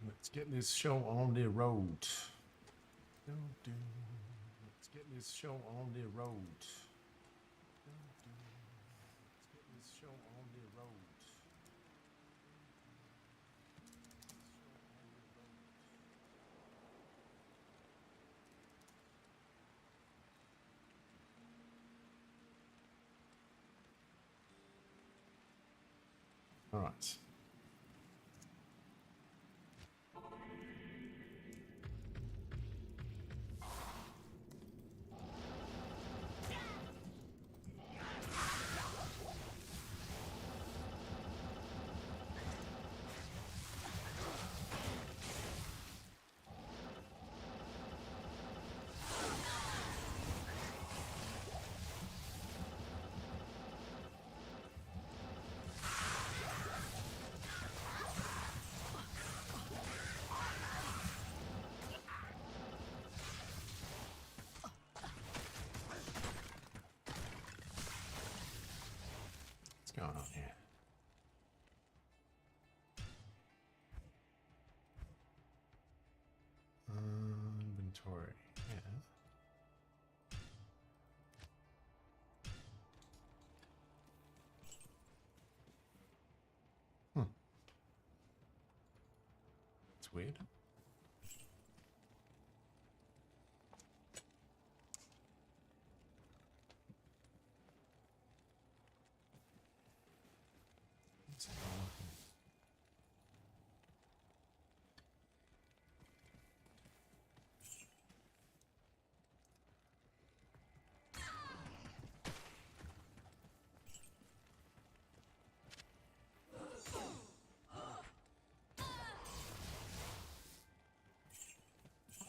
Let's get this show on the road. Let's get this show on the road. Let's get this show on the road. All right. What's going on here? Inventory. Yeah. It's weird.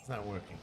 It's not working.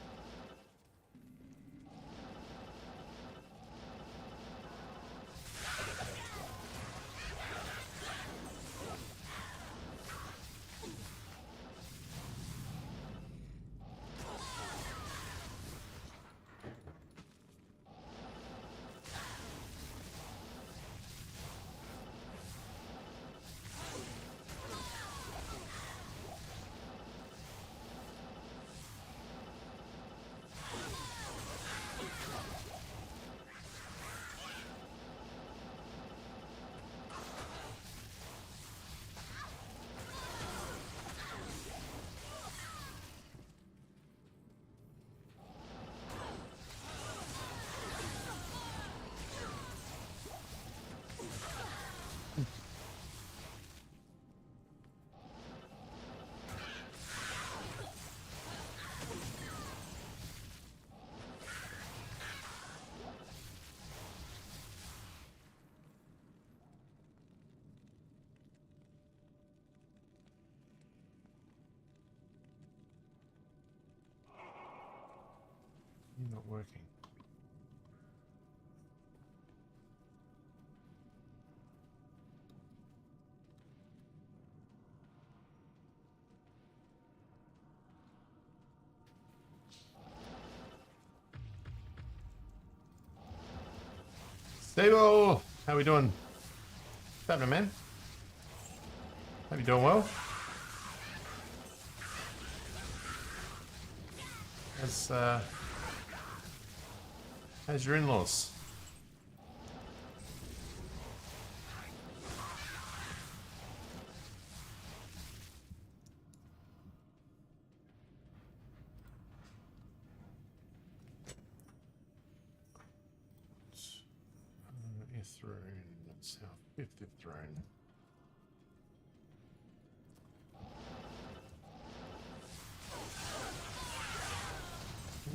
Not working. Stable! How we doing? What's happening, man? Hope you doing well. How's your in-laws? Throne. That's our fifth throne.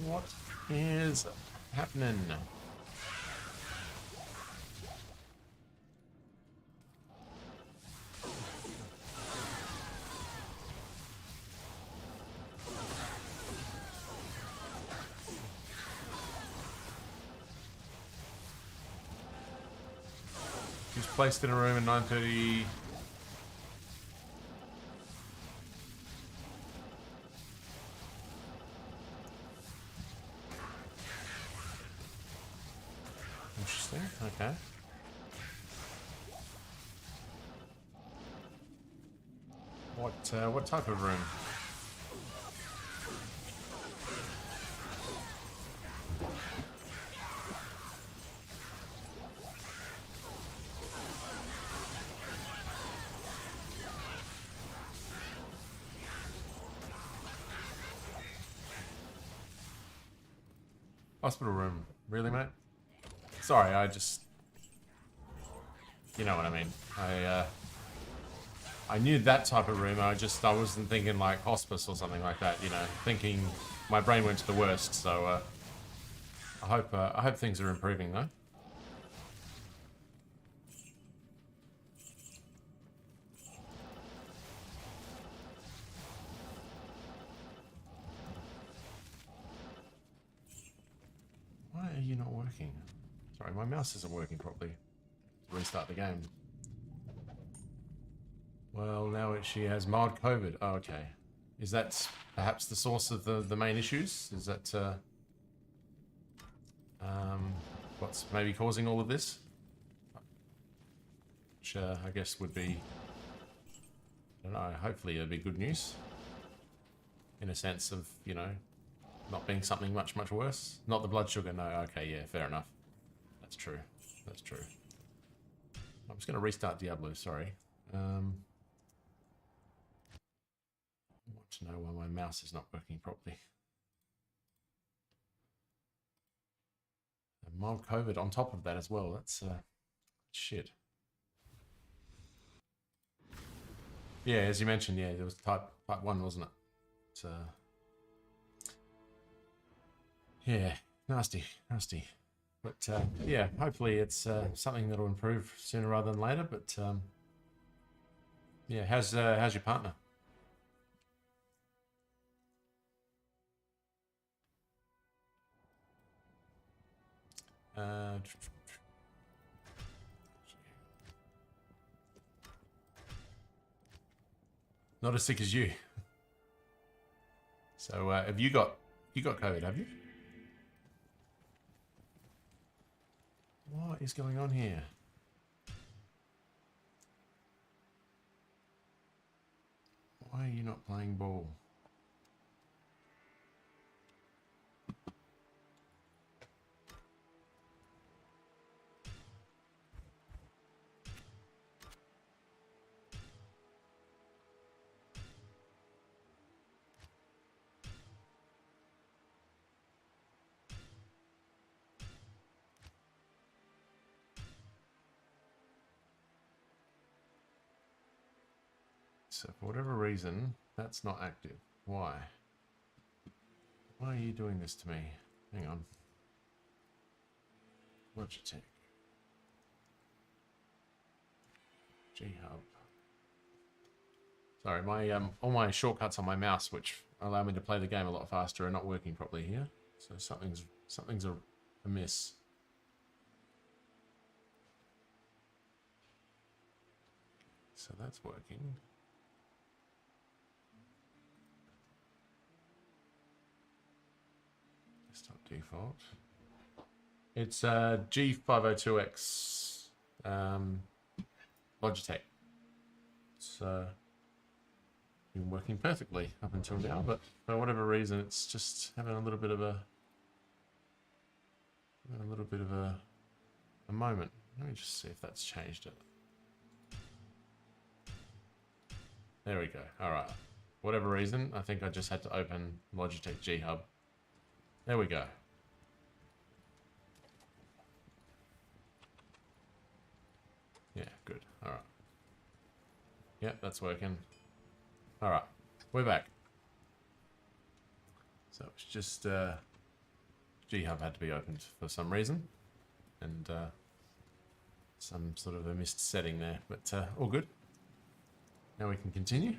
What is happening? He's placed in a room at 9:30. Interesting. Okay. What type of room? Hospital room. Really, mate? Sorry, I just... You know what I mean. I knew that type of room, I wasn't thinking like hospice or something like that, you know. Thinking... My brain went to the worst, so, I hope things are improving, though. Why are you not working? Sorry, my mouse isn't working properly. Restart the game. Well, now she has mild COVID. Oh, okay. Is that perhaps the source of the main issues? Is that what's maybe causing all of this? Which I guess would be, I don't know, hopefully it'll be good news. In a sense of, you know, not being something much worse. Not the blood sugar, no. Okay, yeah, fair enough. That's true. That's true. I'm just going to restart Diablo, sorry. I want to know why my mouse is not working properly. And mild COVID on top of that as well. That's shit. Yeah, as you mentioned, yeah, there was type 1, wasn't it? So, yeah, nasty. But yeah, hopefully it's something that'll improve sooner rather than later. But yeah, how's your partner? Not as sick as you. So have you got COVID? Have you? What is going on here? Why are you not playing ball? So for whatever reason, that's not active. Why? Why are you doing this to me? Hang on. Logitech. G-Hub. Sorry, my all my shortcuts on my mouse, which allow me to play the game a lot faster, are not working properly here. So something's amiss. So that's working. Desktop default. It's G502X Logitech. It's been working perfectly up until now, but for whatever reason, it's just having a little bit of a moment. Let me just see if that's changed it. There we go. All right. Whatever reason, I think I just had to open Logitech G Hub. There we go. Yeah, good. All right. Yep, that's working. All right, we're back. So it's just G Hub had to be opened for some reason, and some sort of a missed setting there, but all good. Now we can continue.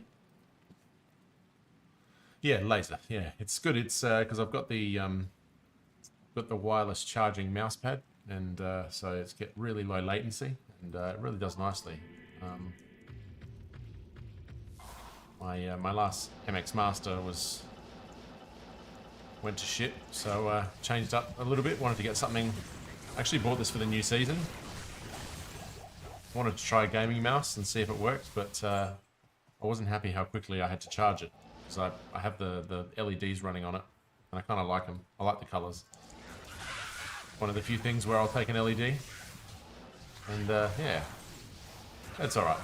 Yeah, laser. Yeah, it's good. It's because I've got the wireless charging mouse pad, and so it's get really low latency, and it really does nicely. My last MX Master went to shit, so changed up a little bit. Wanted to get something. Actually bought this for the new season. Wanted to try a gaming mouse and see if it worked, but I wasn't happy how quickly I had to charge it. Because I have the LEDs running on it. And I kind of like them. I like the colours. One of the few things where I'll take an LED. And, yeah. That's alright.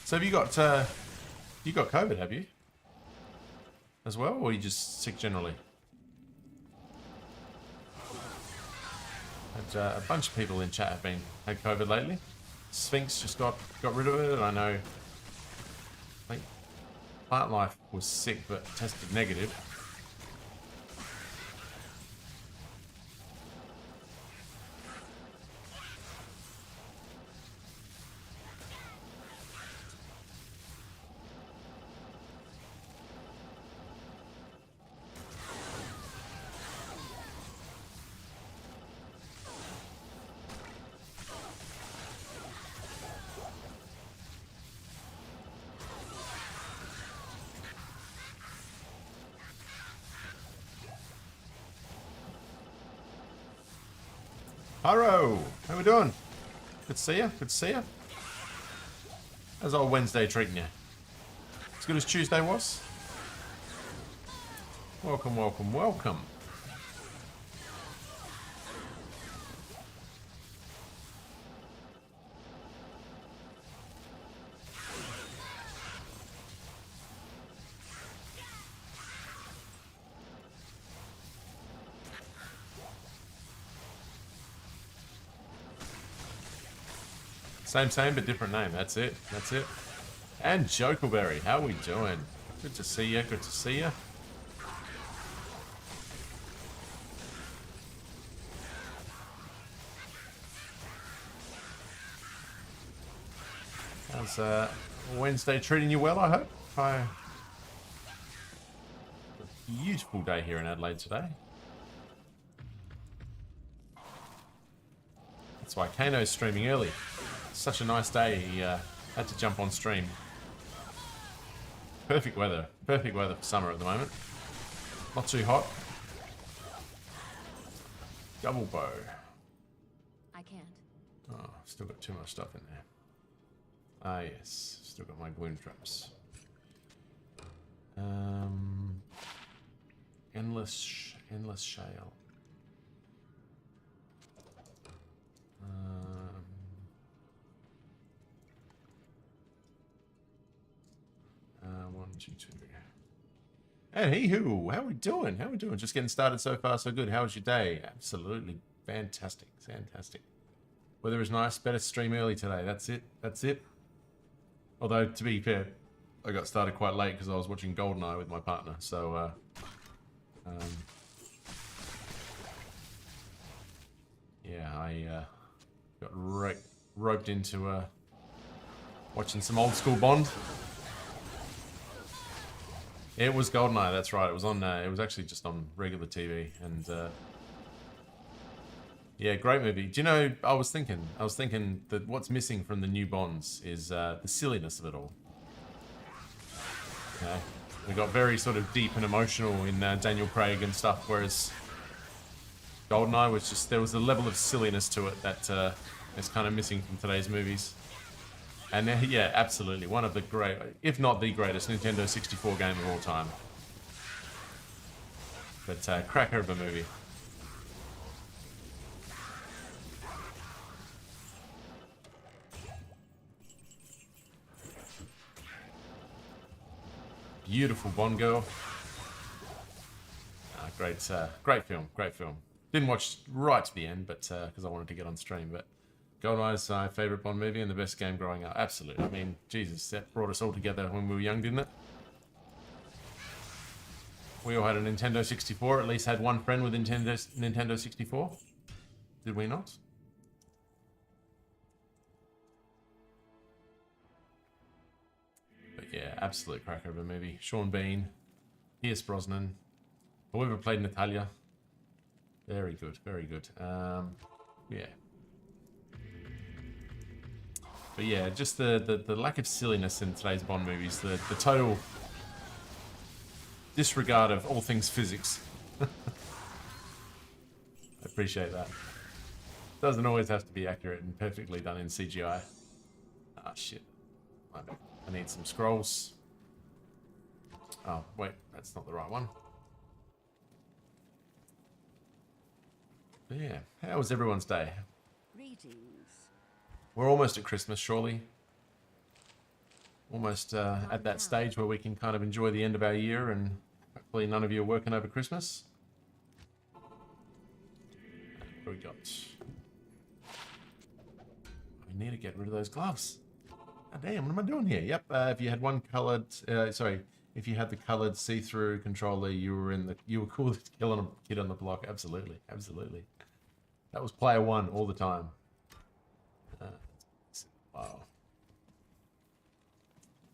So have you got COVID, have you? As well? Or are you just sick generally? A bunch of people in chat have had COVID lately. Sphinx just got rid of it, and I know, I think Plant Life was sick but tested negative. Hello, how we doing? Good to see you, good to see you. How's old Wednesday treating you? As good as Tuesday was? Welcome, welcome, welcome. Same, but different name. That's it. That's it. And Jokerberry, how we doing? Good to see you. Good to see you. How's Wednesday treating you well, I hope? A beautiful day here in Adelaide today. That's why Kano's streaming early. Such a nice day, he had to jump on stream. Perfect weather for summer at the moment. Not too hot. Double bow. I can't. Oh, still got too much stuff in there. Ah yes, still got my gloom traps. Endless shale. One, two, two. And hee-hoo, how we doing? How we doing? Just getting started so far, so good. How was your day? Absolutely fantastic, fantastic. Weather is nice, better stream early today. That's it, that's it. Although, to be fair, I got started quite late because I was watching GoldenEye with my partner, so, yeah, I got roped into watching some old school Bond. It was GoldenEye, that's right. It was on. It was actually just on regular TV, and yeah, great movie. Do you know? I was thinking that what's missing from the new Bonds is the silliness of it all. Okay. We got very sort of deep and emotional in Daniel Craig and stuff, whereas GoldenEye was just, there was a level of silliness to it that is kind of missing from today's movies. And yeah, absolutely, one of the great, if not the greatest, Nintendo 64 game of all time. But cracker of a movie. Beautiful Bond girl. Great film, great film. Didn't watch right to the end, but because I wanted to get on stream. But GoldenEye's my favourite Bond movie and the best game growing up. Absolutely. I mean, Jesus, that brought us all together when we were young, didn't it? We all had a Nintendo 64. At least had one friend with Nintendo 64. Did we not? But yeah, absolute cracker of a movie. Sean Bean, Pierce Brosnan, whoever played Natalia. Very good, very good. Yeah. But yeah, just the lack of silliness in today's Bond movies, the total disregard of all things physics. I appreciate that. Doesn't always have to be accurate and perfectly done in CGI. shit. I need some scrolls. Oh, wait, that's not the right one. But yeah, how was everyone's day? Greetings. We're almost at Christmas, surely. Almost at that stage where we can kind of enjoy the end of our year, and hopefully none of you are working over Christmas. What do we got? We need to get rid of those gloves. Oh, damn, what am I doing here? Yep, if you had one coloured, if you had the coloured see-through controller, you were cool to killing a kid on the block. Absolutely, absolutely. That was player one all the time. Wow.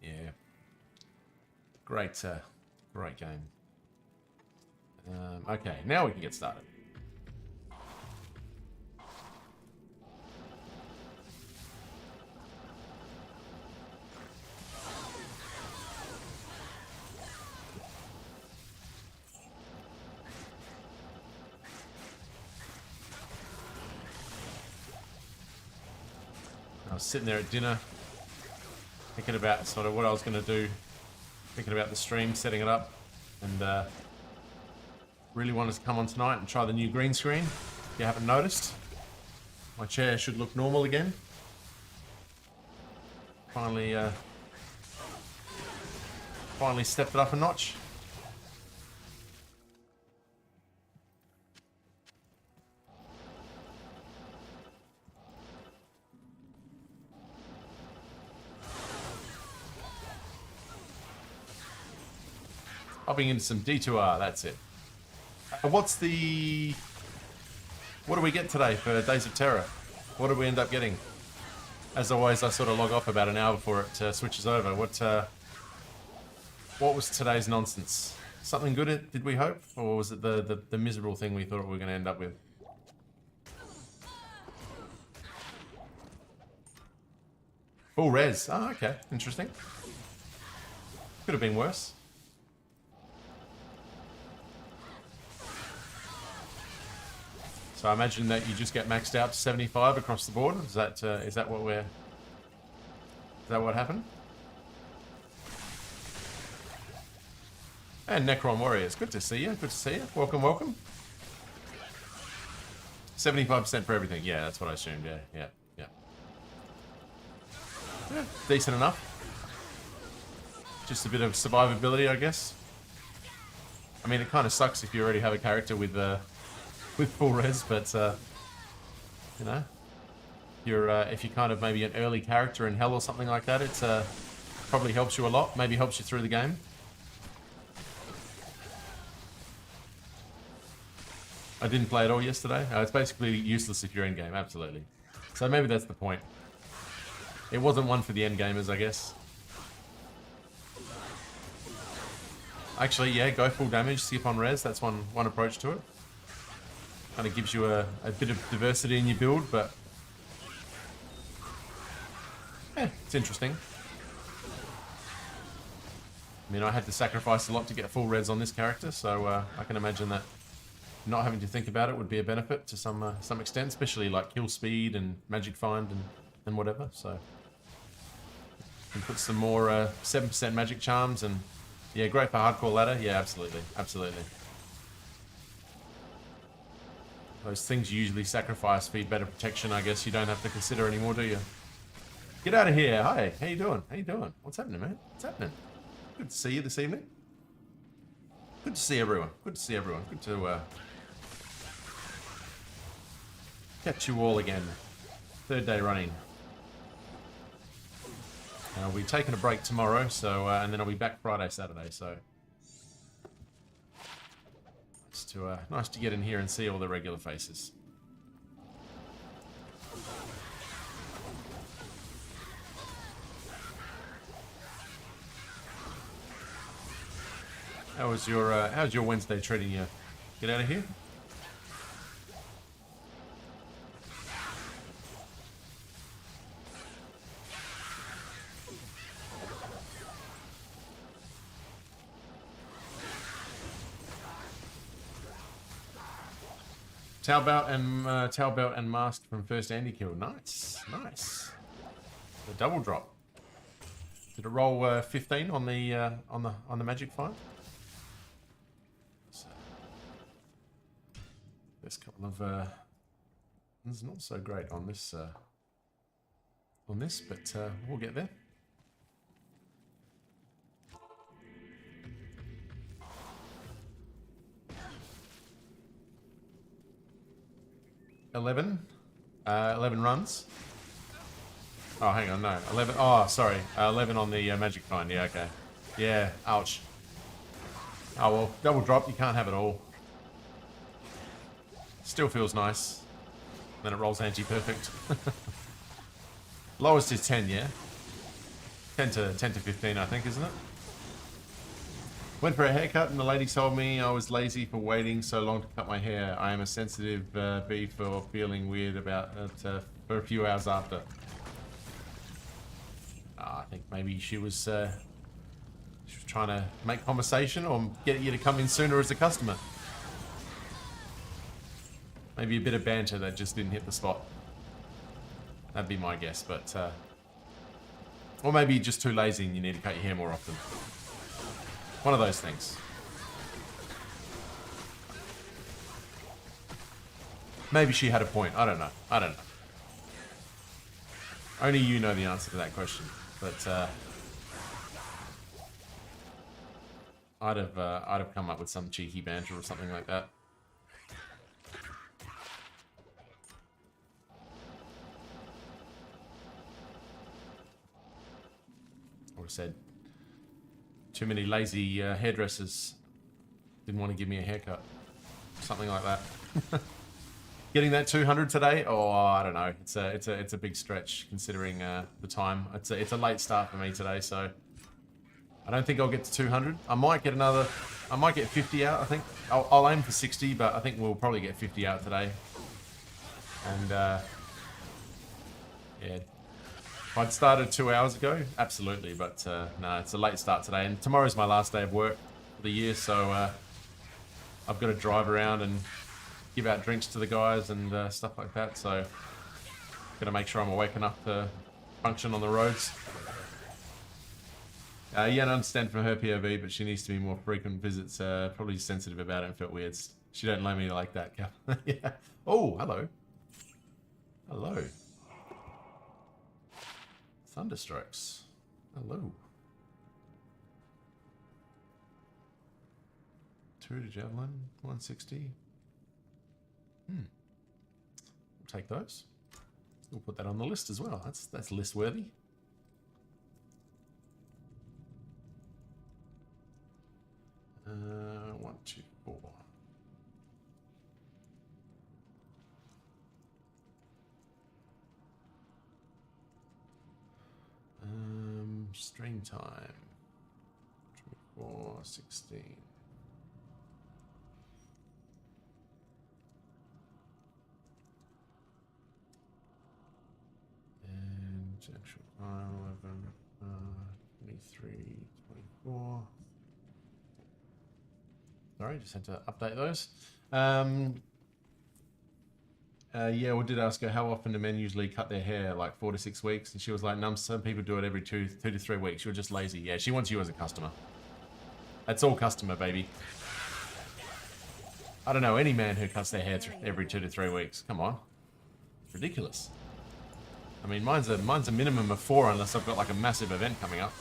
Yeah. Great, great game. Okay, now we can get started. I was sitting there at dinner, thinking about sort of what I was going to do, thinking about the stream, setting it up, and really wanted to come on tonight and try the new green screen. If you haven't noticed, my chair should look normal again. Finally stepped it up a notch. Hopping into some D2R, that's it. What do we get today for Days of Terror? What did we end up getting? As always, I sort of log off about an hour before it switches over. What was today's nonsense? Something good, did we hope? Or was it the miserable thing we thought we were going to end up with? Full res. Oh, okay. Interesting. Could have been worse. So I imagine that you just get maxed out to 75 across the board. Is that what happened? And Necron Warriors, good to see you. Good to see you. Welcome, welcome. 75% for everything. Yeah, that's what I assumed. Yeah. Decent enough. Just a bit of survivability, I guess. I mean, it kind of sucks if you already have a character with full res, but you know, if you're kind of maybe an early character in Hell or something like that, it probably helps you a lot. Maybe helps you through the game. I didn't play it all yesterday. It's basically useless if you're in game, absolutely. So maybe that's the point. It wasn't one for the end gamers, I guess. Actually, yeah, go full damage, skip on res. That's one approach to it. Kind of gives you a bit of diversity in your build, but yeah, it's interesting. I mean, I had to sacrifice a lot to get full res on this character, so I can imagine that not having to think about it would be a benefit to some extent, especially like kill speed and magic find and whatever. So you can put some more 7% magic charms, and yeah, great for hardcore ladder. Yeah, absolutely, absolutely. Those things you usually sacrifice feed better protection, I guess you don't have to consider anymore, do you? Get out of here. Hi, how you doing? How you doing? What's happening, man? What's happening? Good to see you this evening. Good to see everyone. Good to see everyone. Good to catch you all again. Third day running. We're taking a break tomorrow, so and then I'll be back Friday, Saturday, so nice to get in here and see all the regular faces. How's your Wednesday treating you? Get out of here. Talbot and Mask from first Andy kill. Nice, nice. The double drop. Did it roll 15 on the magic find? So, there's a couple of it's not so great on this but we'll get there. $11 runs. Oh, hang on, no. 11. Oh, sorry. 11 on the magic find. Yeah, okay. Yeah, ouch. Oh, well, double drop. You can't have it all. Still feels nice. Then it rolls anti-perfect. Lowest is 10, yeah? 10 to 15, I think, isn't it? Went for a haircut and the lady told me I was lazy for waiting so long to cut my hair. I am a sensitive bee for feeling weird about it for a few hours after. I think maybe she was trying to make conversation or get you to come in sooner as a customer. Maybe a bit of banter that just didn't hit the spot. That'd be my guess, but... or maybe you're just too lazy and you need to cut your hair more often. One of those things. Maybe she had a point. I don't know. I don't know. Only you know the answer to that question. But I'd have come up with some cheeky banter or something like that. Or said, too many lazy hairdressers didn't want to give me a haircut. Something like that. Getting that 200 today? Oh, I don't know. It's a big stretch considering the time. It's a late start for me today, so I don't think I'll get to 200. I might get 50 out. I think I'll aim for 60, but I think we'll probably get 50 out today. And yeah, if I'd started 2 hours ago, absolutely. But no, it's a late start today, and tomorrow's my last day of work for the year, so I've got to drive around and give out drinks to the guys and stuff like that, so got to make sure I'm awake enough to function on the roads. Yeah, I understand from her POV, but she needs to be more frequent visits. Probably sensitive about it and felt weird. She don't let me like that, Cap. Yeah. Oh, hello. Hello. Thunderstrokes. Hello. 2 to Javelin, 160. We'll take those. We'll put that on the list as well. That's list worthy. One, two, four. Stream time. 24, 16. And actual file 11, 23, 24. Sorry, just had to update those. Yeah, we did ask her how often do men usually cut their hair, like 4 to 6 weeks, and she was like, "No, some people do it every 2 to 3 weeks. You're just lazy." Yeah, she wants you as a customer. That's all customer, baby. I don't know any man who cuts their hair every 2 to 3 weeks. Come on, it's ridiculous. I mean, mine's a minimum of 4 unless I've got like a massive event coming up.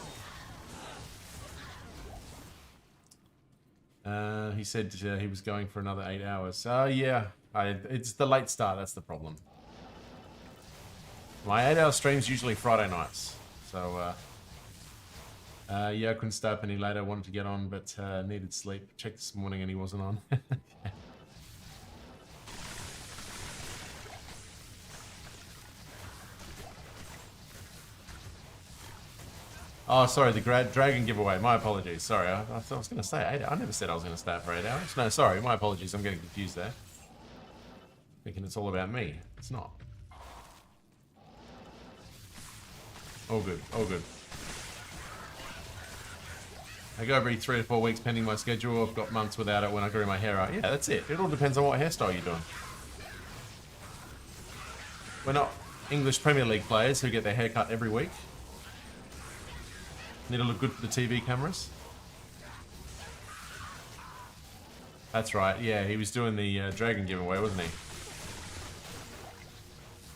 He said he was going for another 8 hours. Yeah, it's the late start, that's the problem. My 8-hour stream's usually Friday nights. So, yeah, I couldn't stay up any later. Wanted to get on, but needed sleep. Checked this morning and he wasn't on. Oh, sorry, the dragon giveaway. My apologies. Sorry, I thought I was going to say 8 hours. I never said I was going to stay up for 8 hours. No, sorry, my apologies. I'm getting confused there. Thinking it's all about me. It's not. All good, all good. I go every 3 to 4 weeks pending my schedule. I've got months without it when I grew my hair out. Yeah, that's it. It all depends on what hairstyle you're doing. We're not English Premier League players who get their hair cut every week. Need to look good for the TV cameras. That's right, yeah, he was doing the dragon giveaway, wasn't he?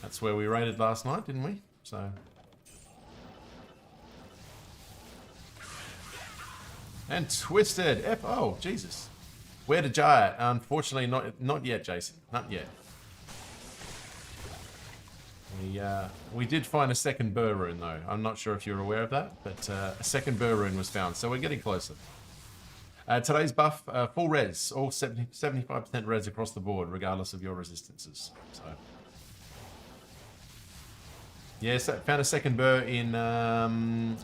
That's where we raided last night, didn't we? So... And Twisted! Oh, Jesus. Where to Giant? Unfortunately, not yet, Jason. Not yet. We did find a second burr rune, though. I'm not sure if you're aware of that, but a second burr rune was found, so we're getting closer. Today's buff, full res. All 75% res across the board, regardless of your resistances. So, yes, found a second burr in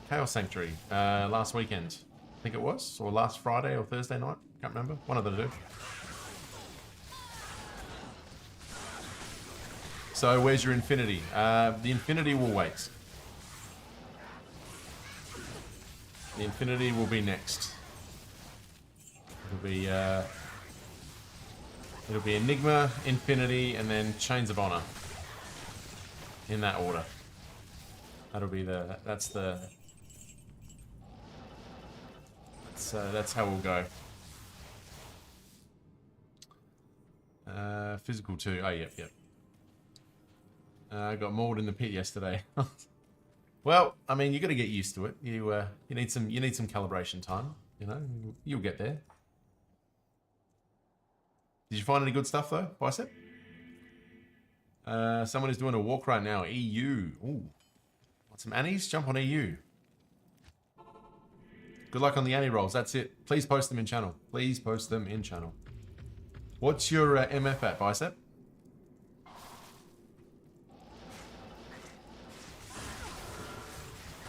Chaos Sanctuary last weekend. I think it was, or last Friday or Thursday night. Can't remember. One of the two. So where's your infinity? The infinity will wait. The infinity will be next. It'll be Enigma, Infinity, and then Chains of Honor. In that order. That'll be that's how we'll go. Physical 2. Oh, yep. I got mauled in the pit yesterday. Well, I mean, you got to get used to it. You need some calibration time. You know, you'll get there. Did you find any good stuff though, Bicep? Someone is doing a walk right now. EU. Ooh, want some Annies? Jump on EU. Good luck on the Annie rolls. That's it. Please post them in channel. Please post them in channel. What's your MF at, Bicep?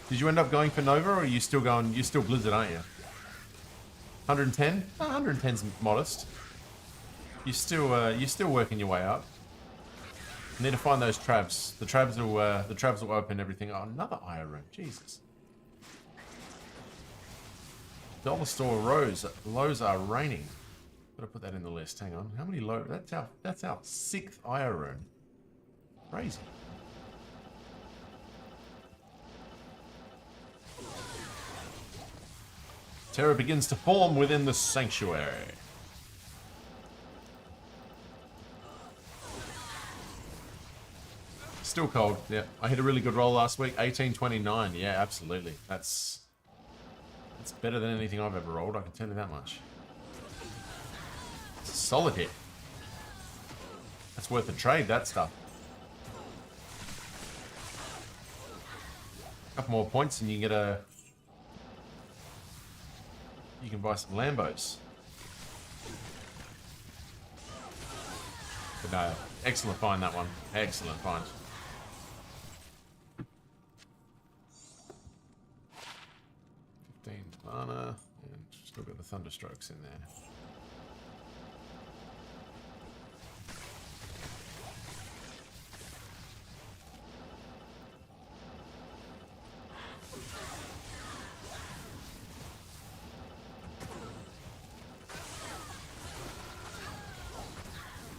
Did you end up going for Nova, or are you still going? You're still Blizzard, aren't you? 110? 110's modest. You're still working your way up. You need to find those trabs. The trabs will open everything. Oh, another Ire room. Jesus. Dollar store lows are raining. Gotta put that in the list. Hang on. How many low? That's our 6th Ire room. Crazy. Terror begins to form within the sanctuary. Still cold. Yeah, I hit a really good roll last week. 1829. Yeah, absolutely. That's better than anything I've ever rolled. I can tell you that much. It's a solid hit. That's worth a trade. That stuff. A couple more points and you can get you can buy some Lambos. But no, excellent find that one. Excellent find. Mana, and still got the Thunderstrokes in there.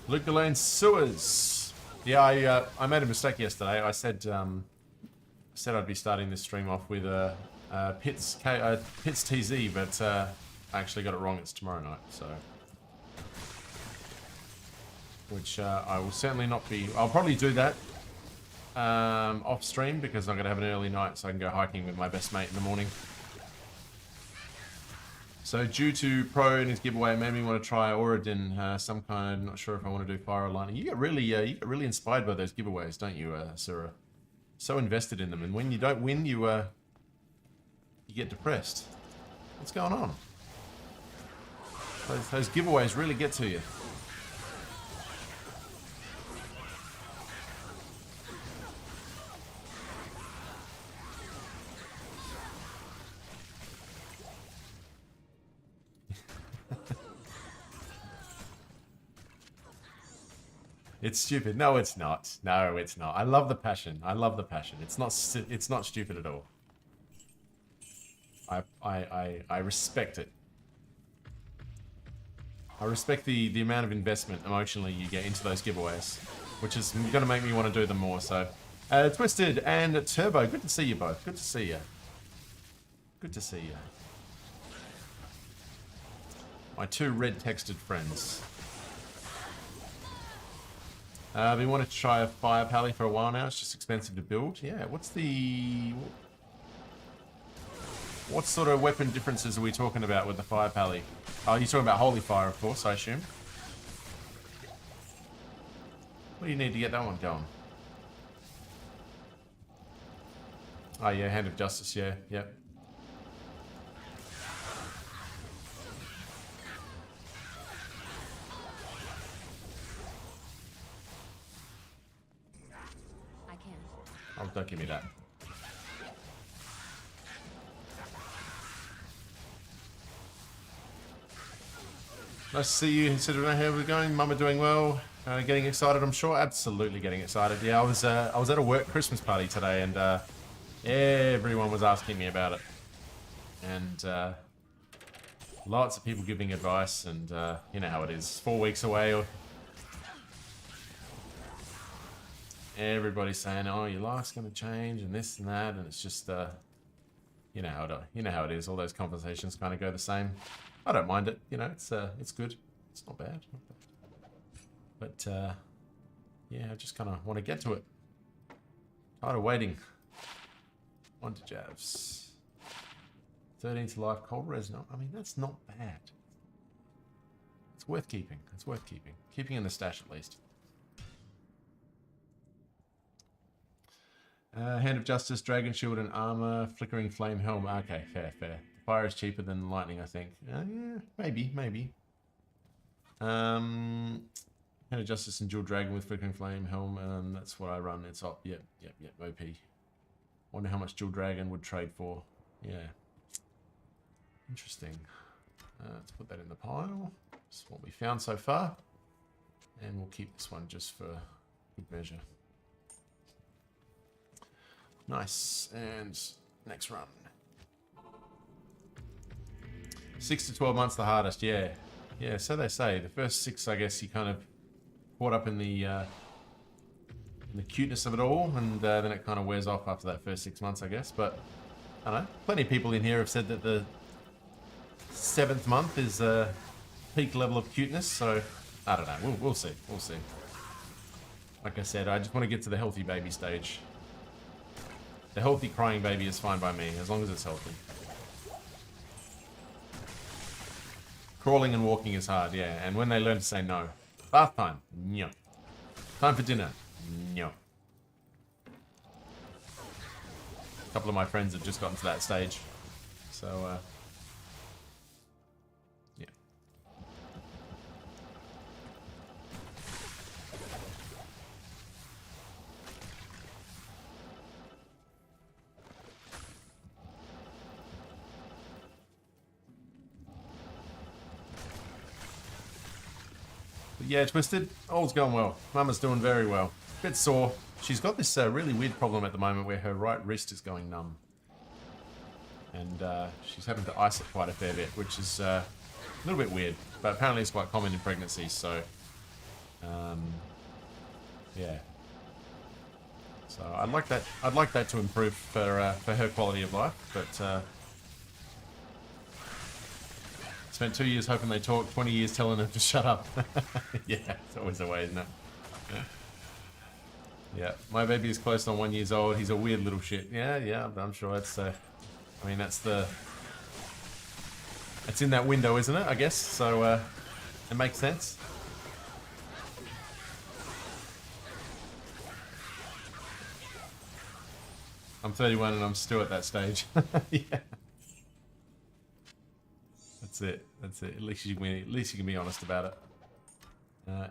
Luke Delane Sewers. Yeah, I made a mistake yesterday. I said I'd be starting this stream off with Pitts TZ, but I actually got it wrong. It's tomorrow night, so which I will certainly not be. I'll probably do that off stream because I'm gonna have an early night, so I can go hiking with my best mate in the morning. So due to Pro and his giveaway, made me want to try Oradin, some kind. Not sure if I want to do Fire or Lightning. You get really inspired by those giveaways, don't you, Sura? So invested in them, and when you don't win, you get depressed. What's going on? Those giveaways really get to you. It's stupid. No, it's not. No, it's not. I love the passion. I love the passion. It's not stupid at all. I respect it. I respect the amount of investment emotionally you get into those giveaways, which is going to make me want to do them more. So, Twisted and Turbo, good to see you both. Good to see you. Good to see you. My two red-texted friends. We wanted to try a fire pally for a while now. It's just expensive to build. Yeah, what sort of weapon differences are we talking about with the fire pally? Oh, you're talking about holy fire, of course, I assume. What do you need to get that one going? Oh yeah, Hand of Justice, yeah, yep. I can't. Oh, don't give me that. Nice to see you. Considering how we're going, Mama doing well. Getting excited, I'm sure. Absolutely getting excited. Yeah, I was at a work Christmas party today, and everyone was asking me about it, and lots of people giving advice, and you know how it is. 4 weeks away, or everybody's saying, "Oh, your life's going to change," and this and that, and it's just you know how it is. All those conversations kind of go the same. I don't mind it. You know, it's good. It's not bad. But yeah, I just kind of want to get to it. Tired of waiting. On to Javs. 13 to life, cold res. No, I mean, that's not bad. It's worth keeping. It's worth keeping. Keeping in the stash at least. Hand of Justice, Dragon Shield and Armor, Flickering Flame Helm. Okay, fair. Fire is cheaper than lightning, I think. Yeah, maybe. Hand of Justice and Dual Dragon with Flickering Flame Helm. That's what I run. It's up. Yep. OP. Wonder how much Dual Dragon would trade for. Yeah. Interesting. Let's put that in the pile. That's what we found so far. And we'll keep this one just for good measure. Nice. And next run. 6 to 12 months the hardest. Yeah, so they say. The first 6, I guess, you kind of caught up in the cuteness of it all, and then it kind of wears off after that first 6 months, I guess. But I don't know. Plenty of people in here have said that the 7th month is peak level of cuteness. So I don't know. We'll see. Like I said, I just want to get to the healthy baby stage. The healthy crying baby is fine by me, as long as it's healthy. Crawling and walking is hard, yeah. And when they learn to say no. Bath time, no. Time for dinner, no. A couple of my friends have just gotten to that stage. So, yeah. But yeah, Twisted, all's going well. Mama's doing very well. Bit sore. She's got this really weird problem at the moment where her right wrist is going numb. And she's having to ice it quite a fair bit, which is a little bit weird. But apparently it's quite common in pregnancy, so... yeah. So I'd like that to improve for her quality of life, but... Spent 2 years hoping they talk, 20 years telling them to shut up. Yeah, it's always the way, isn't it? Yeah, my baby is close on 1 year old. He's a weird little shit. Yeah, I'm sure it's I mean, it's in that window, isn't it? I guess so. It makes sense. I'm 31 and I'm still at that stage. Yeah. That's it. At least you can be honest about it.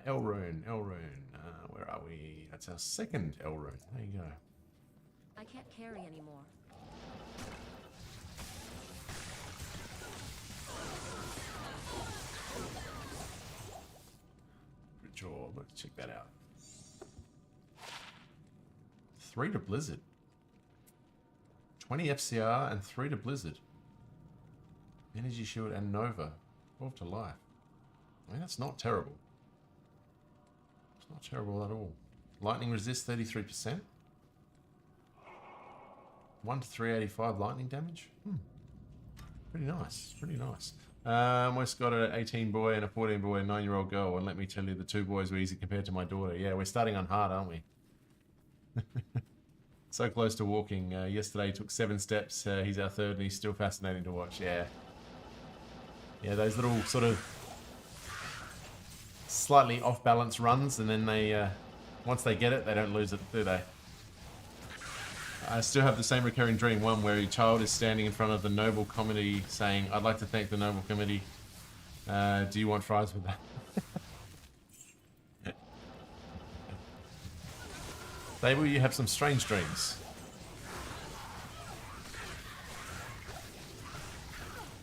Elrune. Where are we? That's our second Elrune. There you go. I can't carry anymore. Good job. Let's check that out. 3 to Blizzard. 20 FCR and 3 to Blizzard. Energy Shield and Nova. 12 to life. I mean, that's not terrible. It's not terrible at all. Lightning resist 33%. 1 to 385 lightning damage. Pretty nice. Pretty nice. We've got an 18 boy and a 14 boy and 9-year-old girl. And let me tell you, the 2 boys were easy compared to my daughter. Yeah, we're starting on hard, aren't we? So close to walking. Yesterday he took 7 steps. He's our 3rd and he's still fascinating to watch. Yeah. Yeah, those little sort of slightly off balance runs, and then they, once they get it, they don't lose it, do they? I still have the same recurring dream, one where a child is standing in front of the Noble Committee saying, "I'd like to thank the Noble Committee. Do you want fries with that?" Fable, you have some strange dreams.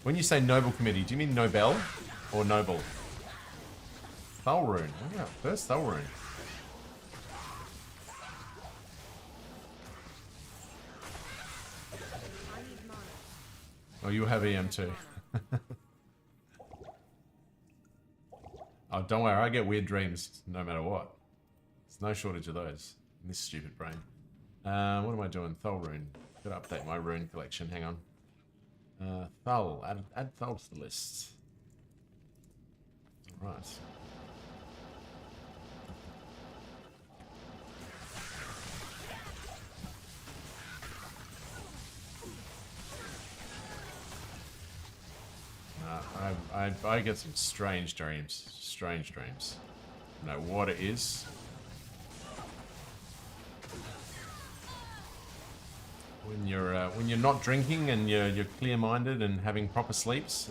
When you say Noble Committee, do you mean Nobel or Noble? Thalrune. Oh, yeah, first Thalrune. Oh, you have EM too. Oh, don't worry, I get weird dreams no matter what. There's no shortage of those in this stupid brain. What am I doing? Thalrune. Gotta update my rune collection, hang on. Thal, add Thal to the list. Alright. I get some strange dreams. Strange dreams. I don't know what it is. When you're not drinking and you're clear-minded and having proper sleeps,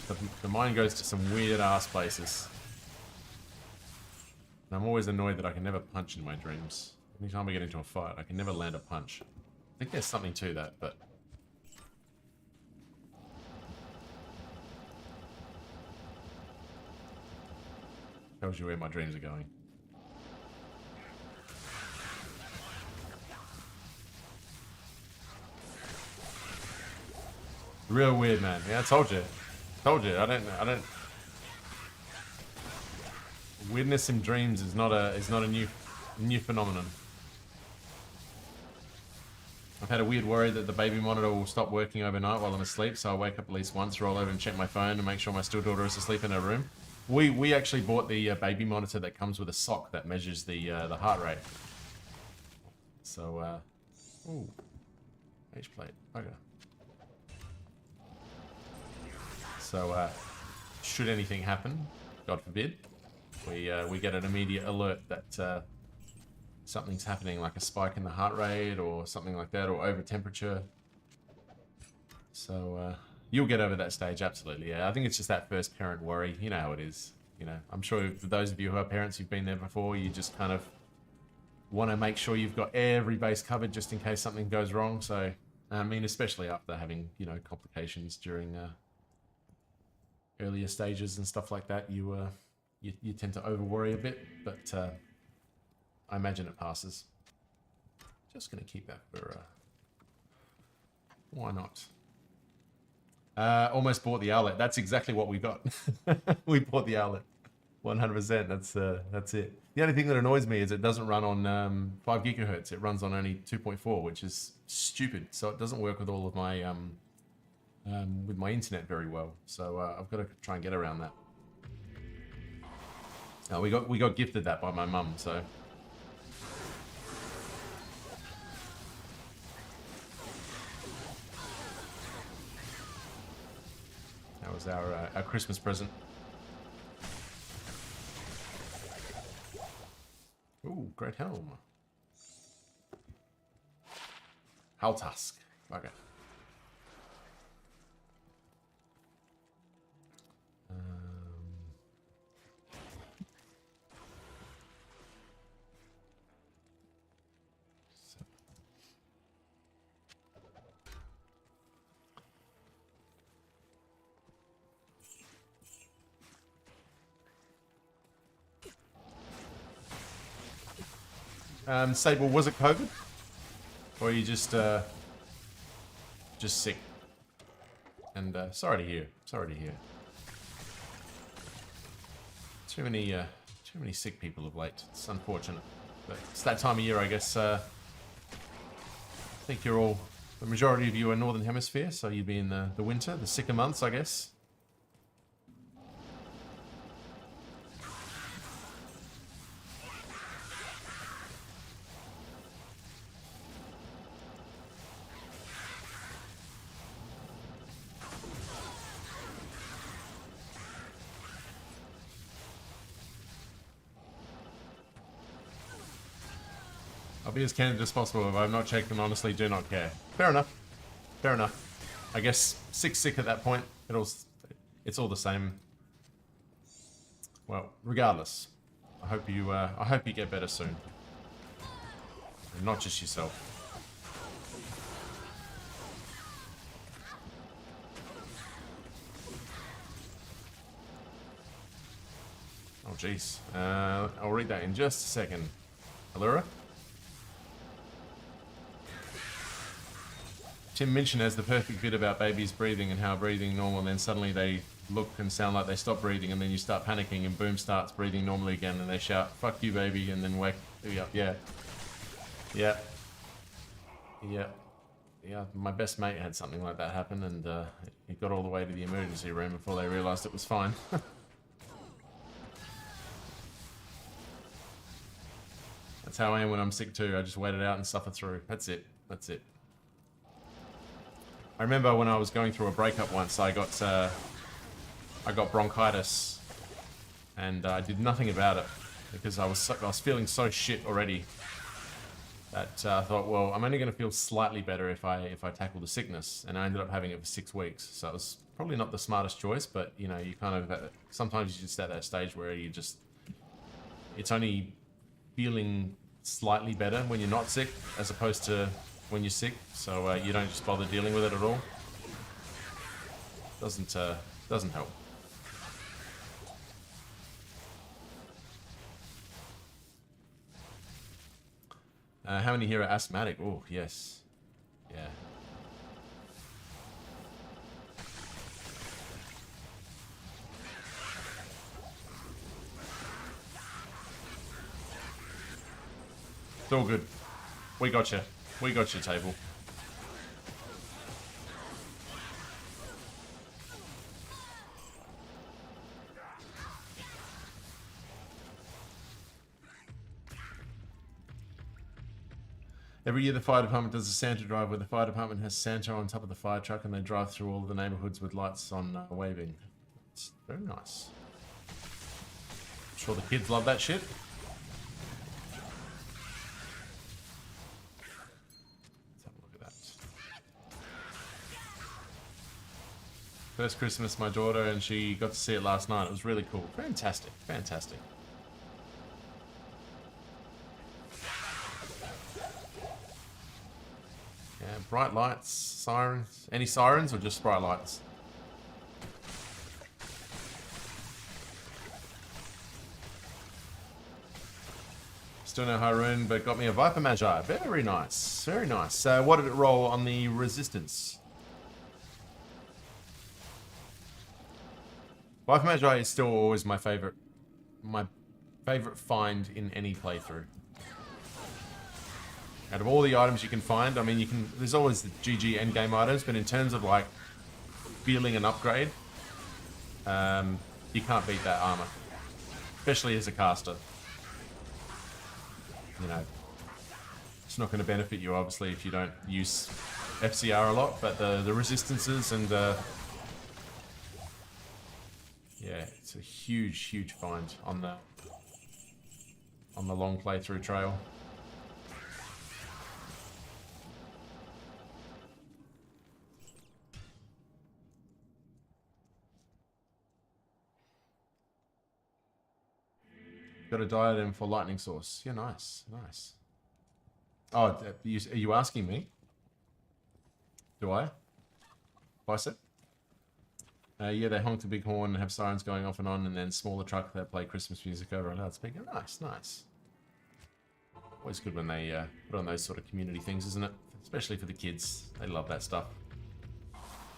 and the mind goes to some weird ass places. And I'm always annoyed that I can never punch in my dreams. Anytime I get into a fight, I can never land a punch. I think there's something to that, but tells you where my dreams are going. Real weird, man. Yeah, I told you. I don't. Weirdness in dreams is not a new phenomenon. I've had a weird worry that the baby monitor will stop working overnight while I'm asleep, so I wake up at least once, roll over and check my phone and make sure my still daughter is asleep in her room. We actually bought the baby monitor that comes with a sock that measures the heart rate. So, ooh, H plate. Okay. So, should anything happen, God forbid, we get an immediate alert that something's happening, like a spike in the heart rate or something like that, or over temperature. So, you'll get over that stage, absolutely. Yeah, I think it's just that first parent worry. You know how it is. You know, I'm sure for those of you who are parents who've been there before, you just kind of want to make sure you've got every base covered just in case something goes wrong. So, I mean, especially after having, you know, complications during earlier stages and stuff like that, you tend to over worry a bit. But I imagine it passes. Just gonna keep that for why not? Almost bought the outlet. That's exactly what we got. We bought the outlet. 100%. That's it. The only thing that annoys me is it doesn't run on 5 gigahertz. It runs on only 2.4, which is stupid. So it doesn't work with all of my with my internet very well. So I've got to try and get around that. We got gifted that by my mum. So. That was our Christmas present. Ooh, great helm. Haltask. Okay. Sable, was it COVID? Or are you just sick? And sorry to hear. Sorry to hear. Too many sick people of late. It's unfortunate, but it's that time of year, I guess. I think you're all The majority of you are Northern Hemisphere, so you'd be in the winter, the sicker months, I guess. I'll be as candid as possible. If I've not checked and honestly do not care. Fair enough. Fair enough. I guess sick at that point. It's all the same. Well, regardless, I hope you get better soon, and not just yourself. Oh jeez. I'll read that in just a second. Allura? Tim mentioned as the perfect bit about babies breathing and how breathing normal, and then suddenly they look and sound like they stop breathing, and then you start panicking, and boom, starts breathing normally again, and they shout, "Fuck you, baby," and then wake you up. Yeah. Yeah. Yeah. Yeah. My best mate had something like that happen, and he got all the way to the emergency room before they realised it was fine. That's how I am when I'm sick too. I just wait it out and suffer through. That's it. That's it. I remember when I was going through a breakup once, I got bronchitis, and I did nothing about it because I was feeling so shit already that I thought, well, I'm only going to feel slightly better if I tackle the sickness, and I ended up having it for 6 weeks. So it was probably not the smartest choice, but you know, you kind of sometimes you just at that stage where it's only feeling slightly better when you're not sick as opposed to when you're sick, so you don't just bother dealing with it at all. Doesn't help. How many here are asthmatic? Oh, yes. Yeah. It's all good. We got you. We got your table. Every year the fire department does a Santa drive where the fire department has Santa on top of the fire truck and they drive through all of the neighborhoods with lights on waving. It's very nice. I'm sure the kids love that shit. First Christmas, my daughter, and she got to see it last night. It was really cool. Fantastic. Fantastic. Yeah, bright lights, sirens. Any sirens or just bright lights? Still no Harun, but got me a Viper Magi. Very nice. Very nice. What did it roll on the Resistance? Viper Magi is still always my favorite find in any playthrough. Out of all the items you can find, I mean, there's always the GG endgame items, but in terms of like feeling an upgrade, you can't beat that armor, especially as a caster. You know, it's not going to benefit you obviously if you don't use FCR a lot, but the resistances and yeah, it's a huge find on the long playthrough trail. Got a diadem for lightning source. Yeah, nice. Oh, are you asking me? Do I? Bicep? Yeah, they honk the big horn and have sirens going off and on, and then smaller truck that play Christmas music over a loudspeaker. Nice. Always good when they put on those sort of community things, isn't it? Especially for the kids. They love that stuff.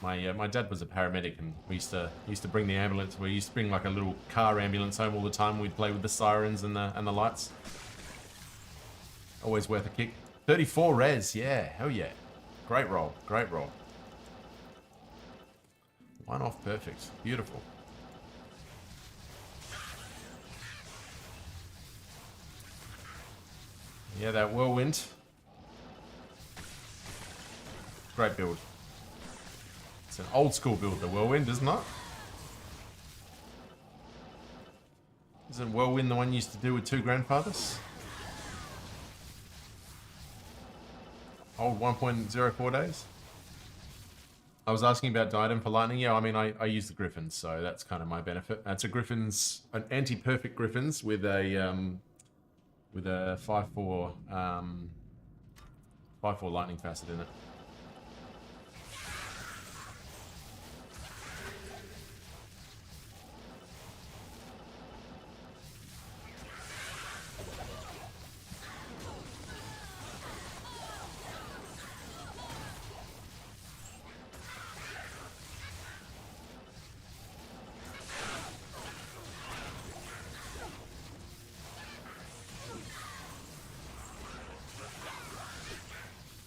My dad was a paramedic, and we used to bring the ambulance. We used to bring like a little car ambulance home all the time. We'd play with the sirens and the lights. Always worth a kick. 34 res, yeah, hell yeah. Great roll. Great roll. One off perfect. Beautiful. Yeah, that whirlwind. Great build. It's an old school build, the whirlwind, isn't it? Isn't whirlwind the one you used to do with two grandfathers? Old 1.04 days? I was asking about diadem for lightning. Yeah, I mean, I use the griffins, so that's kind of my benefit. It's a griffins, an anti-perfect griffins with a 5/4 5/4 lightning facet in it.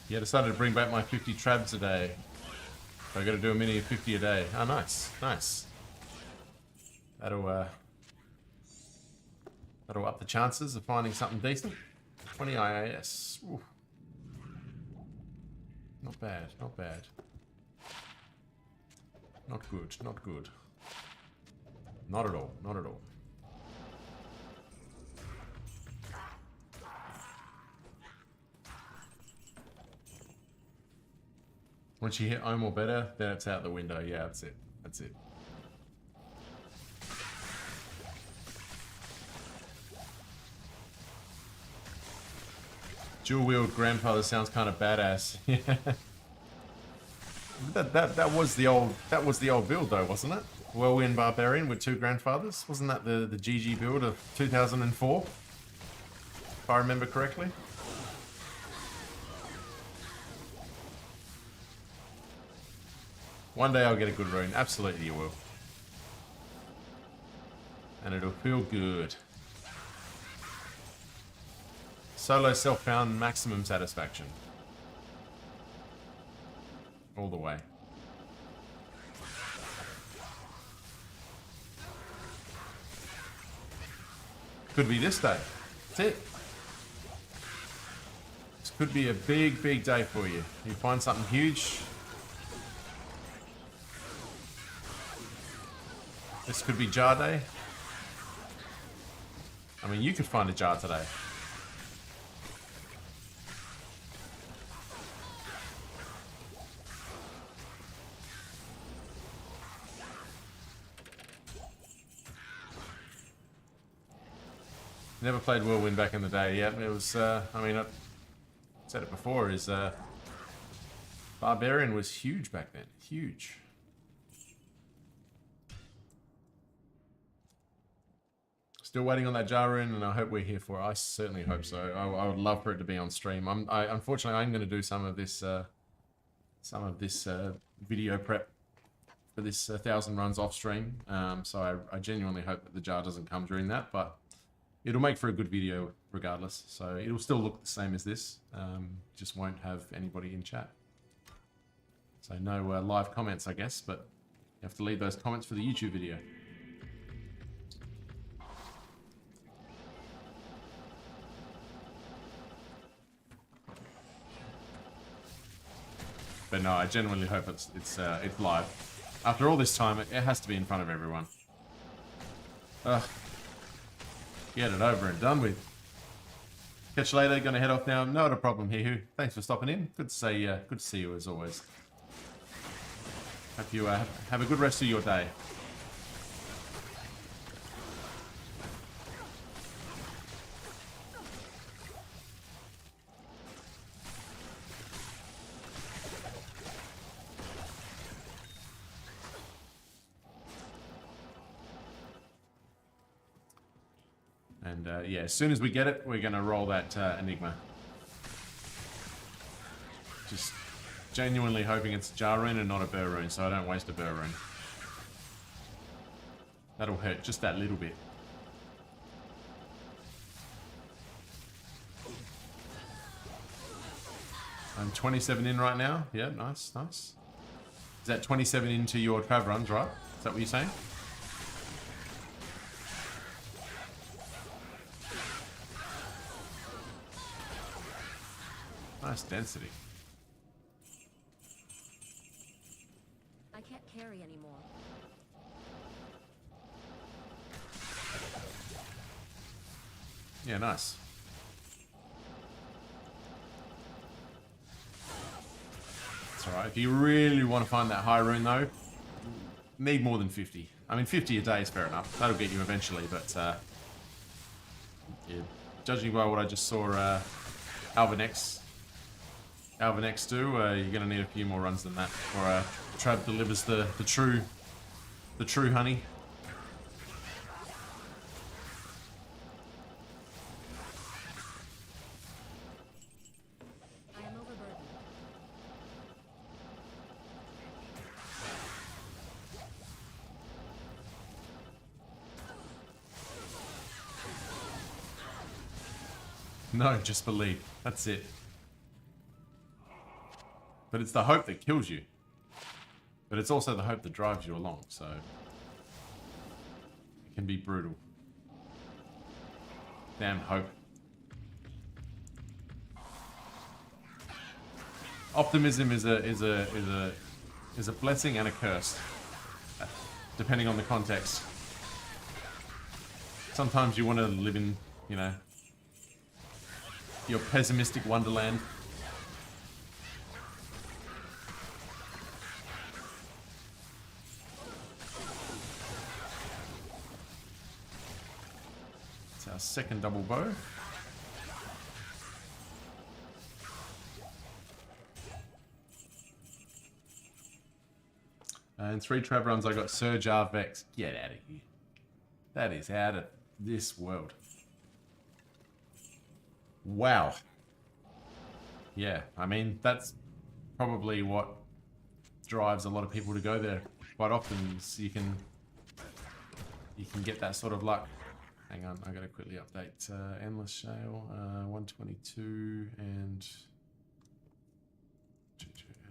Yeah, decided to bring back my 50 trabs a day. So I got to do a mini of 50 a day. Oh, nice, nice. That'll up the chances of finding something decent. 20 IAS. Ooh. Not bad, not bad. Not good, not good. Not at all, not at all. Once you hit home or better, then it's out the window. Yeah, that's it. That's it. Dual-wheeled grandfather sounds kind of badass. Yeah. That was the old build though, wasn't it? Whirlwind Barbarian with two grandfathers. Wasn't that the GG build of 2004? If I remember correctly. One day I'll get a good rune. Absolutely you will. And it'll feel good. Solo self-found maximum satisfaction. All the way. Could be this day. That's it. This could be a big, big day for you. You find something huge. This could be jar day. I mean, you could find a jar today. Never played Whirlwind back in the day. Yeah, it was, I mean, I said it before, is Barbarian was huge back then. Huge. Still waiting on that jar rune, and I hope we're here for it. I certainly hope so. I would love for it to be on stream. Unfortunately, I'm going to do some of this video prep for this 1,000 runs off stream. So I genuinely hope that the jar doesn't come during that, but it'll make for a good video regardless. So it'll still look the same as this. Just won't have anybody in chat. So no live comments, I guess, but you have to leave those comments for the YouTube video. But no, I genuinely hope it's live. After all this time, it has to be in front of everyone. Ugh. Get it over and done with. Catch you later. Gonna head off now. Not a problem, Hihu. Thanks for stopping in. Good to see you as always. Hope you have a good rest of your day. And yeah, as soon as we get it, we're going to roll that Enigma. Just genuinely hoping it's a jar rune and not a burr rune, so I don't waste a burr rune. That'll hurt just that little bit. I'm 27 in right now. Yeah, nice, nice. Is that 27 into your trav runs, right? Is that what you're saying? Nice density. I can't carry anymore. Yeah, nice. It's alright. If you really want to find that high rune though, need more than 50. I mean, 50 a day is fair enough. That'll get you eventually, but yeah, judging by what I just saw Alvanex do, you're going to need a few more runs than that before Trav delivers the true honey. I am overburdened. No, just believe. That's it. But it's the hope that kills you. But it's also the hope that drives you along, so it can be brutal. Damn hope. Optimism is a blessing and a curse, depending on the context. Sometimes you want to live in, you know, your pessimistic wonderland. It's our second double bow. And 3 trav runs, I got Surge Arvex. Get out of here. That is out of this world. Wow. Yeah, I mean, that's probably what drives a lot of people to go there quite often. Is you can get that sort of luck. Hang on, I gotta quickly update. Endless Shale, 122 and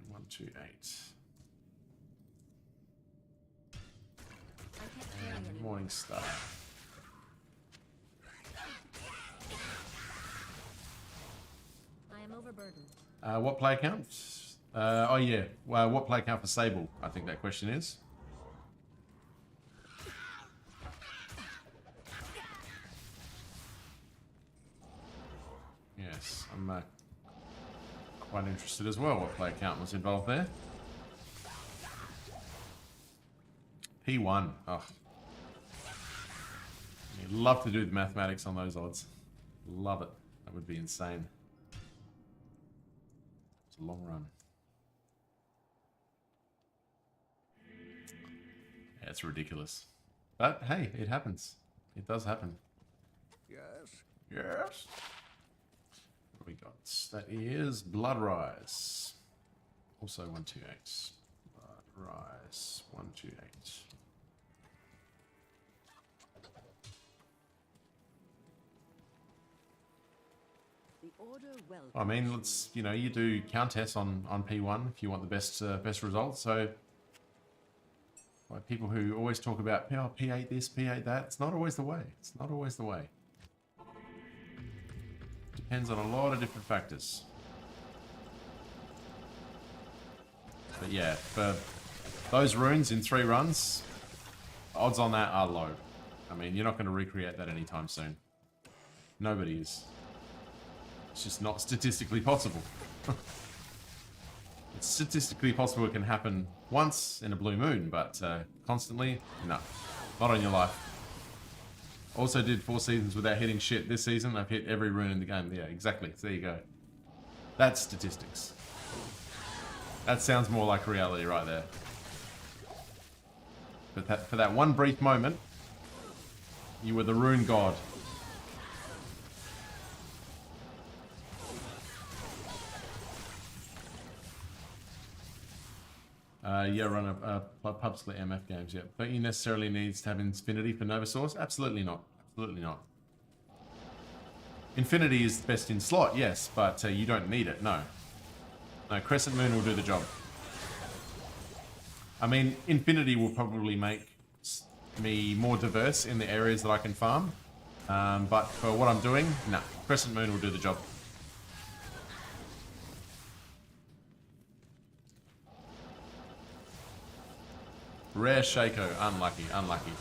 128. I can't carry And anymore. Morning Star. I am overburdened. What play count? Oh yeah, well, what play count for Sable? I think that question is. Yes, I'm quite interested as well what play count was involved there. P1. Oh. You'd love to do the mathematics on those odds. Love it. That would be insane. It's a long run. Yeah, it's ridiculous. But hey, it happens. It does happen. Yes. Yes. What we got? That is Blood Rise. Also 128. Blood Rise 128. The order welcomes I mean, let's, you know, you do count tests on P1 if you want the best results. So, like people who always talk about, oh, P8 this, P8 that, it's not always the way. It's not always the way. Depends on a lot of different factors. But yeah, for those runes in 3 runs, odds on that are low. I mean, you're not going to recreate that anytime soon. Nobody is. It's just not statistically possible. It's statistically possible it can happen once in a blue moon, but constantly, no. Not on your life. Also did 4 seasons without hitting shit. This season, I've hit every rune in the game. Yeah, exactly. So there you go. That's statistics. That sounds more like reality right there. But for that one brief moment, you were the rune god. Yeah, run a pub split MF games, yeah. Don't you necessarily need to have Infinity for Nova Sorc? Absolutely not. Absolutely not. Infinity is best in slot, yes, but you don't need it, no. No, Crescent Moon will do the job. I mean, Infinity will probably make me more diverse in the areas that I can farm. But for what I'm doing, no. Crescent Moon will do the job. Rare Shaco. Unlucky, unlucky.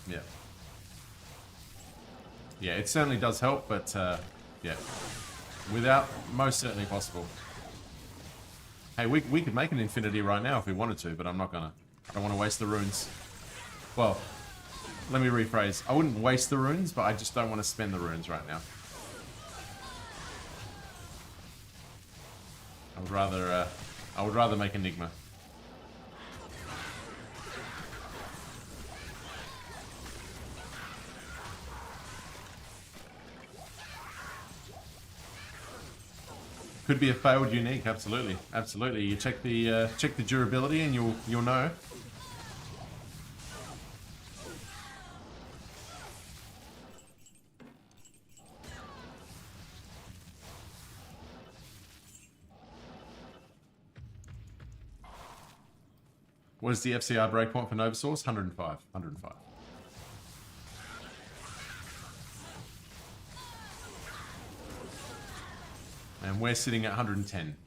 Yeah. Yeah, it certainly does help, but yeah. Without, most certainly possible. Hey, we could make an Infinity right now if we wanted to, but I'm not gonna. I don't want to waste the runes. Well, let me rephrase. I wouldn't waste the runes, but I just don't want to spend the runes right now. I would rather make Enigma. Could be a failed unique, absolutely, absolutely. You check the durability, and you'll know. What is the FCR breakpoint for Nova Sorc? 105. 105. And we're sitting at 110.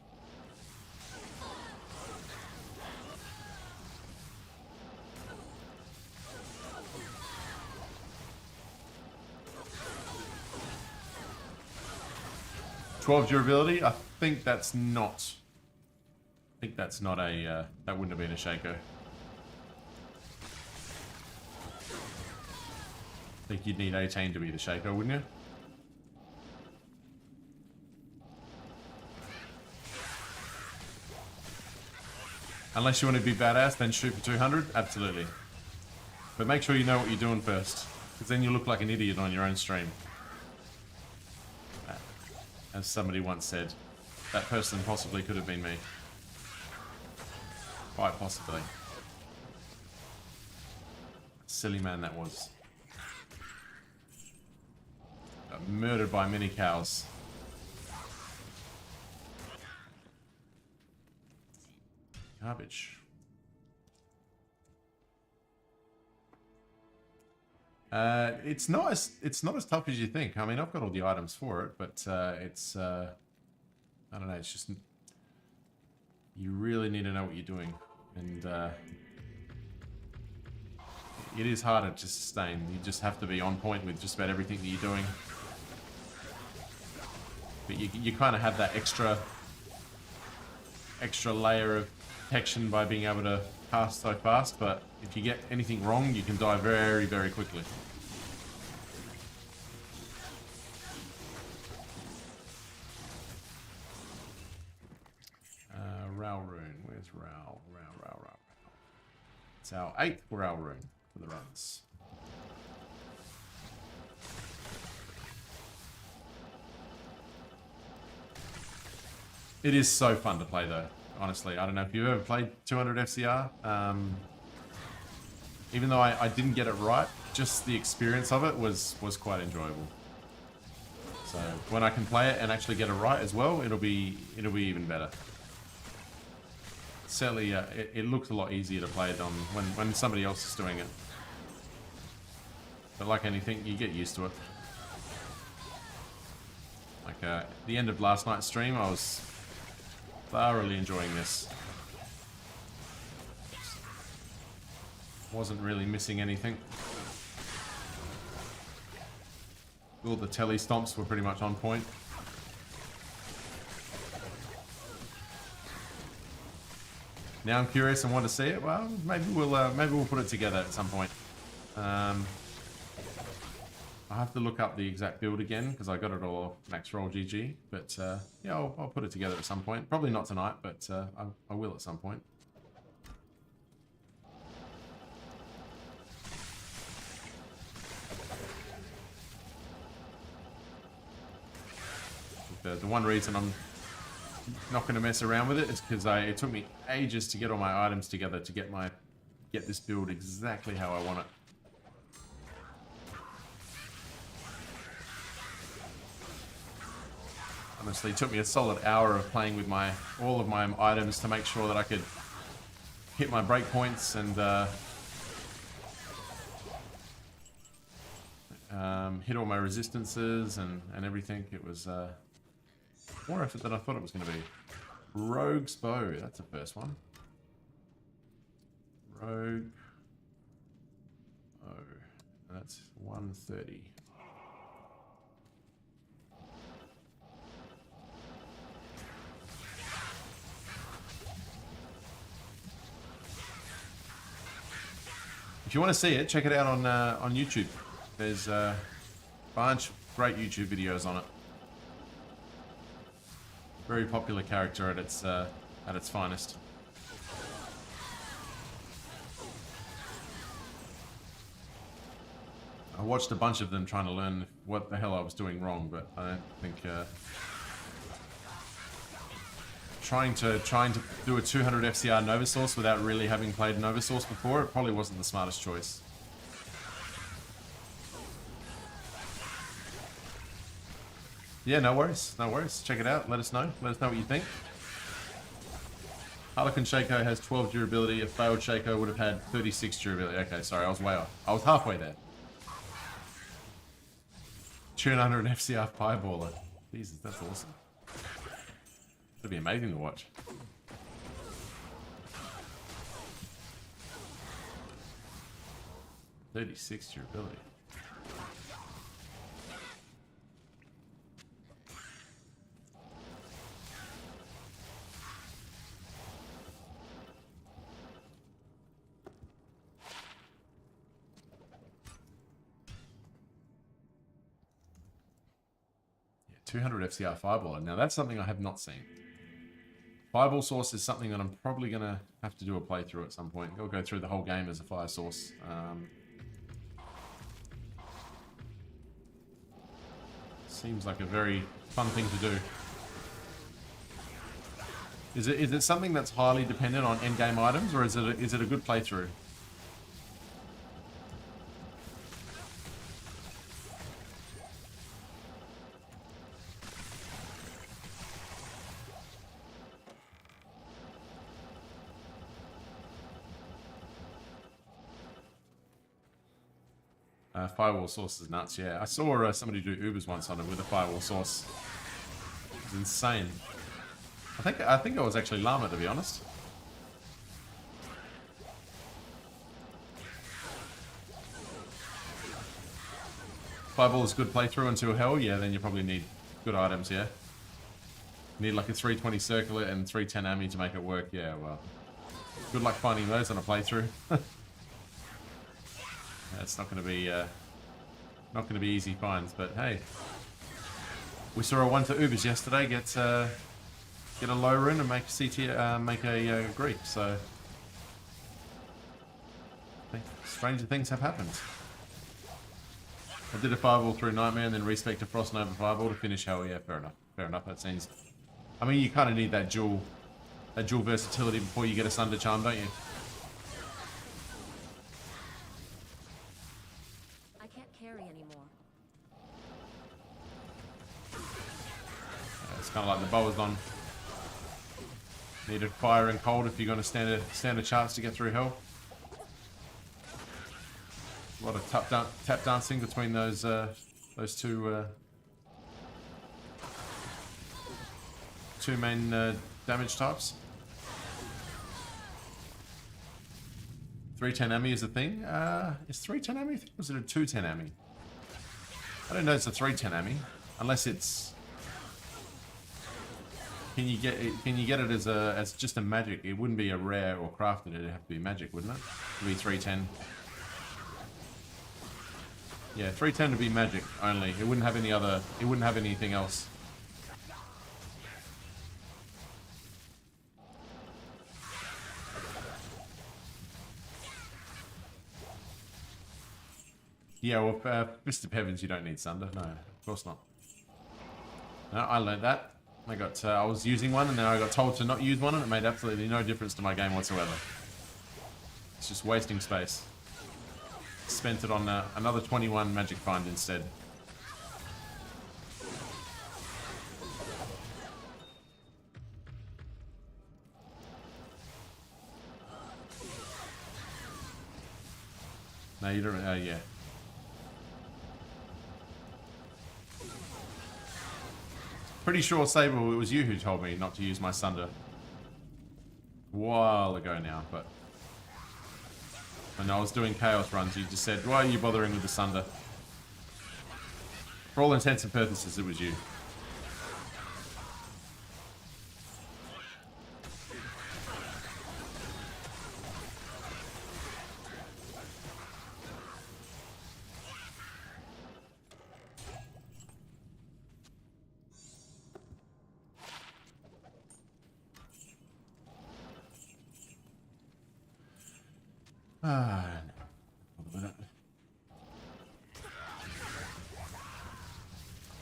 $12 durability. I think that's not. I think that's not a. That wouldn't have been a Shaco. I think you'd need 18 to be the Shaco, wouldn't you? Unless you want to be badass, then shoot for 200. Absolutely. But make sure you know what you're doing first, because then you look like an idiot on your own stream. As somebody once said, that person possibly could have been me. Quite possibly. Silly man that was. Got murdered by many cows. Garbage. It's not as tough as you think. I mean, I've got all the items for it, but it's I don't know. It's just you really need to know what you're doing, and it is harder to sustain. You just have to be on point with just about everything that you're doing. But you kind of have that extra layer of protection by being able to pass so fast, but if you get anything wrong, you can die very, very quickly. Rao Rune. Where's Rao? Rao. It's our 8th Rao Rune for the runs. It is so fun to play though. Honestly, I don't know if you've ever played 200 FCR. Even though I didn't get it right, just the experience of it was quite enjoyable. So when I can play it and actually get it right as well, it'll be even better. Certainly, it looks a lot easier to play it on when somebody else is doing it. But like anything, you get used to it. Like the end of last night's stream, I was thoroughly enjoying this. Wasn't really missing anything. All the telly stomps were pretty much on point. Now I'm curious and want to see it. Well, maybe we'll put it together at some point. I have to look up the exact build again because I got it all off Max Roll GG. But yeah, I'll put it together at some point. Probably not tonight, but I will at some point. The one reason I'm not going to mess around with it is because it took me ages to get all my items together to get this build exactly how I want it. Honestly, it took me a solid hour of playing with all of my items to make sure that I could hit my breakpoints and hit all my resistances and everything. It was more effort than I thought it was going to be. Rogue's Bow, that's the first one. Rogue. Oh, that's 130. If you want to see it, check it out on YouTube. There's a bunch of great YouTube videos on it. Very popular character at its finest. I watched a bunch of them trying to learn what the hell I was doing wrong, but I don't think trying to do a 200 FCR Nova Sorc without really having played Nova Sorc before, it probably wasn't the smartest choice. Yeah, no worries, no worries. Check it out. Let us know. Let us know what you think. Harlequin Shaco has 12 durability. A failed Shaco would have had 36 durability. Okay, sorry, I was way off. I was halfway there. 200 FCR Fireballer. Jesus, that's awesome. It'd be amazing to watch. $36 durability. Yeah, 200 FCR Fireballer. Now that's something I have not seen. Fireball Source is something that I'm probably going to have to do a playthrough at some point. I'll go through the whole game as a fire source. Seems like a very fun thing to do. Is it something that's highly dependent on endgame items, or is it a good playthrough? Firewall Source is nuts, yeah. I saw somebody do Ubers once on it with a Firewall Source. It was insane. I think it was actually Llama, to be honest. Fireball is good playthrough until hell, yeah, then you probably need good items, yeah. You need like a 320 circlet and 310 ammo to make it work, yeah, well. Good luck finding those on a playthrough. It's not going to be easy finds, but hey, we saw a one to Ubers yesterday get a low rune and make a Greek. So stranger things have happened. I did a fireball through Nightmare and then respec to Frost Nova fireball to finish hell. Yeah, fair enough. Fair enough. That seems. I mean, you kind of need that dual versatility before you get a Sunder Charm, don't you? Kind of like the bow is on. Needed fire and cold if you're going to stand a chance to get through hell. A lot of tap dancing between those two main damage types. 310 Ami is a thing. Is 310 Ami? Or is it a 210 Ami? I don't know. It's a 310 Ami, unless it's. Can you get it as just a magic? It wouldn't be a rare or crafted. It'd have to be magic, wouldn't it? It'd be 310. Yeah, 310 would be magic only. It wouldn't have any other. It wouldn't have anything else. Yeah, well, Fist of Heavens, you don't need Sunder. No, of course not. No, I learned that. I was using one and then I got told to not use one and it made absolutely no difference to my game whatsoever. It's just wasting space. Spent it on another 21 magic find instead. No, you don't. Yeah. Pretty sure, Sable, it was you who told me not to use my Sunder a while ago now, but when I was doing Chaos runs, you just said, why are you bothering with the Sunder? For all intents and purposes, it was you.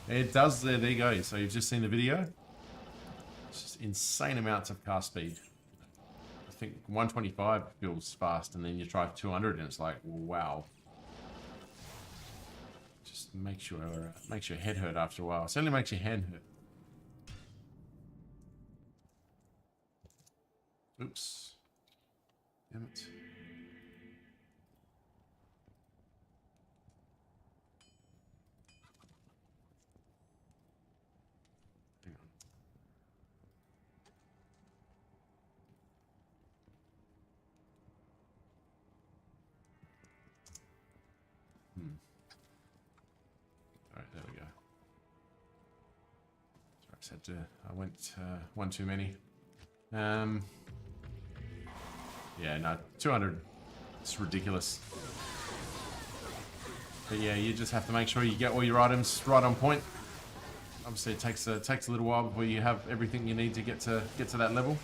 It does, there you go. So you've just seen the video. It's just insane amounts of cast speed. I think 125 feels fast, and then you try 200 and it's like, wow. Just makes your head hurt after a while. It certainly makes your hand hurt. Oops. Damn it. Alright, there we go. Sorry, I said I went one too many. Yeah, no, 200. It's ridiculous. But yeah, you just have to make sure you get all your items right on point. Obviously, it takes a little while before you have everything you need to get to that level.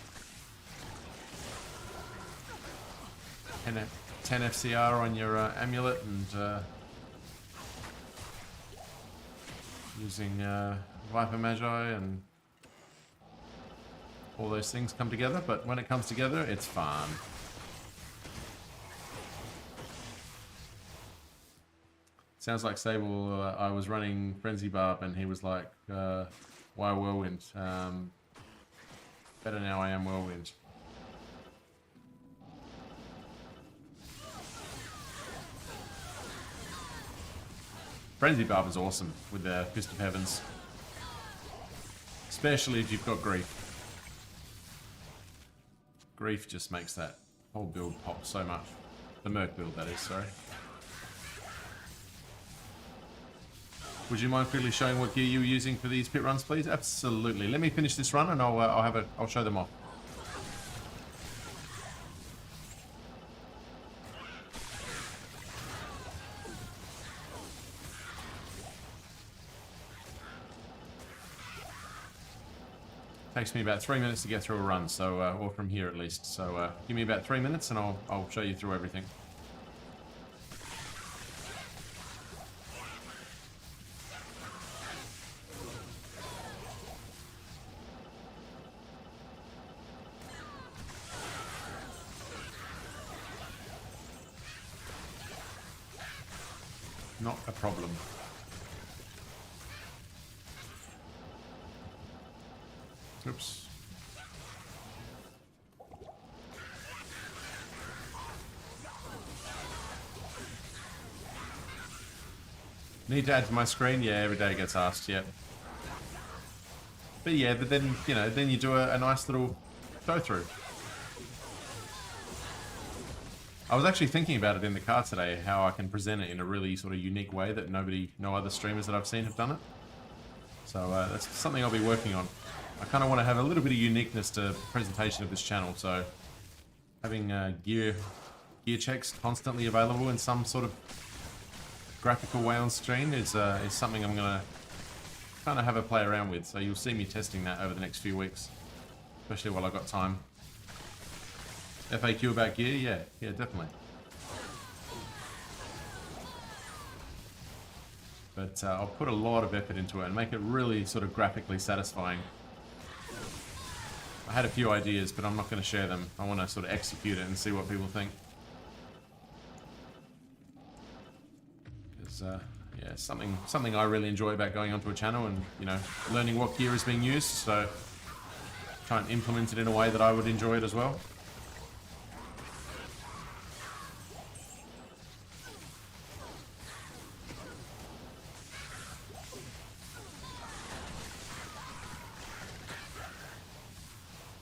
10 FCR on your amulet and using Viper Magi and all those things come together. But when it comes together, it's fun. Sounds like Sable, I was running Frenzy Barb and he was like, why Whirlwind? Better now I am Whirlwind. Frenzy Barb is awesome with the Fist of Heavens. Especially if you've got Grief. Grief just makes that whole build pop so much. The Merc build, that is, sorry. Would you mind quickly showing what gear you were using for these pit runs, please? Absolutely. Let me finish this run and I'll show them off. Takes me about 3 minutes to get through a run, so or from here at least. So give me about 3 minutes and I'll show you through everything. Not a problem. Oops. Need to add to my screen? Yeah, every day gets asked, yeah. But yeah, but then, you know, then you do a nice little go through. I was actually thinking about it in the car today, how I can present it in a really sort of unique way that no other streamers that I've seen have done it. So that's something I'll be working on. I kind of want to have a little bit of uniqueness to presentation of this channel, so having gear checks constantly available in some sort of graphical way on screen is something I'm going to kind of have a play around with. So you'll see me testing that over the next few weeks, especially while I've got time. FAQ about gear? Yeah, definitely. But I'll put a lot of effort into it and make it really sort of graphically satisfying. I had a few ideas, but I'm not going to share them. I want to sort of execute it and see what people think. Because, yeah, something I really enjoy about going onto a channel and, you know, learning what gear is being used. So, try and implement it in a way that I would enjoy it as well.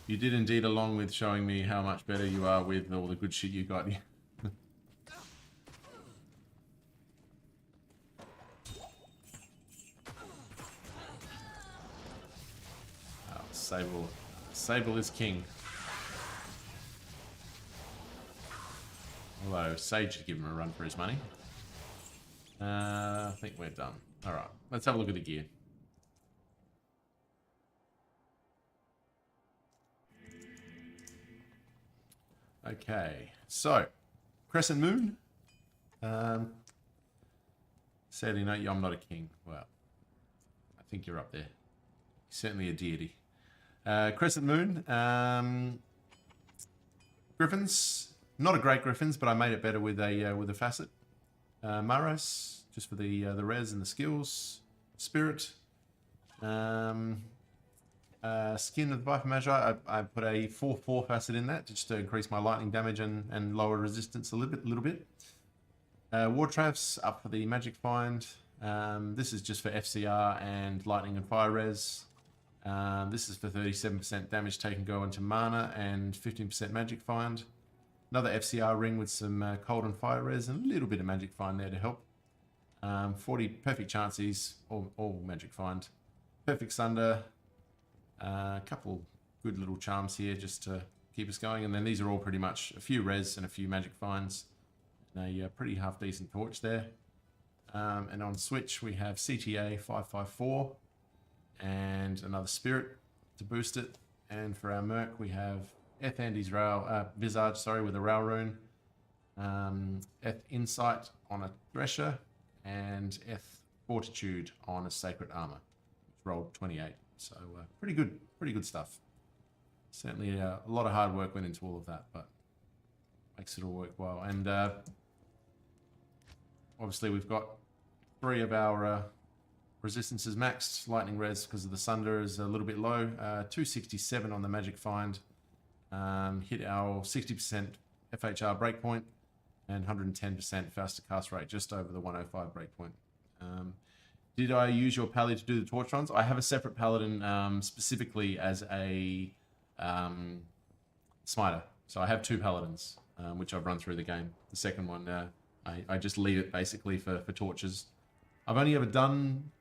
You did indeed, along with showing me how much better you are with all the good shit you got. Sable. Sable is king. Although, Sage should give him a run for his money. I think we're done. Alright, let's have a look at the gear. Okay, so, Crescent Moon. Sadly, no, I'm not a king. Well, I think you're up there. Certainly a deity. Crescent Moon. Griffins. Not a great Griffins, but I made it better with a facet. Maros, just for the res and the skills. Spirit. Skin of the Viper Magi. I put a 4/4 facet in that just to increase my lightning damage and lower resistance a little bit. War Traps up for the magic find. This is just for FCR and lightning and fire res. This is for 37% damage taken go into mana and 15% magic find. Another FCR ring with some cold and fire res and a little bit of magic find there to help. 40 perfect chances, all magic find. Perfect sunder. A couple good little charms here just to keep us going. And then these are all pretty much a few res and a few magic finds. And a pretty half decent torch there. And on switch we have CTA 554. And another spirit to boost it. And for our merc we have Eth Andy's Visage, sorry, with a Rail Rune. Eth Insight on a Thresher. And Eth Fortitude on a Sacred Armor. Which rolled 28. So pretty good stuff. Certainly a lot of hard work went into all of that, but makes it all work well. And obviously we've got 3 of our resistances maxed. Lightning res because of the Sunder is a little bit low. 267 on the magic find. Hit our 60% FHR breakpoint and 110% faster cast rate, just over the 105 breakpoint. Did I use your Pally to do the torch runs? I have a separate Paladin specifically as a smiter. So I have 2 Paladins, which I've run through the game. The second one, I just leave it basically for torches. I've only ever done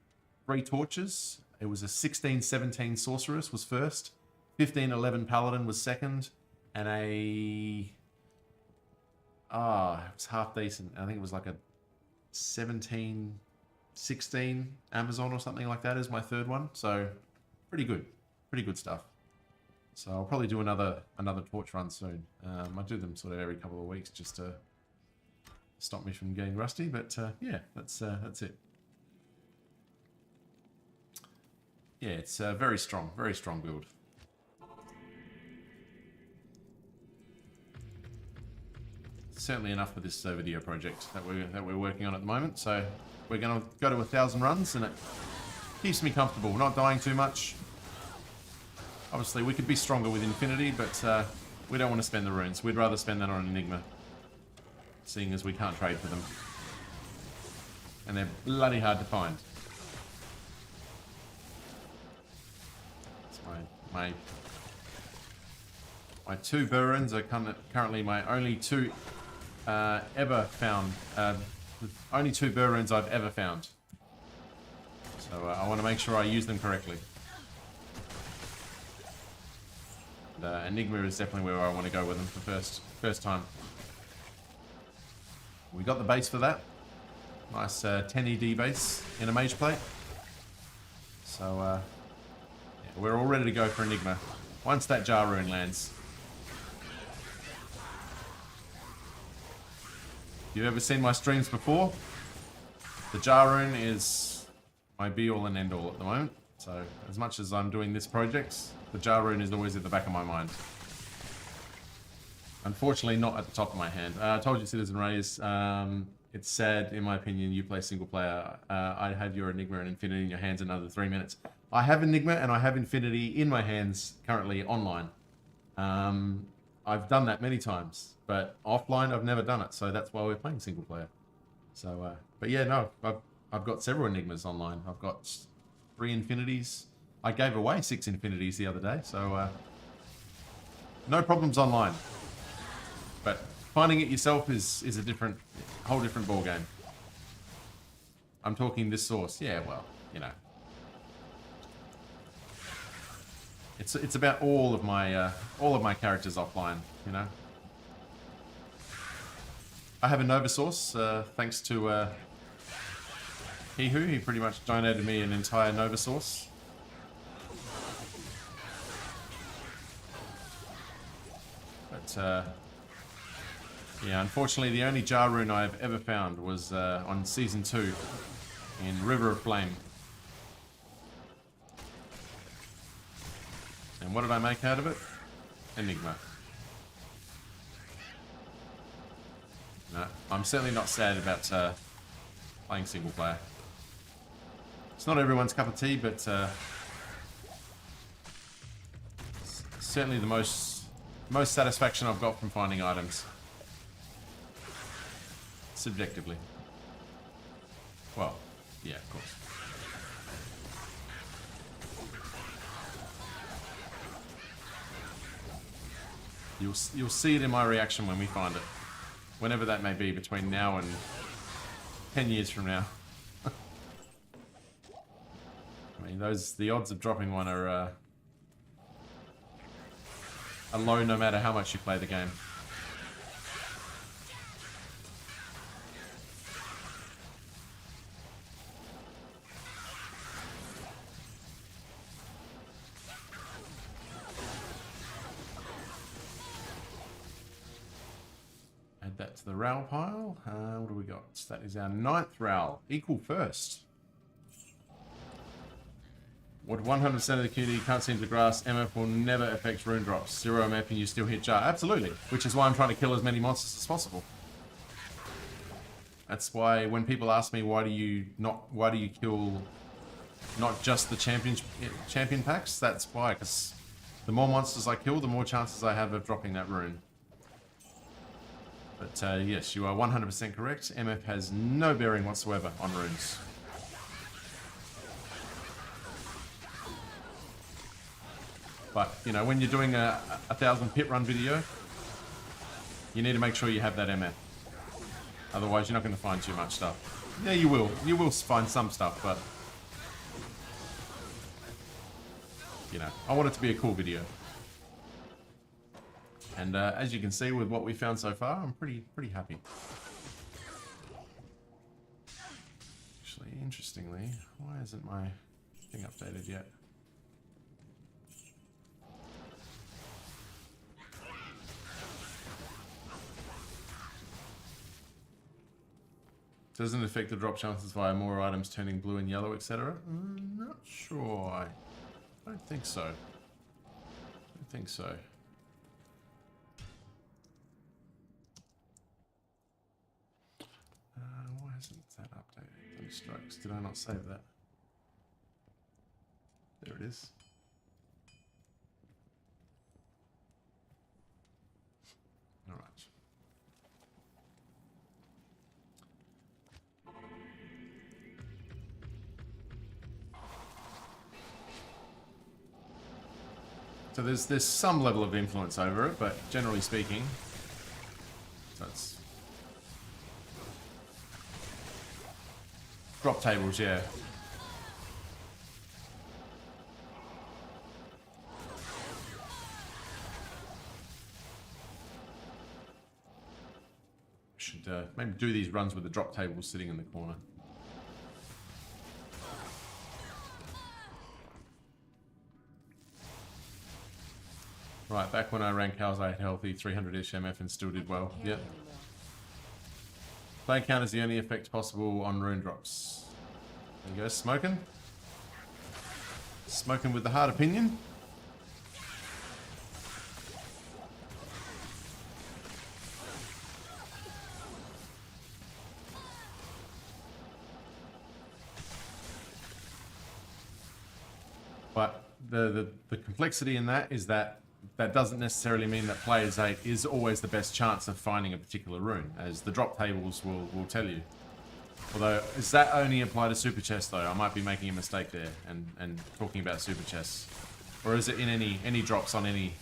3 torches. It was a 16-17 Sorceress was first. 15-11 Paladin was second. And it was half decent. I think it was like a 17-16 Amazon or something like that is my third one. So pretty good stuff. So I'll probably do another torch run soon. I do them sort of every couple of weeks just to stop me from getting rusty. But yeah, that's it. Yeah, it's a very strong build. Certainly enough for this video project that we're working on at the moment. So we're going to go to 1,000 runs, and it keeps me comfortable, not dying too much. Obviously, we could be stronger with Infinity, but we don't want to spend the runes. We'd rather spend that on Enigma, seeing as we can't trade for them, and they're bloody hard to find. It's my 2 Burrens are currently my only 2 ever found. Only 2 Burrens I've ever found. So I want to make sure I use them correctly. Enigma is definitely where I want to go with them for first time. We got the base for that. Nice 10 ED base in a mage plate. So yeah, we're all ready to go for Enigma once that Jar Rune lands. If you've ever seen my streams before, the Jar Rune is my be-all and end-all at the moment. So as much as I'm doing this project, the Jar Rune is always at the back of my mind. Unfortunately, not at the top of my hand. I told you, Citizen Rays, it's sad, in my opinion, you play single player. I had your Enigma and Infinity in your hands in another 3 minutes. I have Enigma and I have Infinity in my hands currently online. I've done that many times, but offline I've never done it, so that's why we're playing single player. So, but yeah, no, I've got several Enigmas online. I've got 3 Infinities. I gave away 6 Infinities the other day, so No problems online. But finding it yourself is a whole different ball game. I'm talking this source. Yeah, well, you know. It's about all of my characters offline, you know. I have a Nova Source, thanks to he pretty much donated me an entire Nova Source. But yeah, unfortunately, the only jar rune I've ever found was on Season 2 in River of Flame. And what did I make out of it? Enigma. No, I'm certainly not sad about playing single player. It's not everyone's cup of tea, but certainly the most satisfaction I've got from finding items. Subjectively. Well, yeah, of course. You'll see it in my reaction when we find it. Whenever that may be, between now and 10 years from now. I mean, the odds of dropping one are low no matter how much you play the game. Add that to the RAL pile. What do we got? That is our 9th RAL. Equal first. What 100% of the community can't seem to grasp, MF will never affect rune drops. 0 MF and you still hit jar. Absolutely. Which is why I'm trying to kill as many monsters as possible. That's why when people ask me why do you kill not just the champion packs, that's why, because the more monsters I kill, the more chances I have of dropping that rune. But yes, you are 100% correct. MF has no bearing whatsoever on runes. But, you know, when you're doing a 1,000 pit run video, you need to make sure you have that MF. Otherwise, you're not going to find too much stuff. Yeah, you will. You will find some stuff, but... you know, I want it to be a cool video. And as you can see with what we found so far, I'm pretty happy. Actually, interestingly, why isn't my thing updated yet? Doesn't affect the drop chances via more items turning blue and yellow, etc. Not sure. I don't think so. Don't think so. Why isn't that updated? Any strikes? Did I not save that? There it is. All right. So there's some level of influence over it, but generally speaking, so it's drop tables, yeah. Should maybe do these runs with the drop tables sitting in the corner. Right, back when I ran cows, I had healthy 300-ish MF and still did well. Yep. Play count is the only effect possible on rune drops. There you go, smoking. Smoking with the hard opinion. But the complexity in that is that doesn't necessarily mean that player's 8 is always the best chance of finding a particular rune, as the drop tables will tell you. Although, does that only apply to super chests though? I might be making a mistake there and talking about super chests. Or is it in any drops on any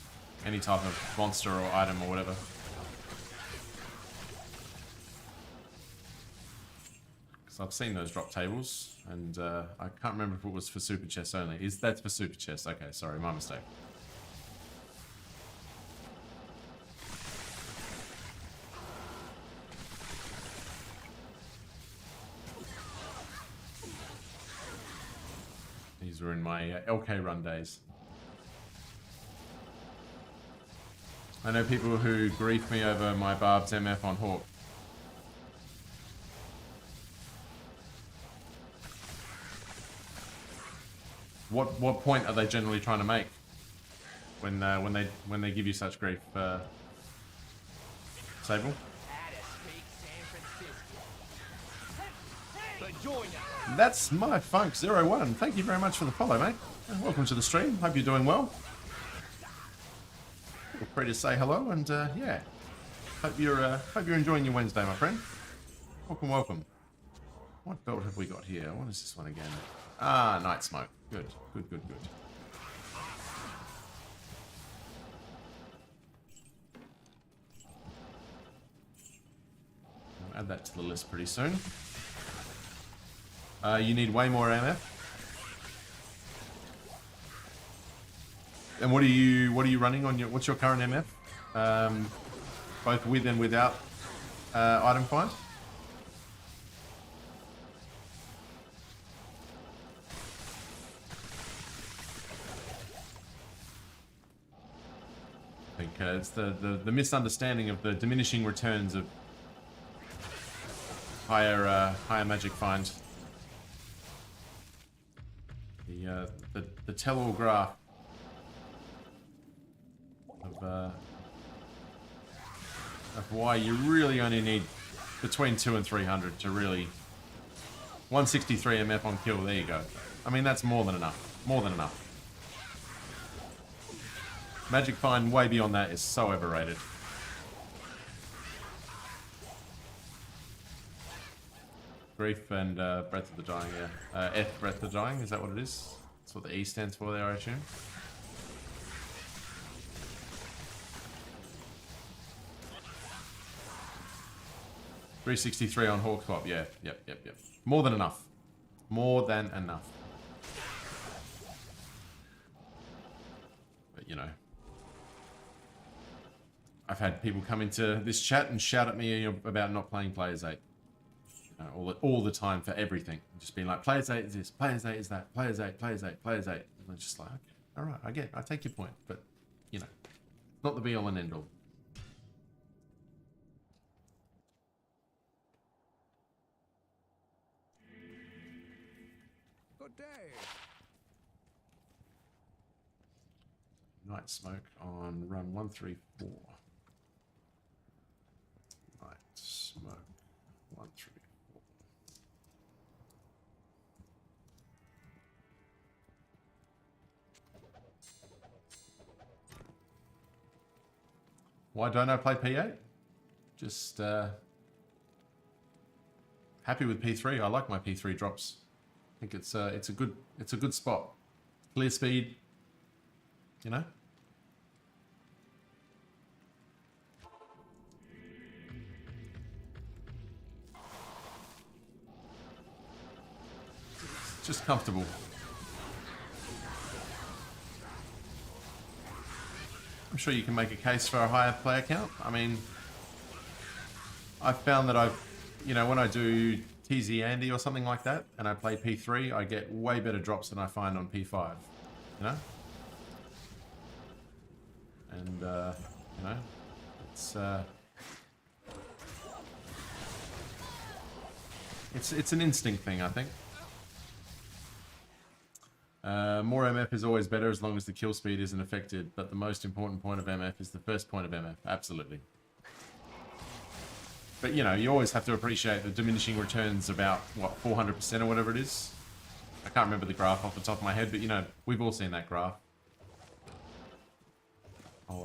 any type of monster or item or whatever. Because I've seen those drop tables, and I can't remember if it was for super chests only. That's for super chests? Okay, sorry, my mistake. These were in my LK run days. I know people who grief me over my Barb's MF on Hawk. What point are they generally trying to make when they give you such grief, Sable? That's my Funk01. Thank you very much for the follow, mate. Welcome to the stream. Hope you're doing well. Feel free to say hello, and yeah, hope you're enjoying your Wednesday, my friend. Welcome, welcome. What belt have we got here? What is this one again? Ah, Night Smoke. Good, good, good, good. I'll add that to the list pretty soon. You need way more MF. And what are you running on your? What's your current MF? Both with and without item find. I think it's the misunderstanding of the diminishing returns of higher magic find. The tell-all graph of why you really only need between 200 and 300 to really 163 MF on kill. There you go. I mean, that's more than enough. More than enough. Magic find way beyond that is so overrated. Grief and Breath of the Dying, yeah. F, Breath of the Dying, is that what it is? That's what the E stands for there, I assume. $363 on Hawk Swap, yeah, yep. More than enough. More than enough. But, you know. I've had people come into this chat and shout at me about not playing Players 8. All the time for everything. Just being like, Players 8 is this, Players 8 is that, Players 8, Players 8, Players 8. And I'm just like, okay, alright, I take your point. But, you know, not the be-all and end-all. Good day. Night Smoke on run 134. Night Smoke 134. Why don't I play P8? Just happy with P3. I like my P3 drops. I think it's a good spot. Clear speed, you know. It's just comfortable. I'm sure you can make a case for a higher player count. I mean, I've found that when I do TZ Andy or something like that, and I play P3, I get way better drops than I find on P5, you know? And, you know, it's an instinct thing, I think. More MF is always better as long as the kill speed isn't affected, but the most important point of MF is the first point of MF. Absolutely. But, you know, you always have to appreciate the diminishing returns about, what, 400% or whatever it is? I can't remember the graph off the top of my head, but, you know, we've all seen that graph. Maybe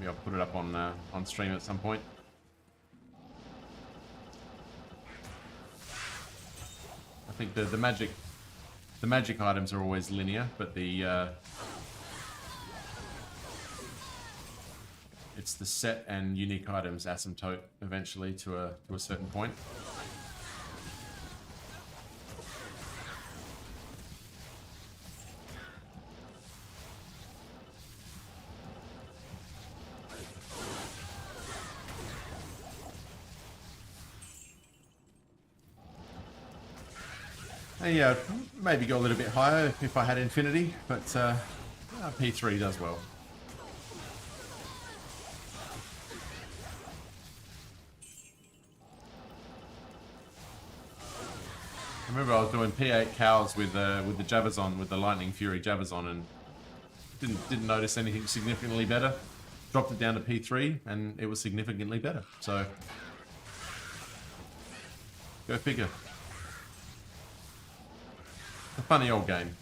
I'll put it up on stream at some point. I think the magic items are always linear, but the it's the set and unique items asymptote eventually to a certain point. Yeah, maybe go a little bit higher if I had Infinity, but P3 does well. I remember I was doing P8 cows with the Jabazon, with the Lightning Fury Jabazon, and didn't notice anything significantly better. Dropped it down to P3, and it was significantly better. So, go figure. A funny old game.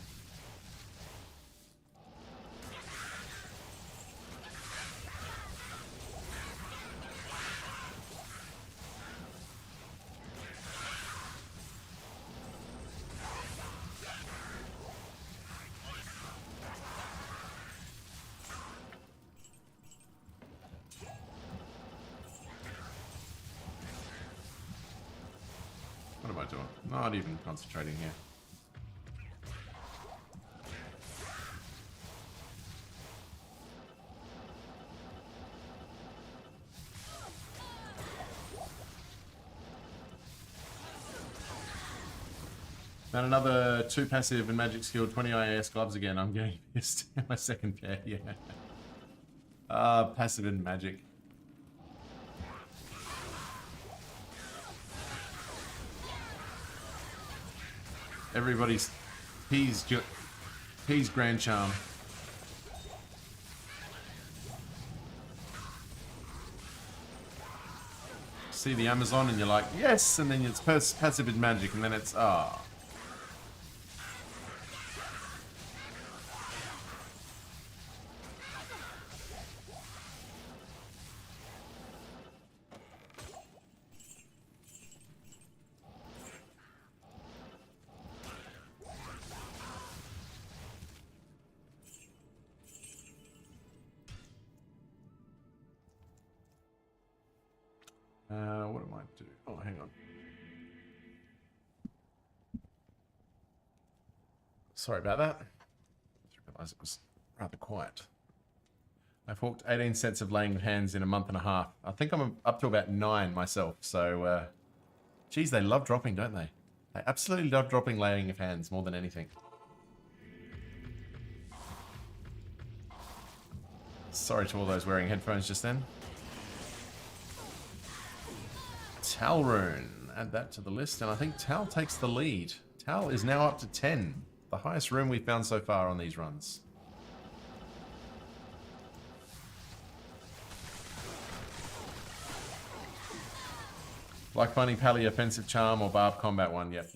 What am I doing? Not even concentrating here. And another 2 passive and magic skill, 20 IAS gloves again. I'm getting pissed. My second pair, yeah. Passive and magic. Everybody's P's Grand Charm. See the Amazon and you're like, yes, and then it's passive and magic, and then it's what am I doing? Oh, hang on. Sorry about that. I realised it was rather quiet. I've hawked 18 sets of laying of hands in a month and a half. I think I'm up to about 9 myself. So, geez, they love dropping, don't they? They absolutely love dropping laying of hands more than anything. Sorry to all those wearing headphones just then. Tal rune. Add that to the list, and I think Tal takes the lead. Tal is now up to 10. The highest rune we've found so far on these runs. Like finding Pally offensive charm or barb combat one. Yep.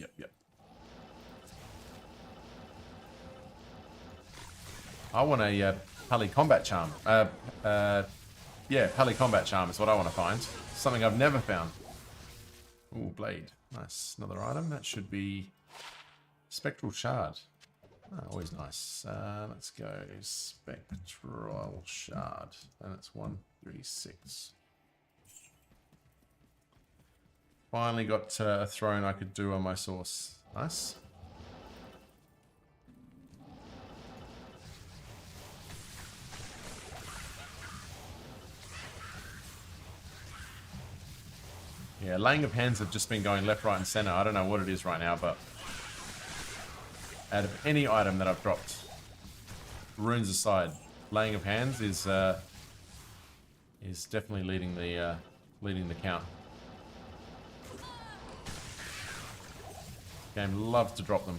I want a Pally combat charm. Yeah, Pally combat charm is what I want to find. Something I've never found. Ooh, blade. Nice. Another item. That should be spectral shard. Oh, always nice. Let's go spectral shard. And it's 136. Finally got a throne I could do on my source. Nice. Yeah, laying of hands have just been going left, right, and center. I don't know what it is right now, but out of any item that I've dropped, runes aside, laying of hands is definitely leading the count. Game loves to drop them.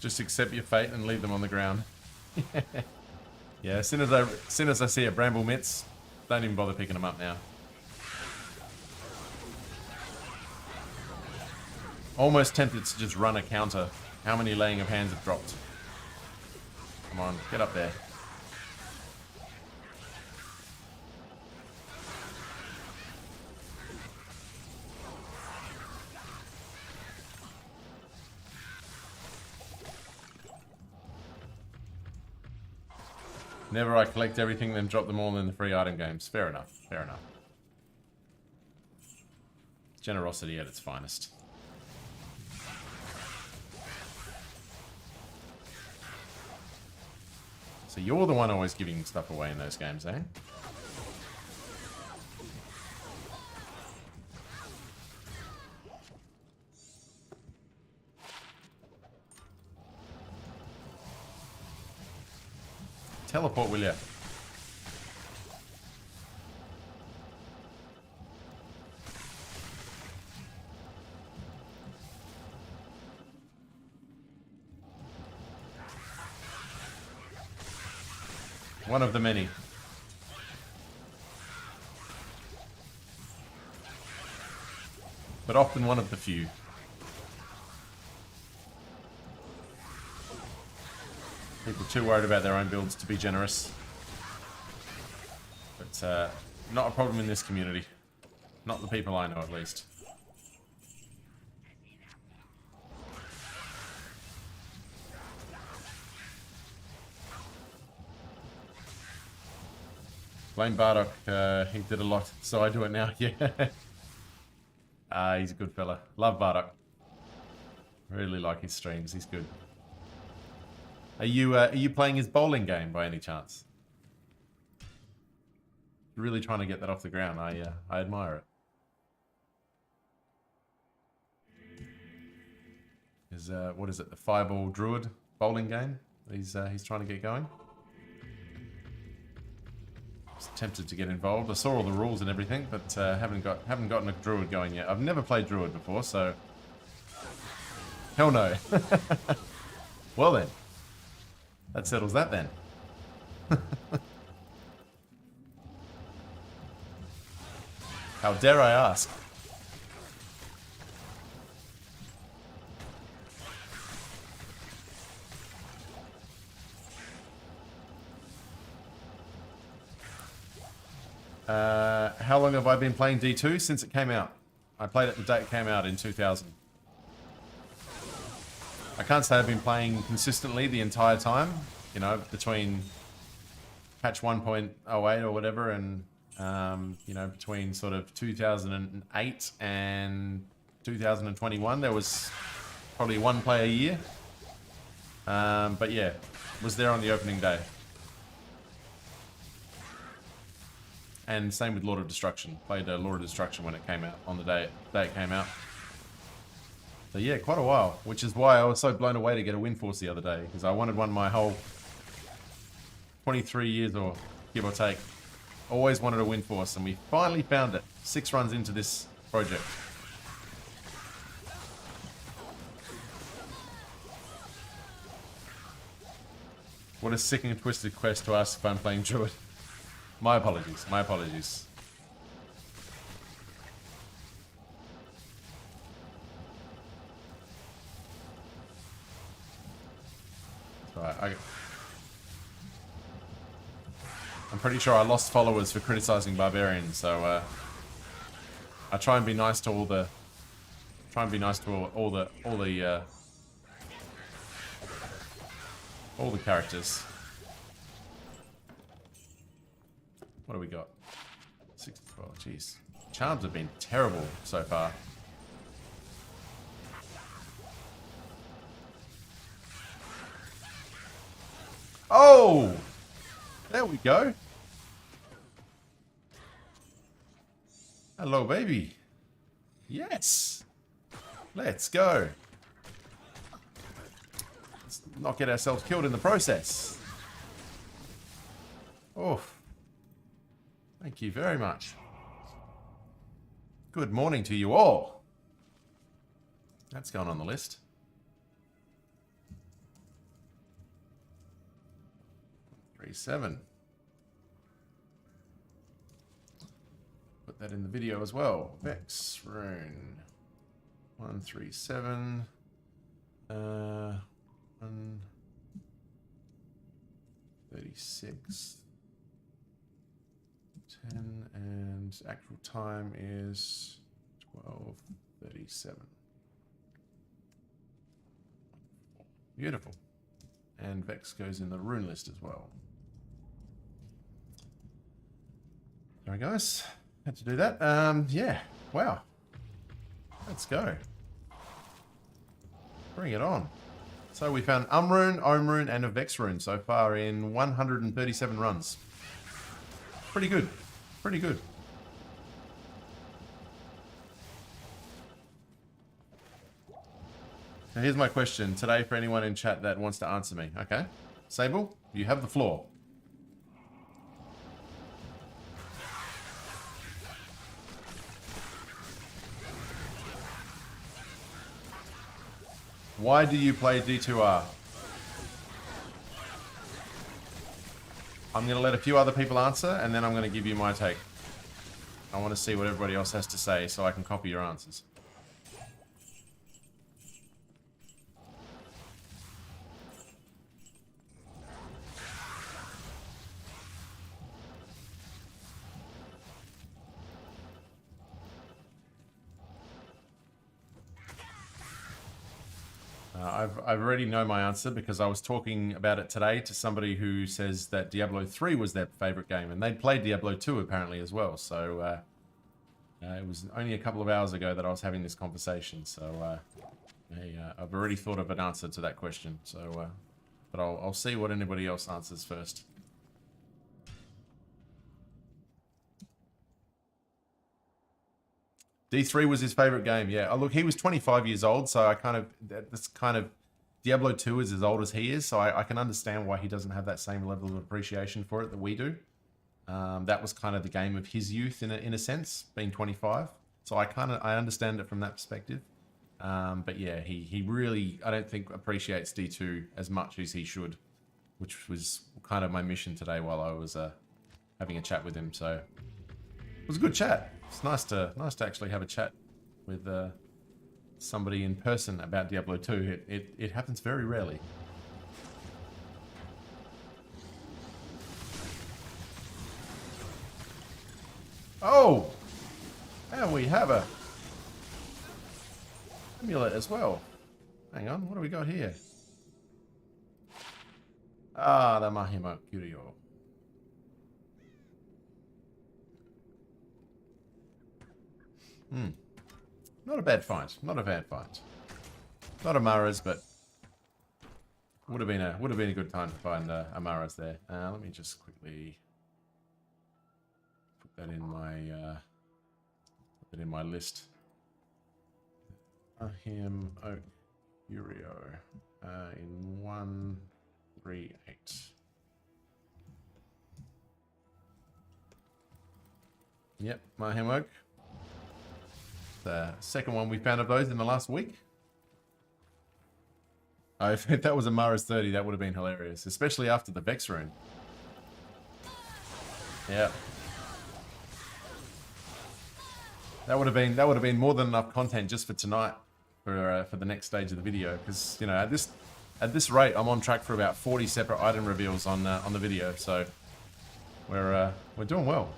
Just accept your fate and leave them on the ground. Yeah, as soon as I see a bramble mitts, don't even bother picking them up now. Almost tempted to just run a counter. How many laying of hands have dropped? Come on, get up there. Never I collect everything, then drop them all in the free item games. Fair enough, fair enough. Generosity at its finest. So you're the one always giving stuff away in those games, eh? Teleport, will ya? One of the many. But often one of the few. People too worried about their own builds to be generous. But not a problem in this community. Not the people I know, at least. Blame Bardock, he did a lot, so I do it now. Yeah. He's a good fella. Love Bardock. Really like his streams, he's good. Are you playing his bowling game by any chance? You're really trying to get that off the ground. I admire it. Is what is it? The Fireball Druid bowling game? He's trying to get going. I was tempted to get involved. I saw all the rules and everything, but haven't gotten a Druid going yet. I've never played Druid before, so hell no. Well then. That settles that then. How dare I ask? How long have I been playing D2? Since it came out. I played it the day it came out in 2000. I can't say I've been playing consistently the entire time, you know, between patch 1.08 or whatever and, you know, between sort of 2008 and 2021, there was probably one play a year. But yeah, was there on the opening day. And same with Lord of Destruction. Played Lord of Destruction when it came out, on the day it came out. So yeah, quite a while, which is why I was so blown away to get a Windforce the other day, because I wanted one my whole 23 years, or give or take. Always wanted a Windforce, and we finally found it 6 runs into this project. What a sick and twisted quest to ask if I'm playing Druid. My apologies, my apologies. Right, I'm pretty sure I lost followers for criticizing Barbarian, so I try and be nice to all the all the characters. What do we got? 6 to 12, jeez. Charms have been terrible so far. Oh! There we go. Hello, baby. Yes. Let's go. Let's not get ourselves killed in the process. Oof. Thank you very much. Good morning to you all. That's going on the list. 137. Put that in the video as well. Vex rune. 137. 136. 10 and actual time is 12:37. Beautiful. And Vex goes in the rune list as well. Alright guys, had to do that. Yeah, wow. Let's go. Bring it on. So we found Rune, Rune, and a Vex rune so far in 137 runs. Pretty good. Pretty good. Now here's my question today for anyone in chat that wants to answer me. Okay? Sable, you have the floor. Why do you play D2R? I'm going to let a few other people answer, and then I'm going to give you my take. I want to see what everybody else has to say so I can copy your answers. I already know my answer because I was talking about it today to somebody who says that Diablo 3 was their favorite game, and they'd played Diablo 2 apparently as well. So it was only a couple of hours ago that I was having this conversation. So I've already thought of an answer to that question. So, but I'll see what anybody else answers first. D3 was his favorite game, yeah. Oh, look, he was 25 years old, so that's kind of, Diablo 2 is as old as he is, so I can understand why he doesn't have that same level of appreciation for it that we do. That was kind of the game of his youth in a sense, being 25. So I understand it from that perspective. But yeah, he really, I don't think appreciates D2 as much as he should, which was kind of my mission today while I was having a chat with him. So it was a good chat. It's nice to actually have a chat with somebody in person about Diablo 2. It happens very rarely. Oh! And we have a amulet as well. Hang on, what do we got here? Ah, the Mahima Curio. Not a bad find. Not a bad find. Not Amara's, but would have been a good time to find Amara's there. Let me just quickly put that in my list. Him Oak Curio in 138. Yep, Mahim Oak. The second one we found of those in the last week. Oh, if that was a Mara's 30, that would have been hilarious, especially after the Vex rune. Yeah. That would have been more than enough content just for tonight for the next stage of the video, because you know at this rate I'm on track for about 40 separate item reveals on the video, so we're doing well.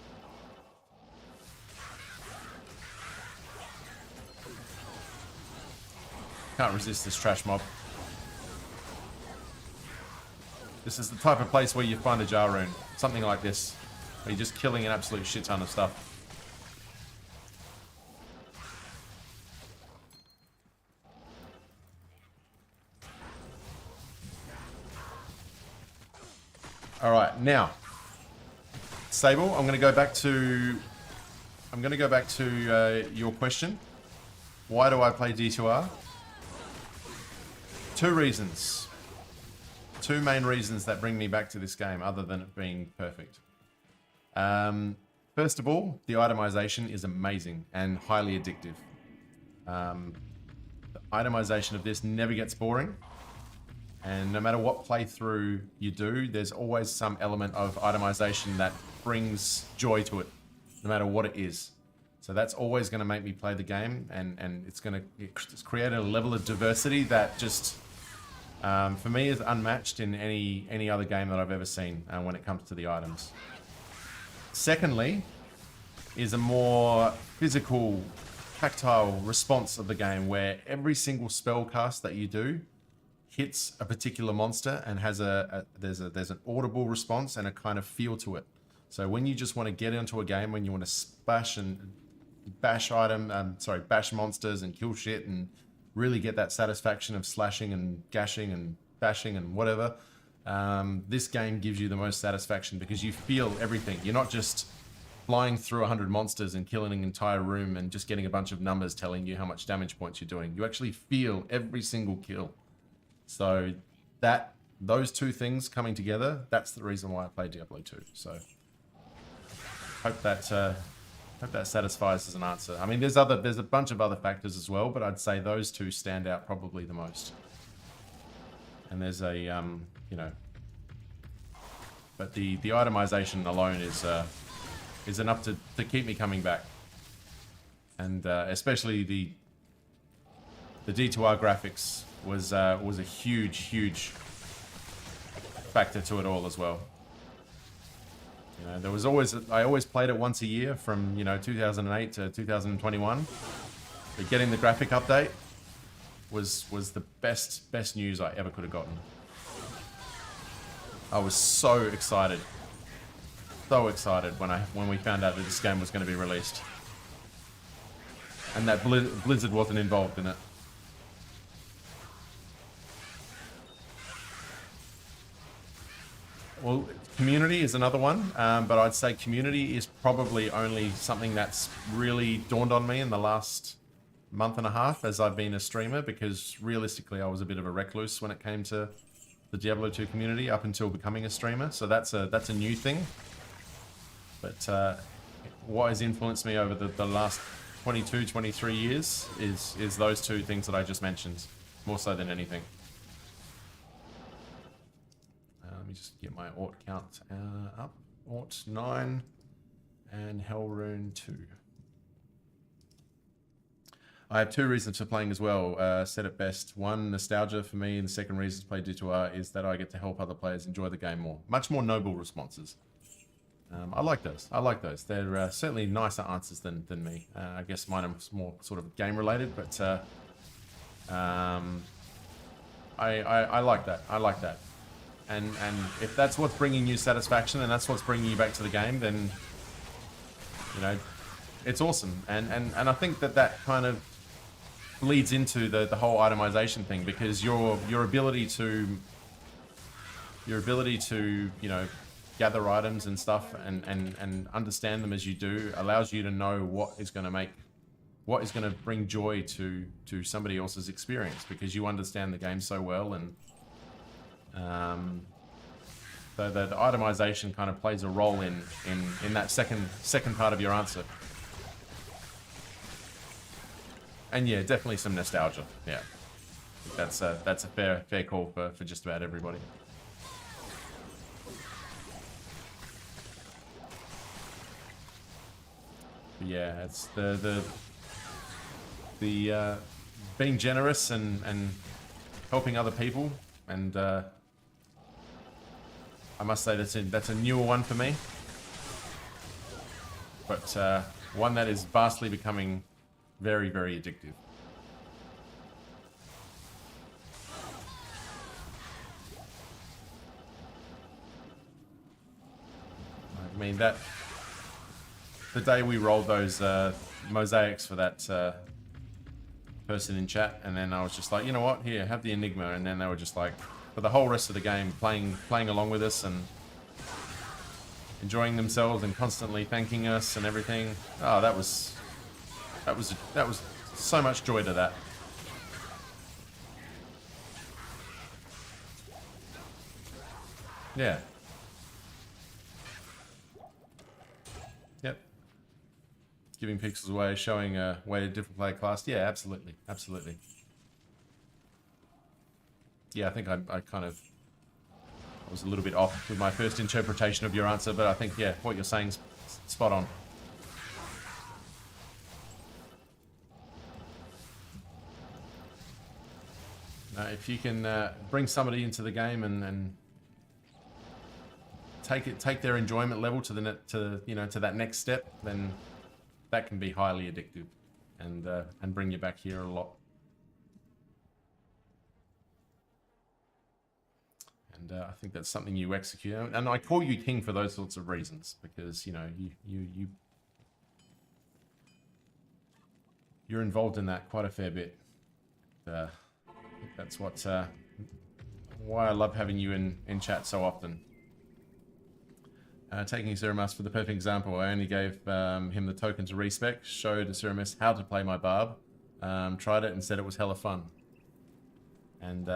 Can't resist this trash mob. This is the type of place where you find a jar rune. Something like this. Where you're just killing an absolute shit ton of stuff. Alright, now. Sable, I'm gonna go back to your question. Why do I play D2R? Two reasons. Two main reasons that bring me back to this game, other than it being perfect. First of all, the itemization is amazing and highly addictive. The itemization of this never gets boring. And no matter what playthrough you do, there's always some element of itemization that brings joy to it, no matter what it is. So that's always going to make me play the game, and it's going to create a level of diversity that just, for me, is unmatched in any other game that I've ever seen when it comes to the items. Secondly, is a more physical, tactile response of the game where every single spell cast that you do hits a particular monster and has there's an audible response and a kind of feel to it. So when you just want to get into a game, when you want to bash monsters and kill shit and really get that satisfaction of slashing and gashing and bashing and whatever, this game gives you the most satisfaction because you feel everything. You're not just flying through 100 monsters and killing an entire room and just getting a bunch of numbers telling you how much damage points you're doing. You actually feel every single kill. So those two things coming together, that's the reason why I play Diablo 2. So hope that satisfies as an answer. I mean, there's a bunch of other factors as well, but I'd say those two stand out probably the most. And there's a but the itemization alone is enough to keep me coming back. And especially the D2R graphics was a huge factor to it all as well. You know, I always played it once a year from 2008 to 2021. But getting the graphic update was the best news I ever could have gotten. I was so excited when we found out that this game was going to be released, and that Blizzard wasn't involved in it. Well, community is another one, but I'd say community is probably only something that's really dawned on me in the last month and a half as I've been a streamer, because realistically I was a bit of a recluse when it came to the Diablo 2 community up until becoming a streamer, so that's a new thing. But what has influenced me over the last 22, 23 years is those two things that I just mentioned, more so than anything. Let me just get my Ort count up. Ort 9 and Hellrune 2. I have two reasons for playing as well. Said it best. One, nostalgia for me, and the second reason to play D2R is that I get to help other players enjoy the game more. Much more noble responses. I like those. They're certainly nicer answers than me. I guess mine are more sort of game related, but I like that. I like that. And if that's what's bringing you satisfaction and that's what's bringing you back to the game, then it's awesome. And I think that kind of leads into the whole itemization thing, because your ability to gather items and stuff and understand them as you do allows you to know what is going to bring joy to somebody else's experience, because you understand the game so well. And so the itemization kind of plays a role in that second part of your answer. And yeah, definitely some nostalgia. Yeah, that's a fair call for just about everybody. But yeah, it's the being generous and helping other people, and I must say that's a newer one for me, but one that is vastly becoming very, very addictive. I mean, the day we rolled those mosaics for that person in chat, and then I was just like, you know what, here, have the Enigma, and then they were just like, for the whole rest of the game, playing along with us and enjoying themselves and constantly thanking us and everything. Oh, that was so much joy to that. Yeah. Yep. Giving pixels away, showing a way to different player class. Yeah, absolutely. Absolutely. Yeah, I think I kind of was a little bit off with my first interpretation of your answer, but I think, yeah, what you're saying's spot on. If you can bring somebody into the game and take their enjoyment level to that next step, then that can be highly addictive and bring you back here a lot. And I think that's something you execute, and I call you king for those sorts of reasons, because you're involved in that quite a fair bit. I think that's why I love having you in chat so often. Taking Ceramus for the perfect example, I only gave him the token to respec, showed Ceramus how to play my barb, tried it and said it was hella fun. And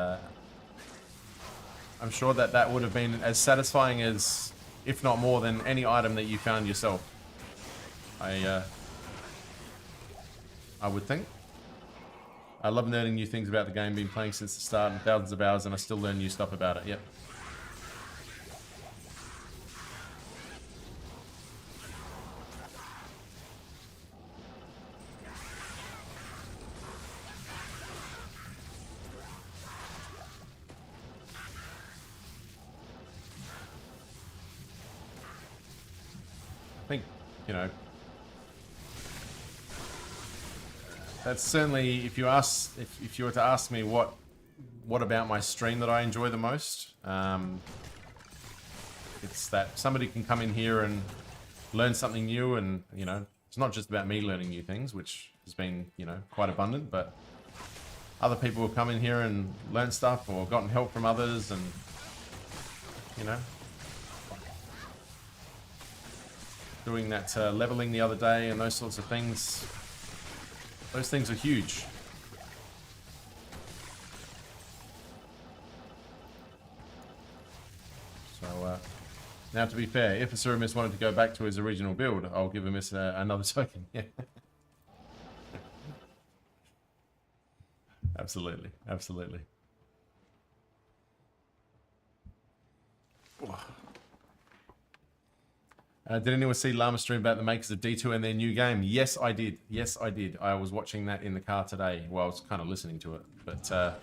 I'm sure that would have been as satisfying as, if not more than, any item that you found yourself. I would think. I love learning new things about the game, been playing since the start and thousands of hours, and I still learn new stuff about it, yep. I think, that's certainly, if you were to ask me what about my stream that I enjoy the most, it's that somebody can come in here and learn something new, and it's not just about me learning new things, which has been quite abundant, but other people will come in here and learn stuff or gotten help from others, and doing that leveling the other day and those sorts of things. Those things are huge. So, now to be fair, if Asurumis wanted to go back to his original build, I'll give him another token. Yeah. Absolutely, absolutely. Did anyone see Llama stream about the makers of D2 and their new game? Yes, I did. Yes, I did. I was watching that in the car today. Well, I was kind of listening to it. But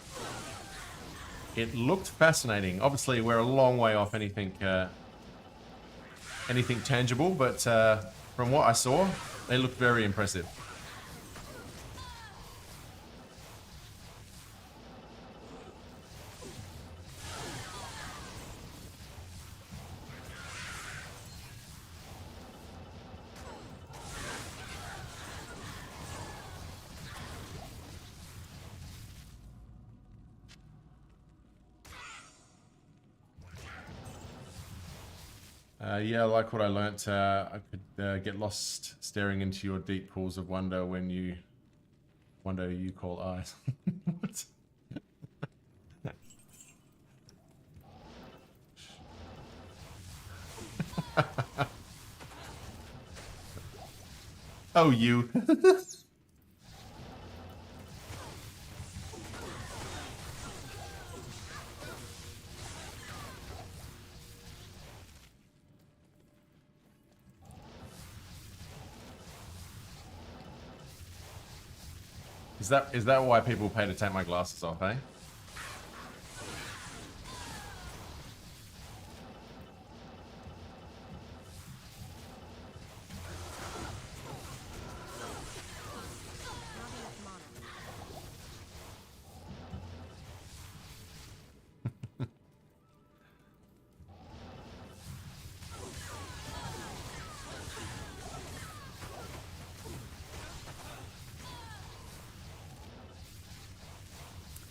it looked fascinating. Obviously, we're a long way off anything tangible. But from what I saw, they looked very impressive. Yeah, I like what I learnt. I could get lost staring into your deep pools of wonder when you call eyes. Oh, you. Is that why people pay to take my glasses off, eh?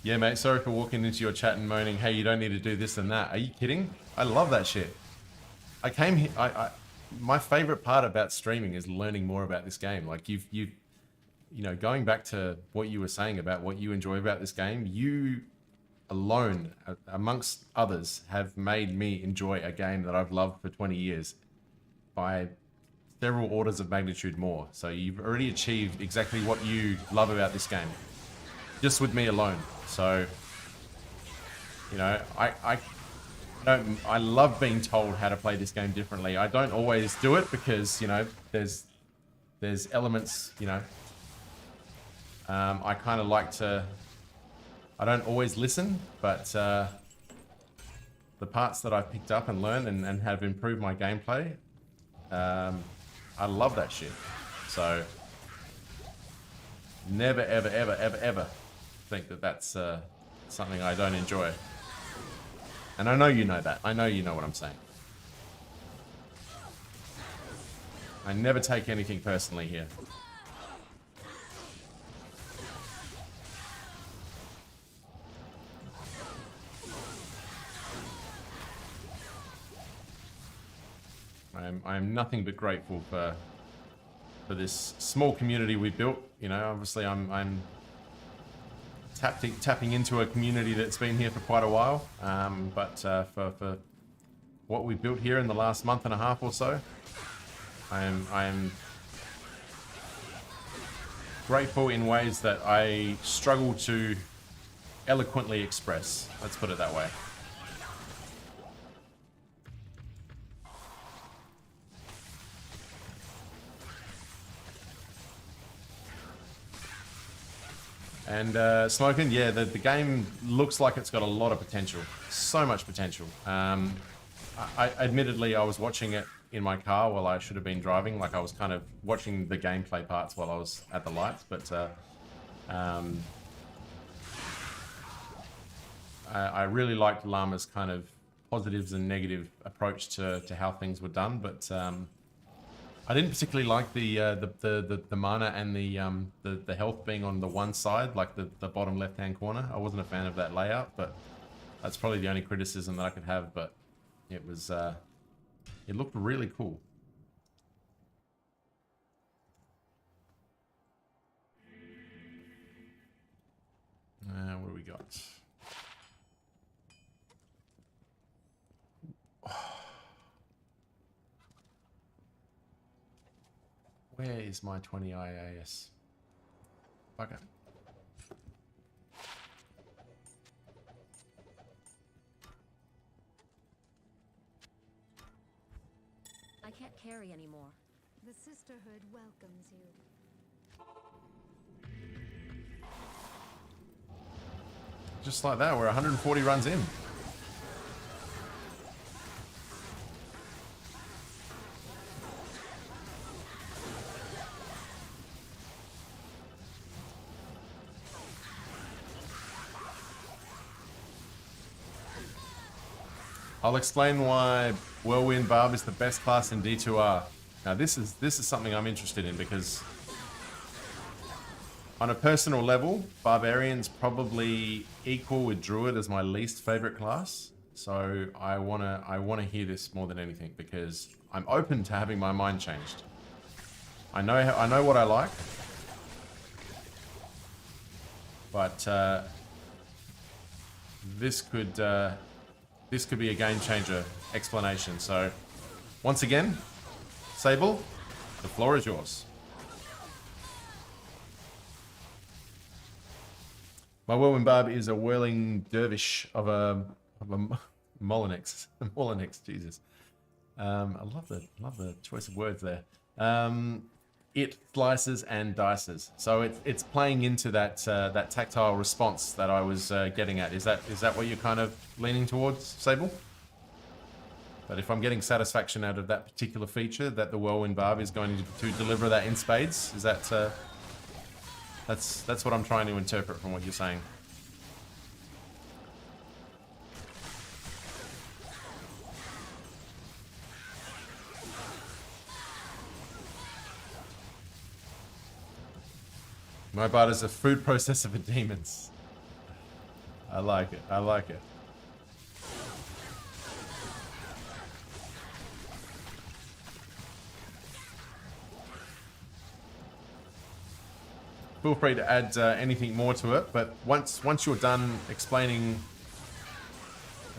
Yeah, mate, sorry for walking into your chat and moaning, hey, you don't need to do this and that. Are you kidding? I love that shit. I came here, my favorite part about streaming is learning more about this game. Like, going back to what you were saying about what you enjoy about this game, you alone, amongst others, have made me enjoy a game that I've loved for 20 years by several orders of magnitude more. So you've already achieved exactly what you love about this game, just with me alone. So You know, I love being told how to play this game differently. I don't always do it because, you know, there's elements, you know, I kind of like to, I don't always listen, but the parts that I've picked up and learned and have improved my gameplay, I love that shit. So never, ever, ever, ever, ever think that that's something I don't enjoy. And I know you know that. I know you know what I'm saying. I never take anything personally here. I'm nothing but grateful for this small community we built. You know, obviously I'm tapping into a community that's been here for quite a while, but for what we built here in the last month and a half or so, I'm grateful in ways that I struggle to eloquently express. Let's put it that way. And Smoking, yeah, the game looks like it's got a lot of potential. So much potential. Admittedly, I was watching it in my car while I should have been driving. Like, I was kind of watching the gameplay parts while I was at the lights. But I really liked Llama's kind of positives and negative approach to how things were done. But I didn't particularly like the mana and the health being on the one side, like the bottom left-hand corner. I wasn't a fan of that layout, but that's probably the only criticism that I could have. But it was it looked really cool. What do we got? Where is my 20 IAS? Okay. I can't carry anymore. The Sisterhood welcomes you. Just like that, we're 140 runs in. I'll explain why Whirlwind Barb is the best class in D2R. Now this is something I'm interested in because on a personal level, Barbarian's probably equal with Druid as my least favorite class. So I wanna hear this more than anything because I'm open to having my mind changed. I know what I like, but this could be a game changer explanation. So once again, Sable, the floor is yours. My Whirlwind Barb is a whirling dervish of a Molinex. Molinex, Jesus. I love the choice of words there. It slices and dices, so it's playing into that that tactile response that I was getting at. Is that what you're kind of leaning towards, Sable? That if I'm getting satisfaction out of that particular feature, that the Whirlwind Barb is going to deliver that in spades? Is that that's what I'm trying to interpret from what you're saying? My bard is a food processor for demons. I like it. I like it. Feel free to add anything more to it, but once you're done explaining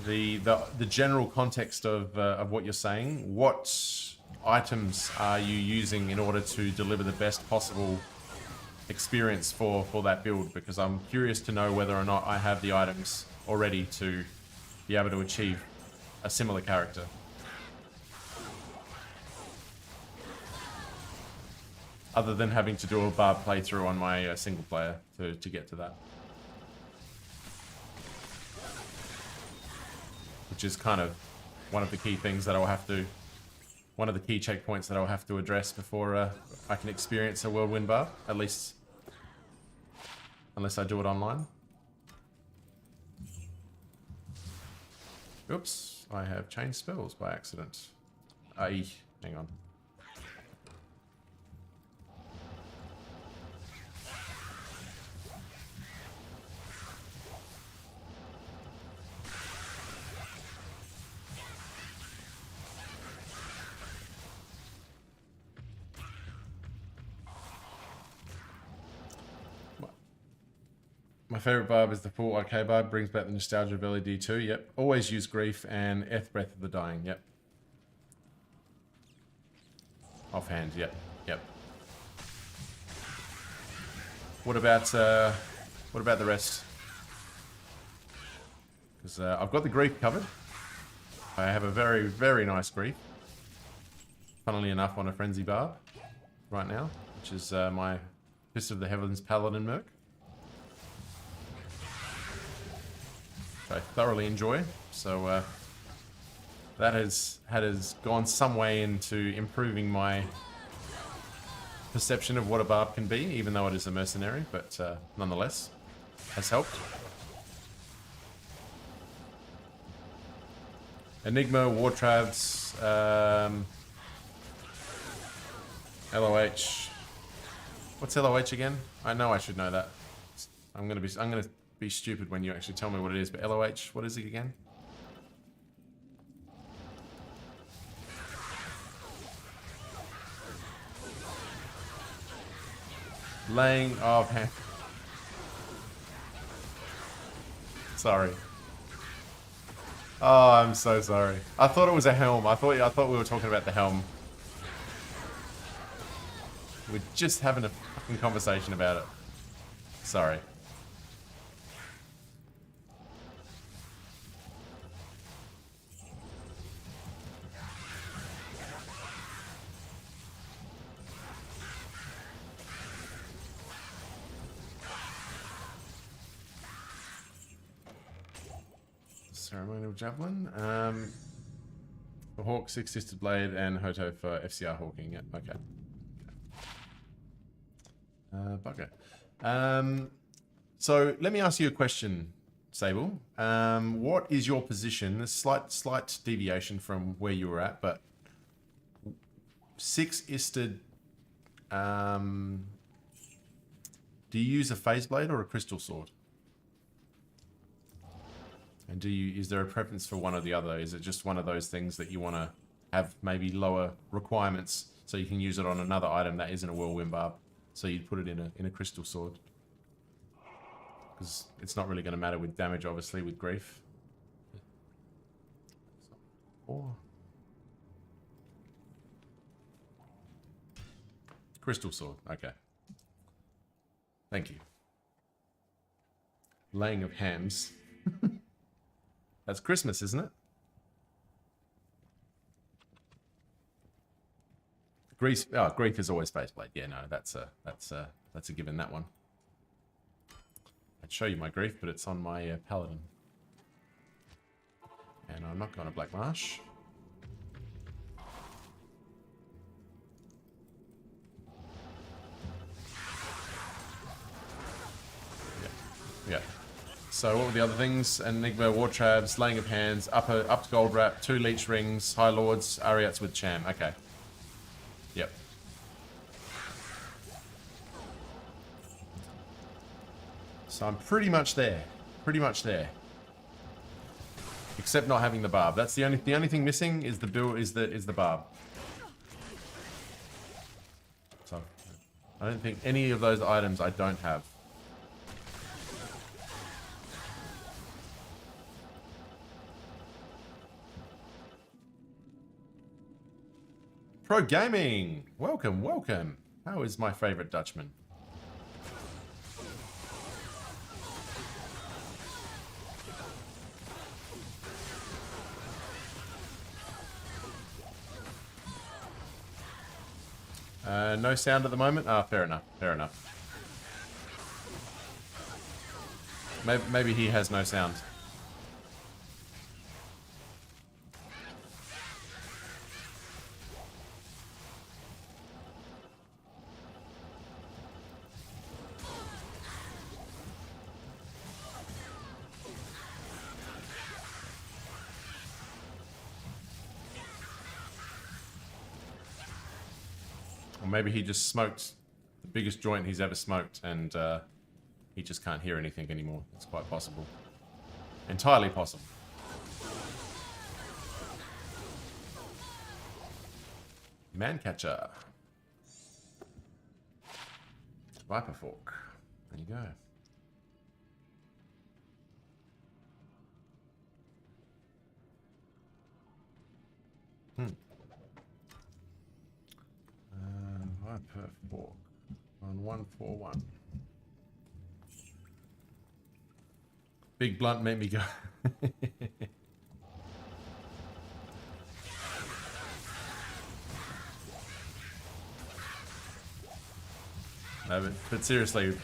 the general context of what you're saying, what items are you using in order to deliver the best possible experience for that build? Because I'm curious to know whether or not I have the items already to be able to achieve a similar character. Other than having to do a barb playthrough on my single player to get to that. Which is kind of one of the key things that I'll have to... One of the key checkpoints that I'll have to address before I can experience a whirlwind barb. At least... Unless I do it online. Oops, I have changed spells by accident. Hang on. My favourite barb is the full arcade barb. Brings back the nostalgia of LED2. Yep. Always use Grief and Eth Breath of the Dying. Yep. Offhand. Yep. Yep. What about the rest? Because I've got the Grief covered. I have a very, very nice Grief. Funnily enough, on a Frenzy barb right now, which is my Fist of the Heavens Paladin Merc. I thoroughly enjoy, so that has gone some way into improving my perception of what a barb can be, even though it is a mercenary, but nonetheless has helped. Enigma, War Trabs, LOH. What's LOH again? I know I should know that. I'm gonna be stupid when you actually tell me what it is, but LOH, what is it again? Laying of hand. Sorry. Oh, I'm so sorry. I thought it was a helm. I thought we were talking about the helm. We're just having a fucking conversation about it. Sorry. Ceremonial Javelin. For Hawk, 6-Sisted Blade, and Hoto for FCR Hawking. Yep, okay. Bugger. So, let me ask you a question, Sable. What is your position? A slight deviation from where you were at, but 6-Isted... do you use a Phase Blade or a Crystal Sword? And is there a preference for one or the other? Is it just one of those things that you want to have maybe lower requirements so you can use it on another item that isn't a whirlwind barb? So you'd put it in a crystal sword. Because it's not really going to matter with damage, obviously, with Grief. Crystal sword, okay. Thank you. Laying of hams. That's Christmas, isn't it? Grief is always Phase Blade. Yeah, no, that's a given, that one. I'd show you my Grief, but it's on my Paladin. And I'm not going to Black Marsh. Yeah. So what were the other things? Enigma, War Trabs, Laying of Hands, up to Gold Wrap, 2 Leech Rings, High Lords, Ariats with Cham. Okay. Yep. So I'm pretty much there. Pretty much there. Except not having the barb. That's the only thing missing is the barb. So I don't think any of those items I don't have. Pro Gaming! Welcome, welcome! How is my favourite Dutchman? No sound at the moment? Ah, fair enough. Fair enough. Maybe he has no sound. Or maybe he just smoked the biggest joint he's ever smoked and he just can't hear anything anymore. It's quite possible. Entirely possible. Mancatcher. Viper Fork. There you go. Viper Fork on 141. Big blunt made me go. No, but seriously,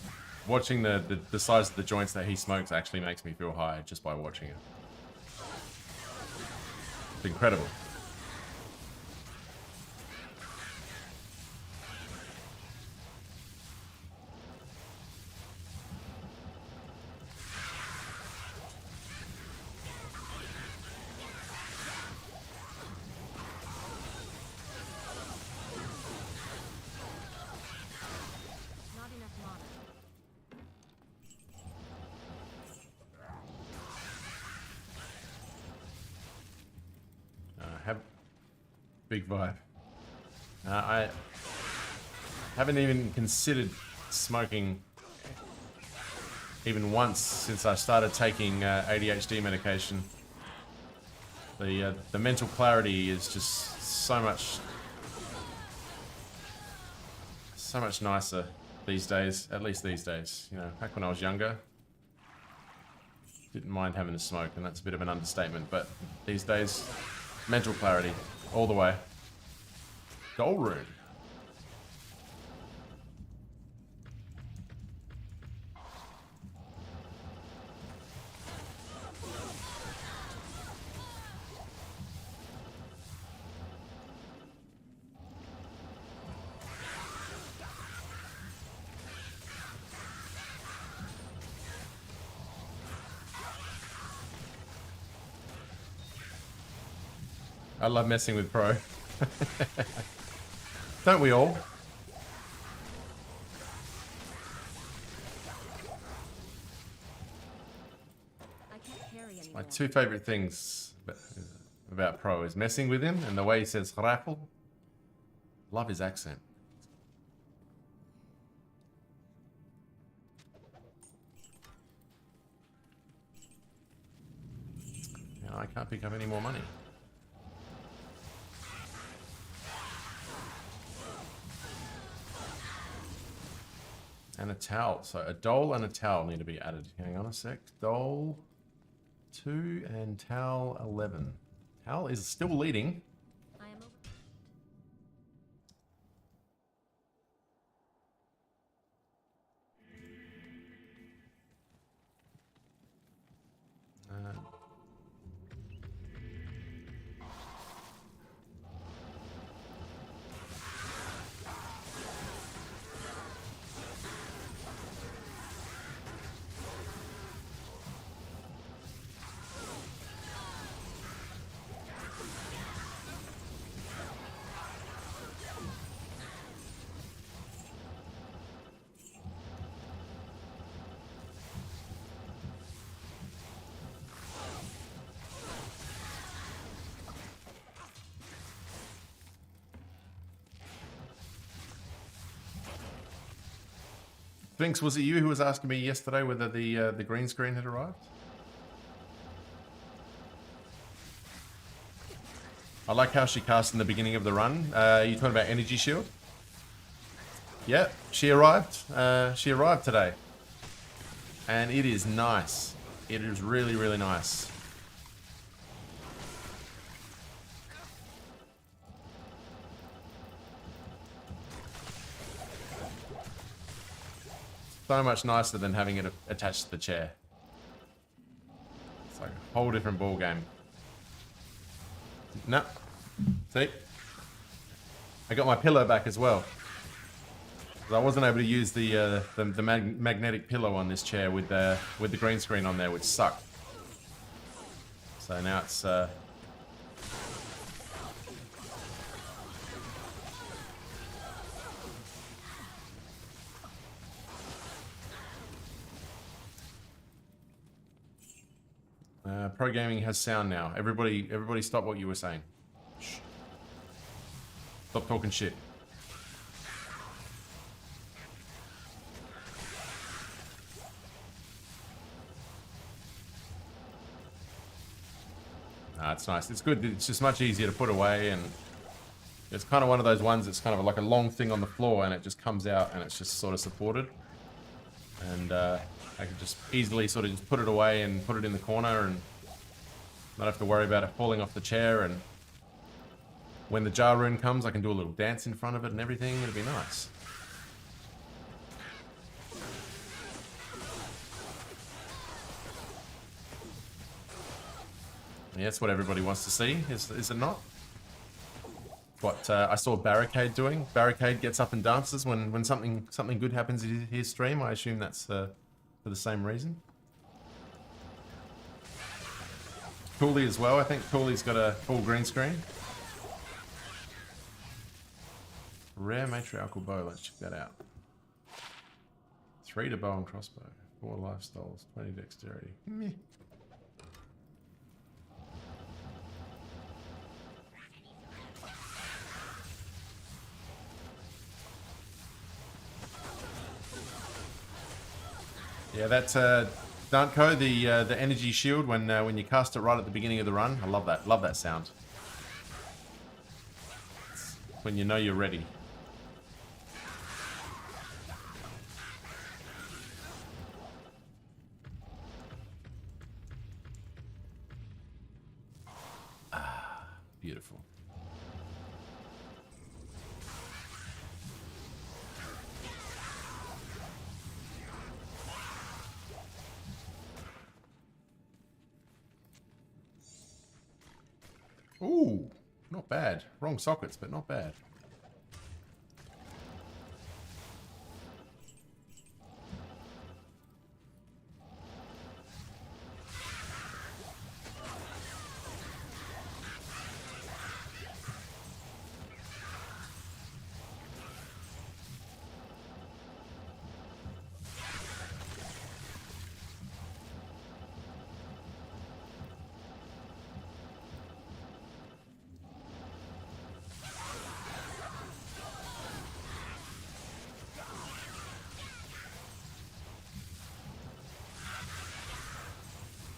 watching the size of the joints that he smokes actually makes me feel high just by watching it. It's incredible. Not enough mana. Have big vibe. I haven't even considered smoking even once since I started taking ADHD medication. The mental clarity is just so much nicer these days. At least these days, you know. Back when I was younger, didn't mind having a smoke, and that's a bit of an understatement. But these days, mental clarity all the way. Gold rune. I love messing with Pro. Don't we all? I can't carry anymore. My two favorite things about Pro is messing with him and the way he says raffle. Love his accent. You know, I can't pick up any more money. And a towel. So a dole and a towel need to be added. Hang on a sec. Dole 2 and towel 11. Towel is still leading. I am over. Sphinx, was it you who was asking me yesterday whether the green screen had arrived? I like how she cast in the beginning of the run. You talking about Energy Shield? Yeah, she arrived. She arrived today. And it is nice. It is really, really nice. So much nicer than having it attached to the chair. It's like a whole different ball game. No. See? I got my pillow back as well. I wasn't able to use the magnetic pillow on this chair with the green screen on there, which sucked. So now it's Pro Gaming has sound now. Everybody stop what you were saying. Shh. Stop talking shit. It's nice. It's good. It's just much easier to put away, and it's kind of one of those ones that's kind of like a long thing on the floor, and it just comes out, and it's just sort of supported. And I can just easily sort of just put it away and put it in the corner, and not have to worry about it falling off the chair. And when the jar rune comes, I can do a little dance in front of it and everything. It'll be nice. Yeah, that's what everybody wants to see, is it not? What I saw Barricade doing. Barricade gets up and dances when something good happens in his stream. I assume that's for the same reason. Cooley as well. I think Cooley's got a full green screen. Rare matriarchal bow. Let's check that out. 3 to bow and crossbow. 4 lifestyles. 20 dexterity. Meh. Yeah, that's Dantco, the energy shield when you cast it right at the beginning of the run. I love that. Love that sound. It's when you know you're ready. Ah, beautiful. Ooh, not bad. Wrong sockets, but not bad.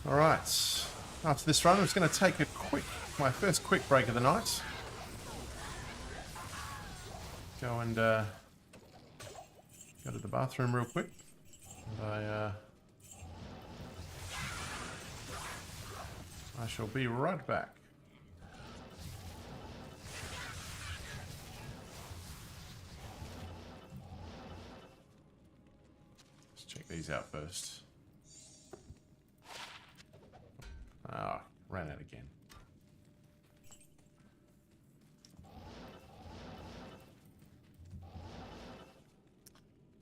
Alright, after this run I'm just going to take my first quick break of the night. Go and go to the bathroom real quick. And I shall be right back. Let's check these out first. Ah, ran out again.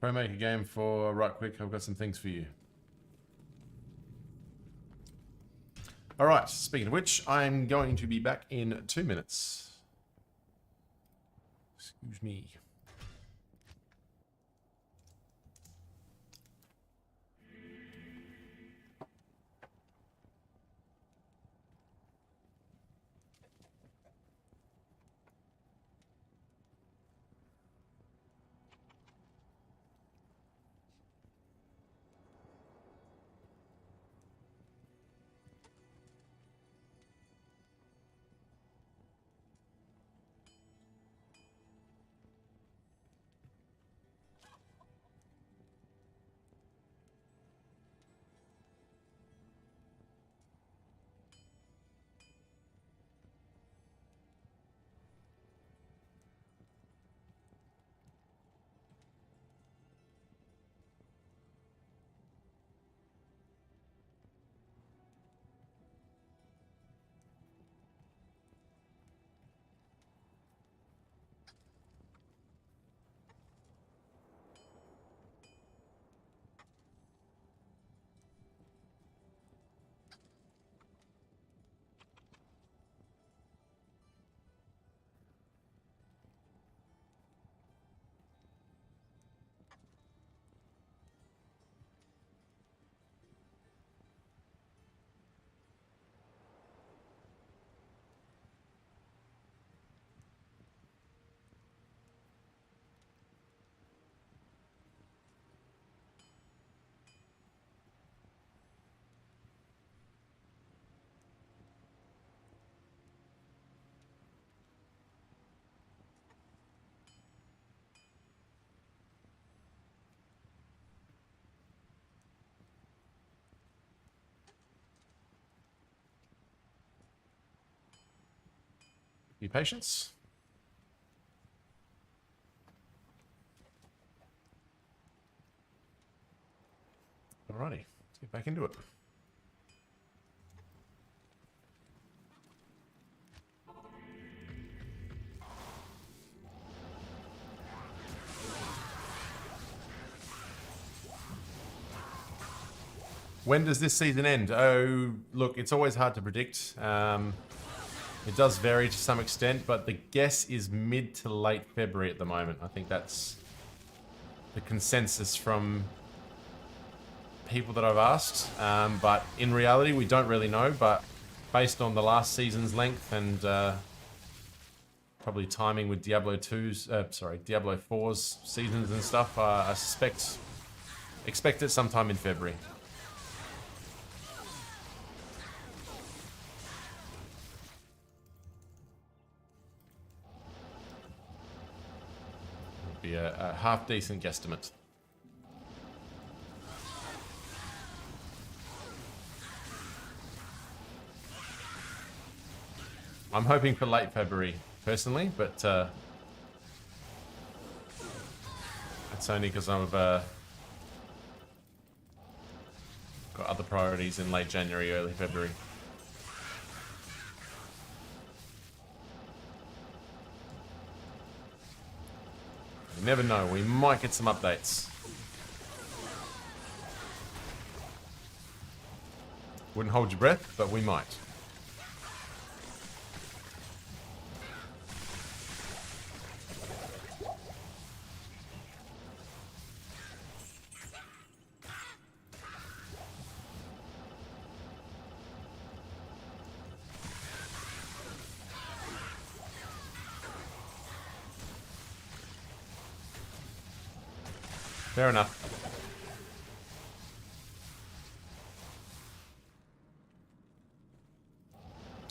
Pro make a game for right quick. I've got some things for you. Alright, speaking of which, I'm going to be back in 2 minutes. Excuse me. Your patience. Alrighty, let's get back into it. When does this season end? Oh, look, it's always hard to predict. It does vary to some extent, but the guess is mid to late February at the moment. I think that's the consensus from people that I've asked. But in reality, we don't really know. But based on the last season's length and probably timing with Diablo 4's seasons and stuff, I expect it sometime in February. Be a half-decent guesstimate. I'm hoping for late February, personally, but that's only because I've got other priorities in late January, early February. You never know, we might get some updates. Wouldn't hold your breath, but we might. Fair enough.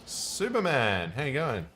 Superman, how you going?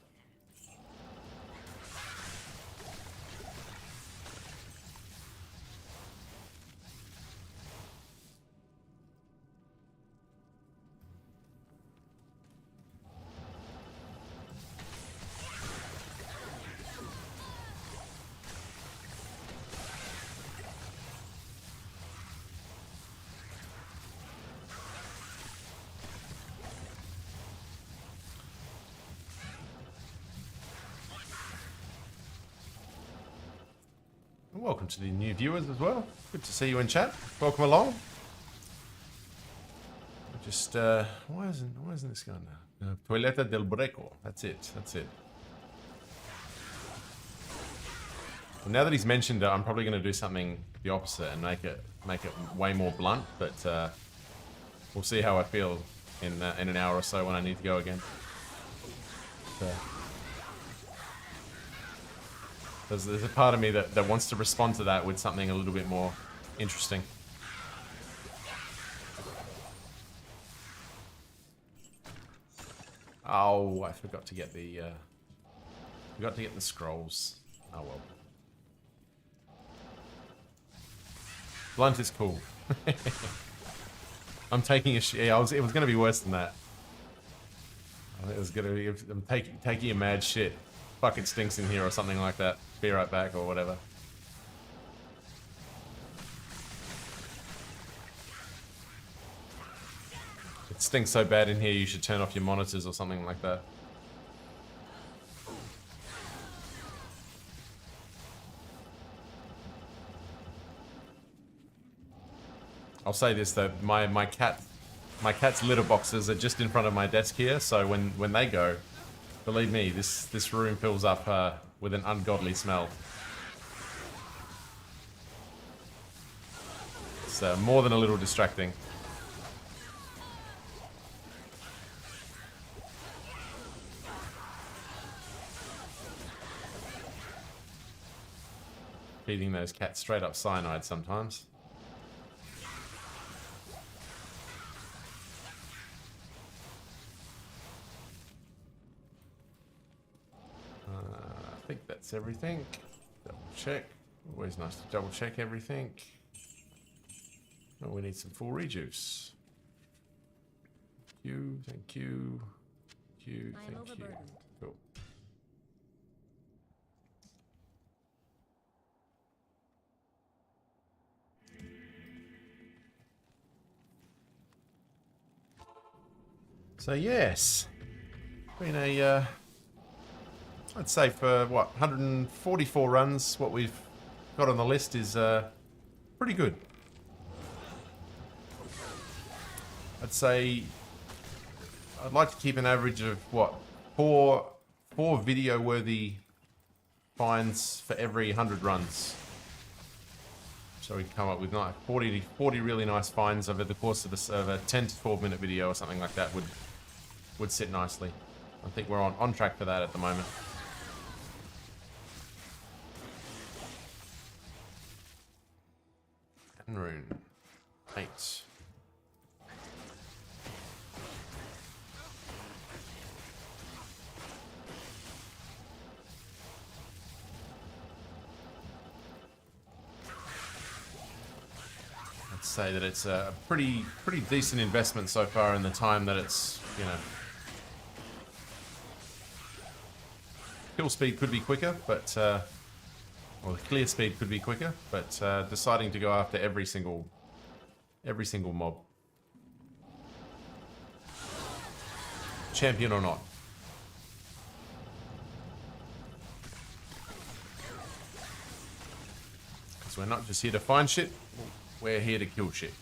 Welcome to the new viewers as well. Good to see you in chat. Welcome along. Just why isn't this going now? Toileta del Breco. That's it. That's it. Well, now that he's mentioned it, I'm probably going to do something the opposite and make it way more blunt. But we'll see how I feel in an hour or so when I need to go again. So. There's a part of me that wants to respond to that with something a little bit more interesting. Oh, I forgot to get the scrolls. Oh well. Blunt is cool. I'm taking a shit. It was gonna be worse than that. It was gonna be. I'm taking a mad shit. Fuck, it stinks in here or something like that. Be right back or whatever. It stinks so bad in here you should turn off your monitors or something like that. I'll say this though, my cat's litter boxes are just in front of my desk here, so when they go, believe me, this room fills up with an ungodly smell. It's more than a little distracting. Feeding those cats straight up cyanide sometimes. I think that's everything. Double check. Always nice to double check everything. Oh, we need some full rejuice. Thank you, thank you, thank you, thank you. Cool. So yes, been a, I'd say for what, 144 runs, what we've got on the list is pretty good. I'd say I'd like to keep an average of what, four video-worthy finds for every 100 runs. So we come up with 40 really nice finds over the course of a 10 to 12 minute video or something like that would sit nicely. I think we're on track for that at the moment. And rune 8. Say that it's a pretty decent investment so far in the time that it's, you know, kill speed could be quicker, but or the clear speed could be quicker, but deciding to go after every single mob, champion or not. Because we're not just here to find shit. We're here to kill shit.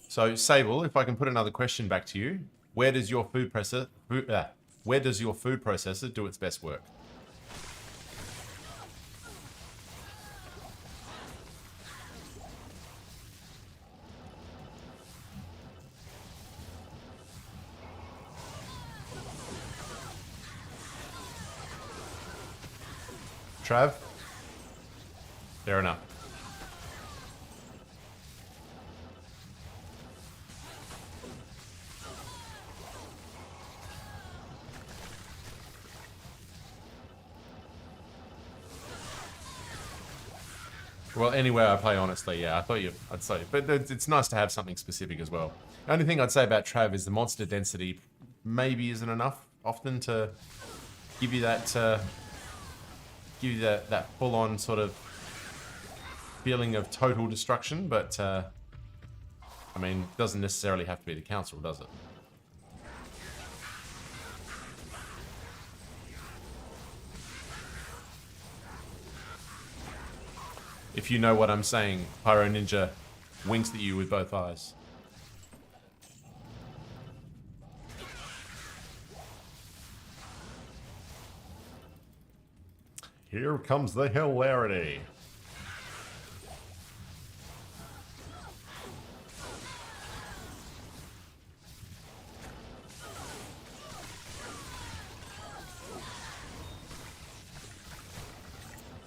So, Sable, if I can put another question back to you, where does your food processor do its best work? Trav? Fair enough. Well, anywhere I play, honestly, yeah, I'd say, but it's nice to have something specific as well. The only thing I'd say about Trav is the monster density maybe isn't enough often to give you that, that full-on sort of feeling of total destruction. But I mean, it doesn't necessarily have to be the council, does it? If you know what I'm saying, Pyro Ninja winks at you with both eyes. Here comes the hilarity.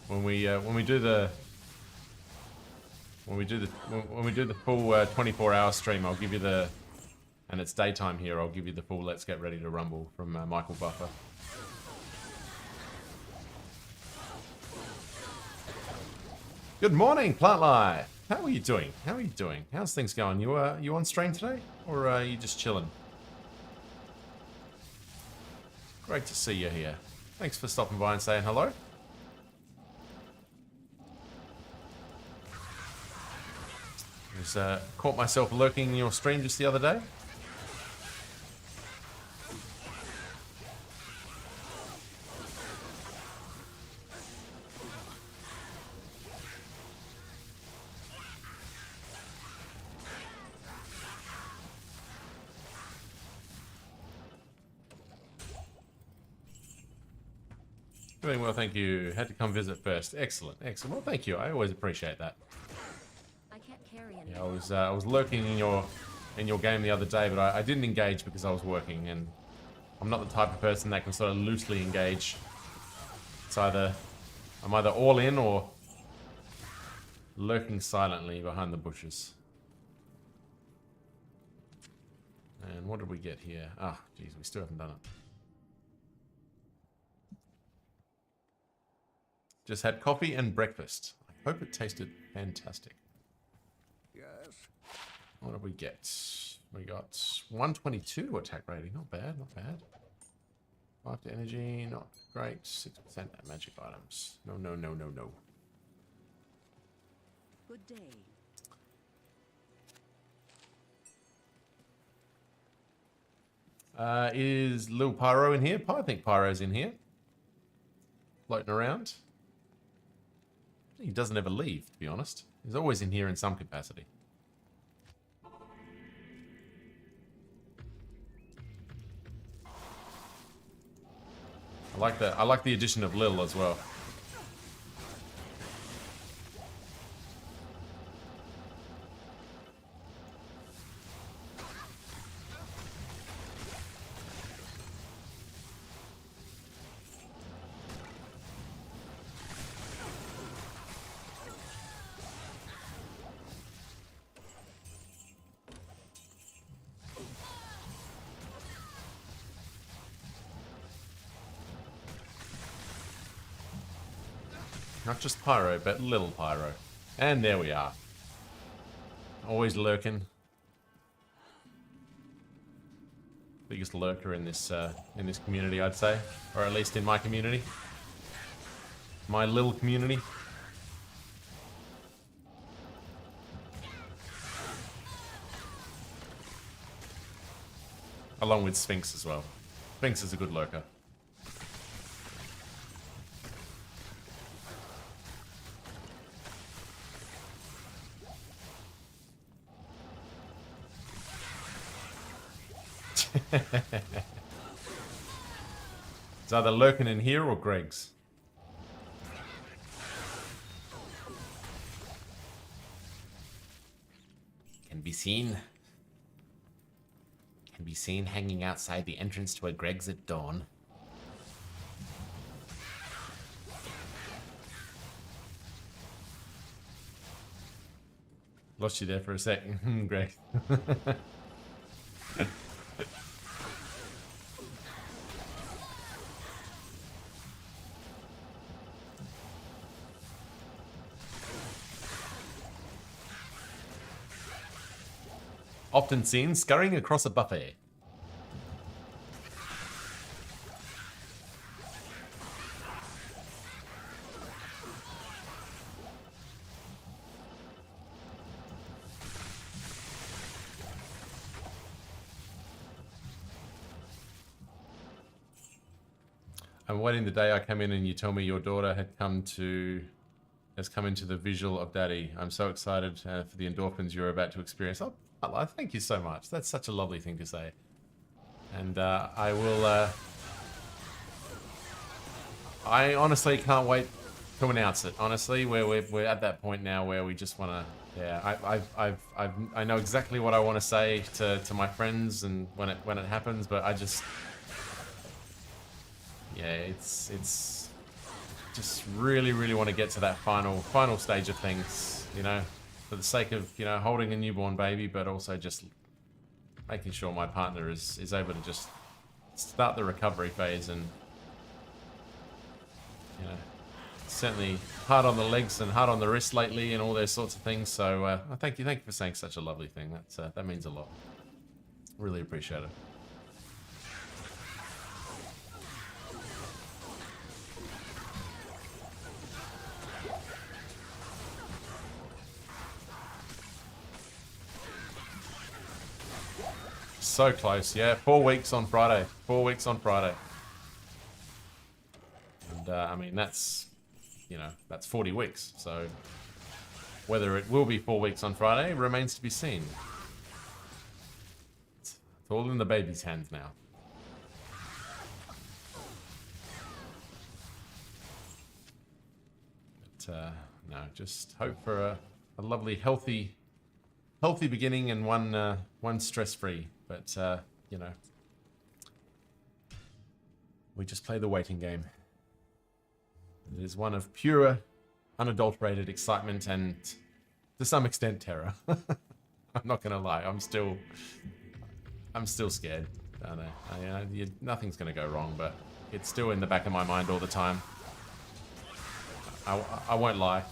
When we do the full 24-hour stream, I'll give you the, and it's daytime here, I'll give you the full Let's Get Ready to Rumble from Michael Buffer. Good morning, Plant Life. How are you doing? How are you doing? How's things going? You on stream today, or are you just chilling? Great to see you here. Thanks for stopping by and saying hello. Caught myself lurking in your stream just the other day. Doing well, thank you. Had to come visit first. Excellent, excellent. Well, thank you. I always appreciate that. Yeah, I was lurking in your game the other day, but I didn't engage because I was working, and I'm not the type of person that can sort of loosely engage. It's I'm either all in or lurking silently behind the bushes. And what did we get here? Ah, geez, we still haven't done it. Just had coffee and breakfast. Hope it tasted fantastic. Yes. What did we get? We got 122 attack rating. Not bad, not bad. 5 to energy, not great. 6% at magic items. No, no, no, no, no. Good day. Is Lil Pyro in here? I think Pyro's in here. Floating around. He doesn't ever leave, to be honest. He's always in here in some capacity. I like the addition of Lil as well. Not just Pyro, but Little Pyro. And there we are. Always lurking. Biggest lurker in this community, I'd say. Or at least in my community. My little community. Along with Sphinx as well. Sphinx is a good lurker. It's either lurking in here or Greg's. Can be seen hanging outside the entrance to a Greg's at dawn. Lost you there for a second, Greg. Often seen scurrying across a buffet. I'm waiting the day I come in and you tell me your daughter has come into the visual of Daddy. I'm so excited for the endorphins you're about to experience. Oh, thank you so much. That's such a lovely thing to say. And I will... I honestly can't wait to announce it. Honestly, we're at that point now where we just want to... Yeah, I know exactly what I want to say to my friends and when it happens, but I just... Yeah, it's just really want to get to that final stage of things, you know, for the sake of, you know, holding a newborn baby, but also just making sure my partner is able to just start the recovery phase. And, you know, certainly hard on the legs and hard on the wrist lately and all those sorts of things. So thank you for saying such a lovely thing. That means a lot. Really appreciate it. So close, yeah. 4 weeks on Friday. 4 weeks on Friday. And, I mean, that's, you know, that's 40 weeks. So, whether it will be 4 weeks on Friday remains to be seen. It's all in the baby's hands now. But, no, just hope for a lovely, healthy beginning and one stress-free. But, you know, we just play the waiting game. It is one of pure, unadulterated excitement and, to some extent, terror. I'm not gonna lie. I'm still scared. I know. Nothing's gonna go wrong, but it's still in the back of my mind all the time. I won't lie.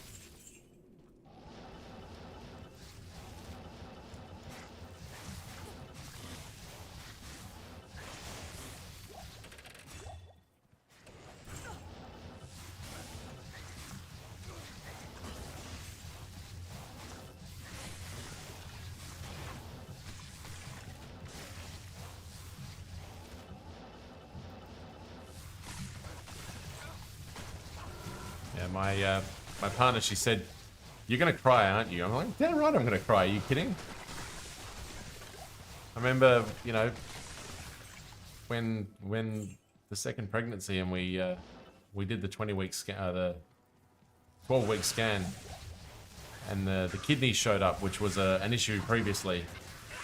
Yeah, my partner, she said, "You're gonna cry, aren't you?" I'm like, "Damn right, I'm gonna cry. Are you kidding?" I remember, you know, when the second pregnancy and we did the 20-week scan, the 12-week scan, and the kidneys showed up, which was an issue previously.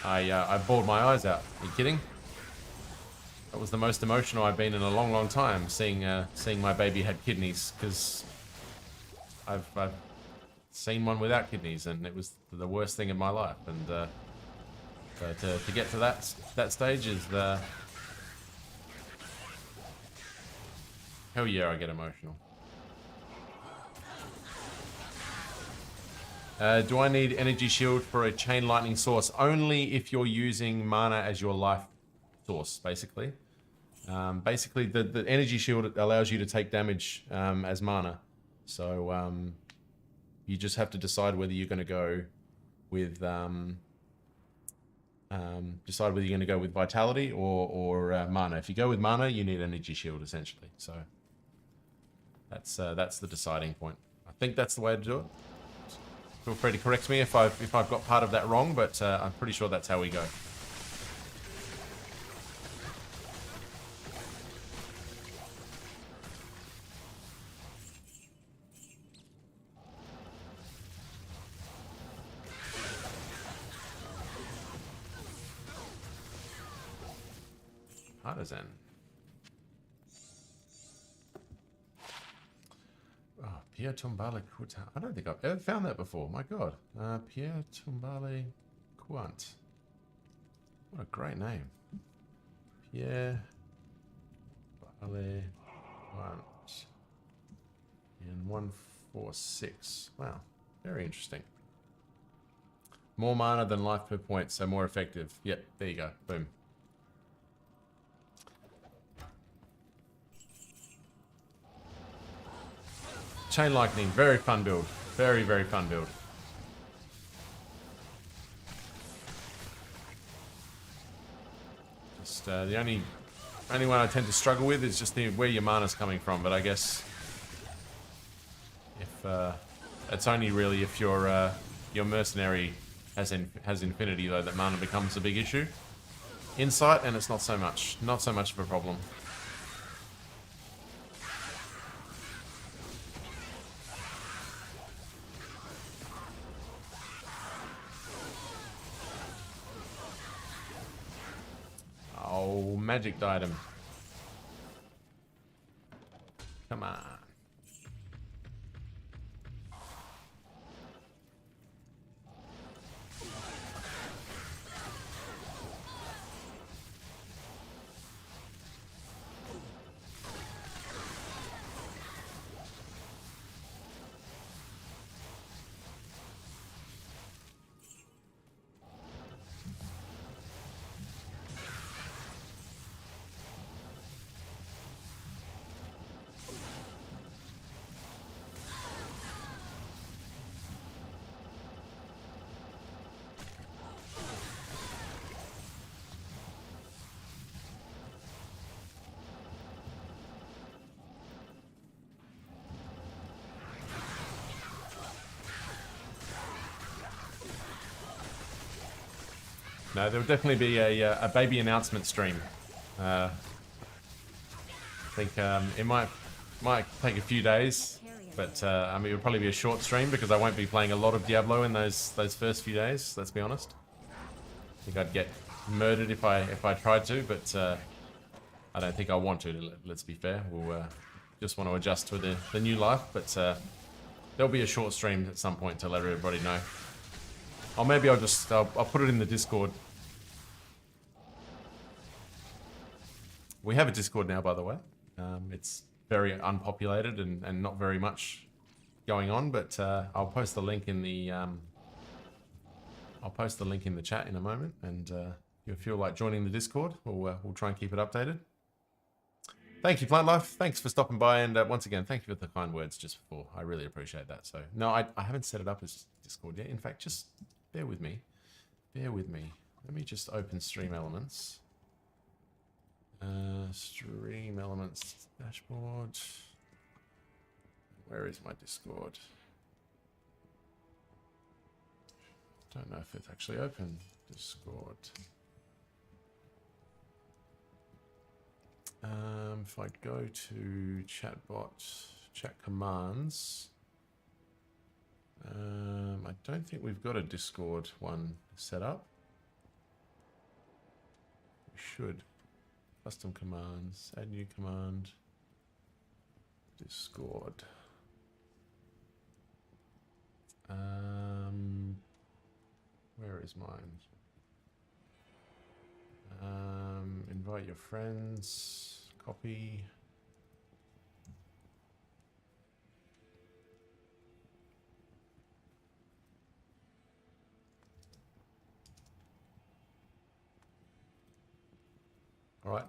I bawled my eyes out. Are you kidding? That was the most emotional I've been in a long, long time, seeing my baby had kidneys, because I've seen one without kidneys, and it was the worst thing in my life. And but to get to that stage is hell yeah, I get emotional. Do I need energy shield for a chain lightning source? Only if you're using mana as your life source, basically. Basically, the energy shield allows you to take damage as mana. So you just have to decide whether you're going to go with vitality or mana. If you go with mana, you need energy shield essentially. So that's the deciding point. I think that's the way to do it. Feel free to correct me if I've got part of that wrong, but I'm pretty sure that's how we go. Partisan. Oh, Pierre Tombale Quant. I don't think I've ever found that before. My God. Pierre Tombale Quant. What a great name. Pierre Tombale Quant. In 146. Wow. Very interesting. More mana than life per point, so more effective. Yep, there you go. Boom. Chain Lightning, very fun build. Very, very fun build. Just the only one I tend to struggle with is just where your mana's coming from. But I guess if it's only really if your mercenary has infinity though that mana becomes a big issue. Insight, and it's not so much of a problem. Oh, magic item. Come on. No, there will definitely be a baby announcement stream. I think it might take a few days, but I mean, it'll probably be a short stream because I won't be playing a lot of Diablo in those first few days. Let's be honest. I think I'd get murdered if I tried to, but I don't think I want to. Let's be fair. We'll just want to adjust to the new life, but there'll be a short stream at some point to let everybody know. Or maybe I'll put it in the Discord. We have a Discord now, by the way. It's very unpopulated and not very much going on, but I'll post the link in the chat in a moment, and if you feel like joining the Discord, we'll try and keep it updated. Thank you, Plant Life. Thanks for stopping by, and once again, thank you for the kind words just before. I really appreciate that. So, no, I haven't set it up as Discord yet. In fact, just bear with me. Bear with me. Let me just open Stream Elements. Stream Elements dashboard. Where is my Discord? Don't know if it's actually open. Discord. If I go to chatbot, chat commands, I don't think we've got a Discord one set up. We should. Custom commands, add new command, Discord. Where is mine? Invite your friends, copy. All right,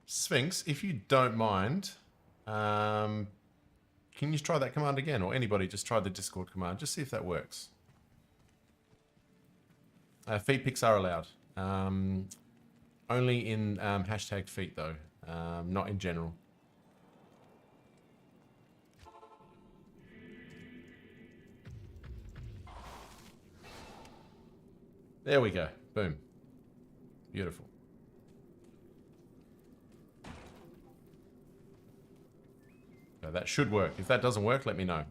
Sphinx, if you don't mind, can you just try that command again? Or anybody just try the Discord command, just see if that works. Feet pics are allowed. Only in hashtagged feet though, not in general. There we go. Boom. Beautiful. So that should work. If that doesn't work, let me know.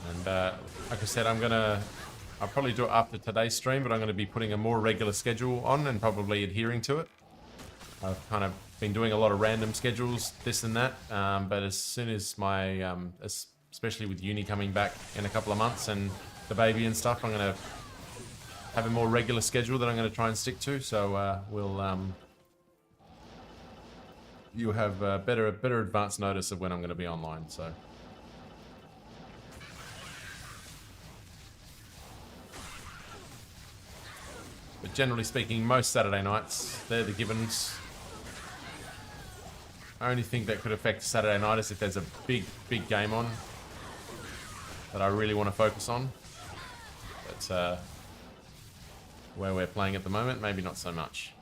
And like I said, I'll probably do it after today's stream, but I'm going to be putting a more regular schedule on and probably adhering to it. I've kind of been doing a lot of random schedules, this and that, but as soon as my, especially with uni coming back in a couple of months and the baby and stuff, I'm going to have a more regular schedule that I'm going to try and stick to. So you'll have better advance notice of when I'm going to be online. So. But generally speaking, most Saturday nights, they're the givens. I only think that could affect Saturday night is if there's a big game on that I really want to focus on. But where we're playing at the moment, maybe not so much.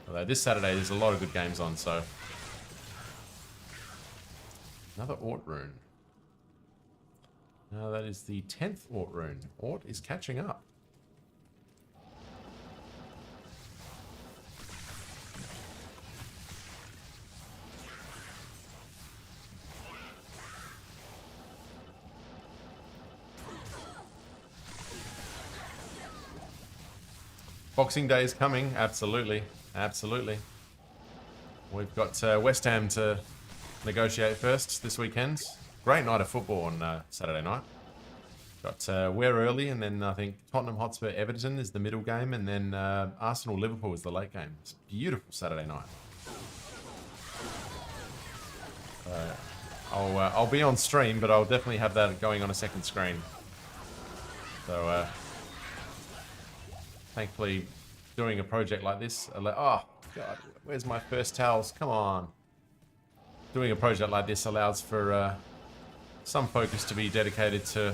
Although this Saturday, there's a lot of good games on, so. Another Ort rune. Now that is the 10th Ort rune. Ort is catching up. Boxing Day is coming, absolutely, absolutely. We've got West Ham to negotiate first this weekend. Great night of football on Saturday night. Got We're early, and then I think Tottenham Hotspur Everton is the middle game, and then Arsenal Liverpool is the late game. It's a beautiful Saturday night. I'll be on stream, but I'll definitely have that going on a second screen. So. Thankfully, doing a project like this, oh god, where's my first towels? Come on. Doing a project like this allows for some focus to be dedicated to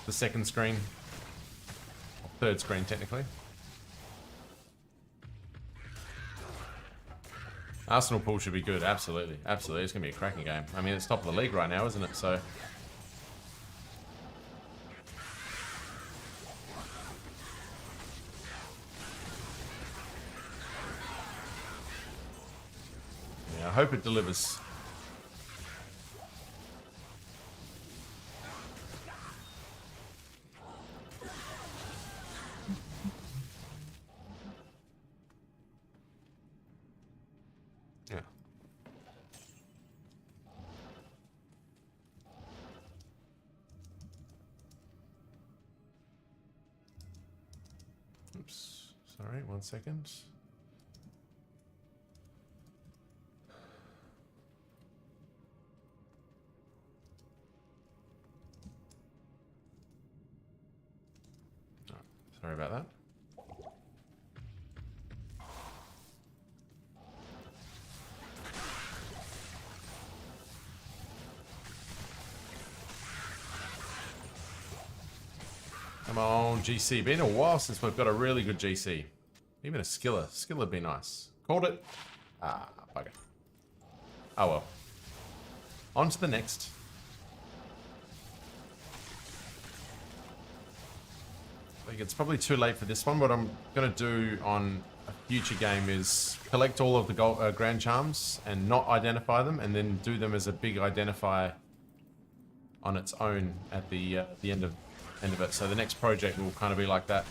the second screen, or third screen technically. Arsenal pool should be good, absolutely, absolutely. It's gonna be a cracking game. I mean, it's top of the league right now, isn't it? So. I hope it delivers. Yeah. Oops. Sorry, 1 second. Sorry about that. Come on, GC. Been a while since we've got a really good GC. Even a skiller. Skiller would be nice. Called it. Ah, bugger. Oh well. On to the next. I think it's probably too late for this one. What I'm going to do on a future game is collect all of the gold, Grand Charms and not identify them, and then do them as a big identifier on its own at the end of it. So the next project will kind of be like that.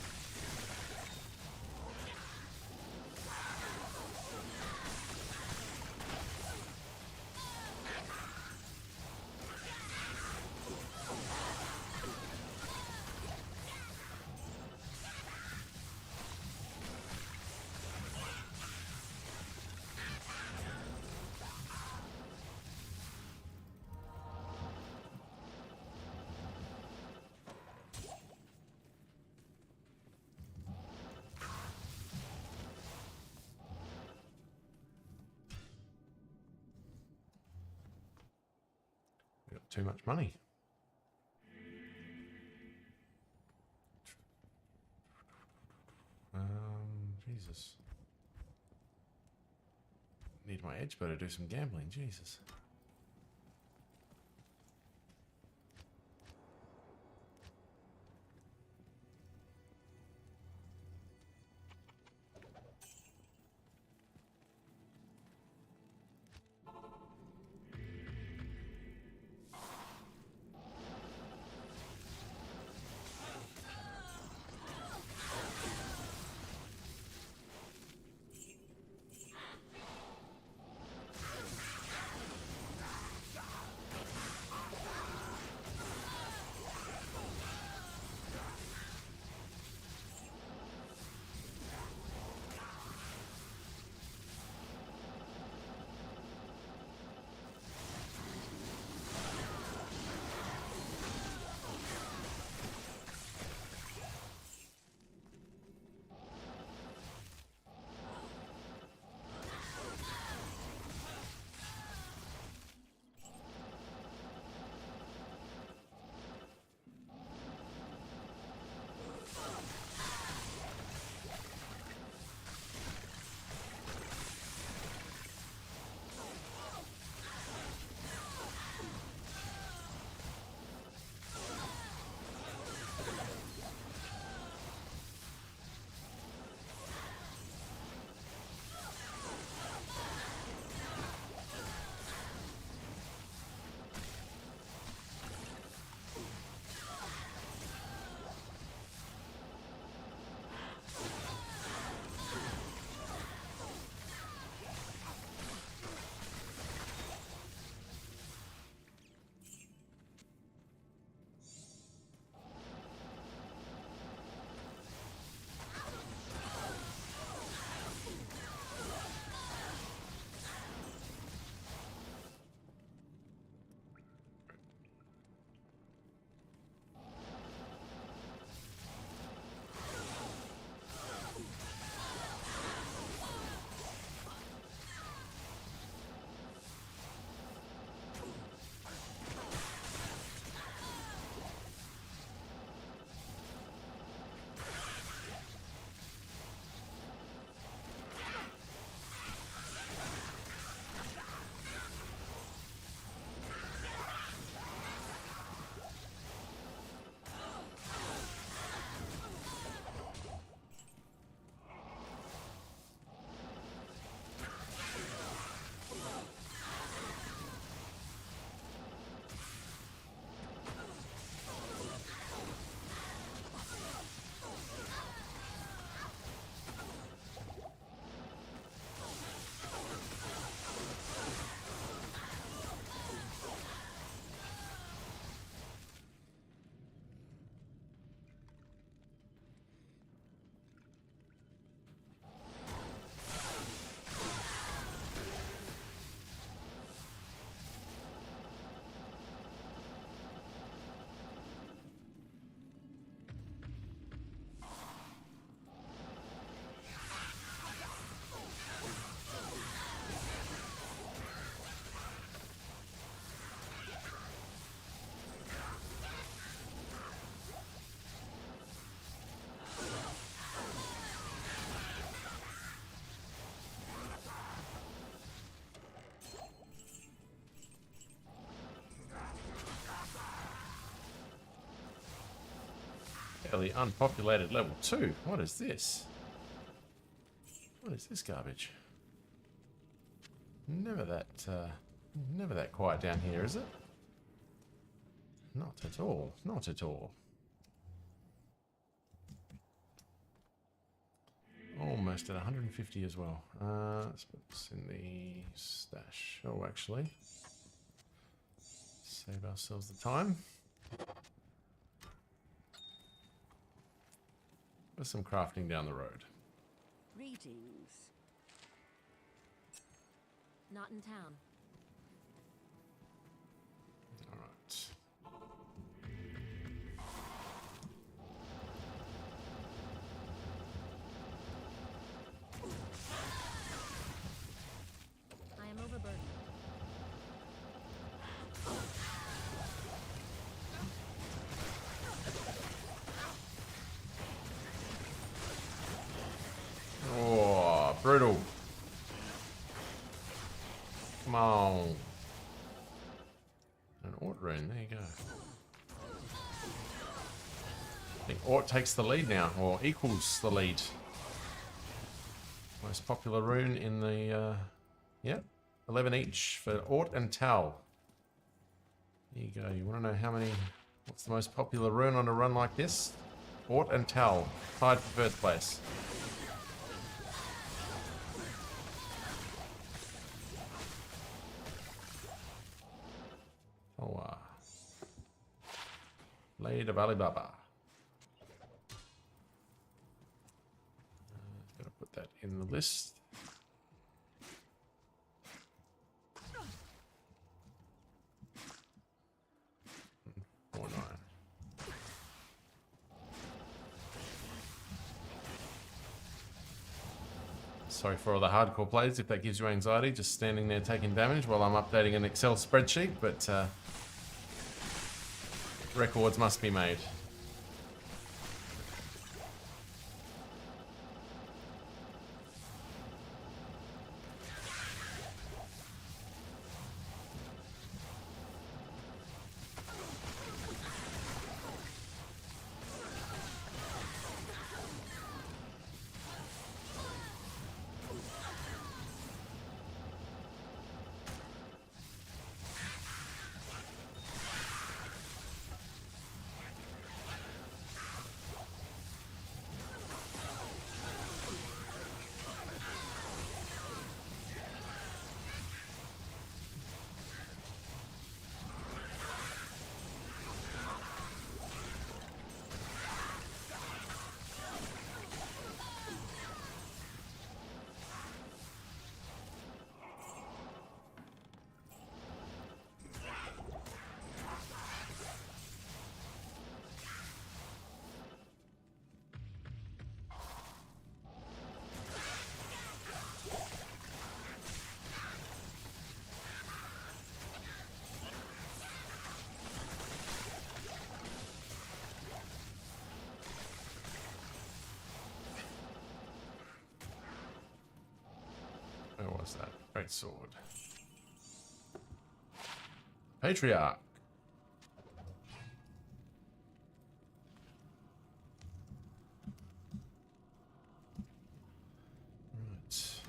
Too much money. Jesus. Need my edge bow to do some gambling, Jesus. Fairly unpopulated level 2. What is this? What is this garbage? Never that quiet down here, is it? Not at all. Not at all. Almost at 150 as well. Let's put this in the stash. Oh, actually, save ourselves the time. There's some crafting down the road. Greetings. Not in town. All right. I am overburdened. Oh, brutal. Come on. An Ort rune, there you go. I think Ort takes the lead now, or equals the lead. Most popular rune in the, yep, 11 each for Ort and Tal. There you go. You want to know how many, what's the most popular rune on a run like this? Ort and Tal, tied for first place. Oh, Blade of Alibaba. Gotta put that in the list. Oh, no. Sorry for all the hardcore players if that gives you anxiety, just standing there taking damage while I'm updating an Excel spreadsheet, but records must be made. Where was that? Great sword. Patriarch. Right.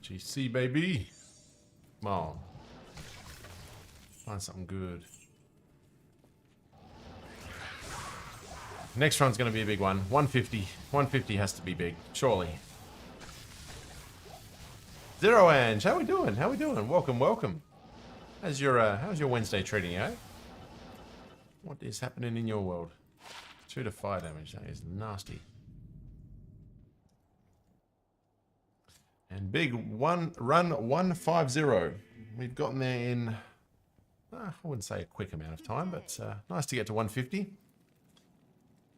GC, baby. Come on. Find something good. Next run's going to be a big one. 150. 150 has to be big. Surely. Zero Ange, how we doing? How we doing? Welcome, welcome. How's your Wednesday treating you, eh? What is happening in your world? 2 to 5 damage. That is nasty. And big run 150. We've gotten there in, I wouldn't say a quick amount of time, but nice to get to 150.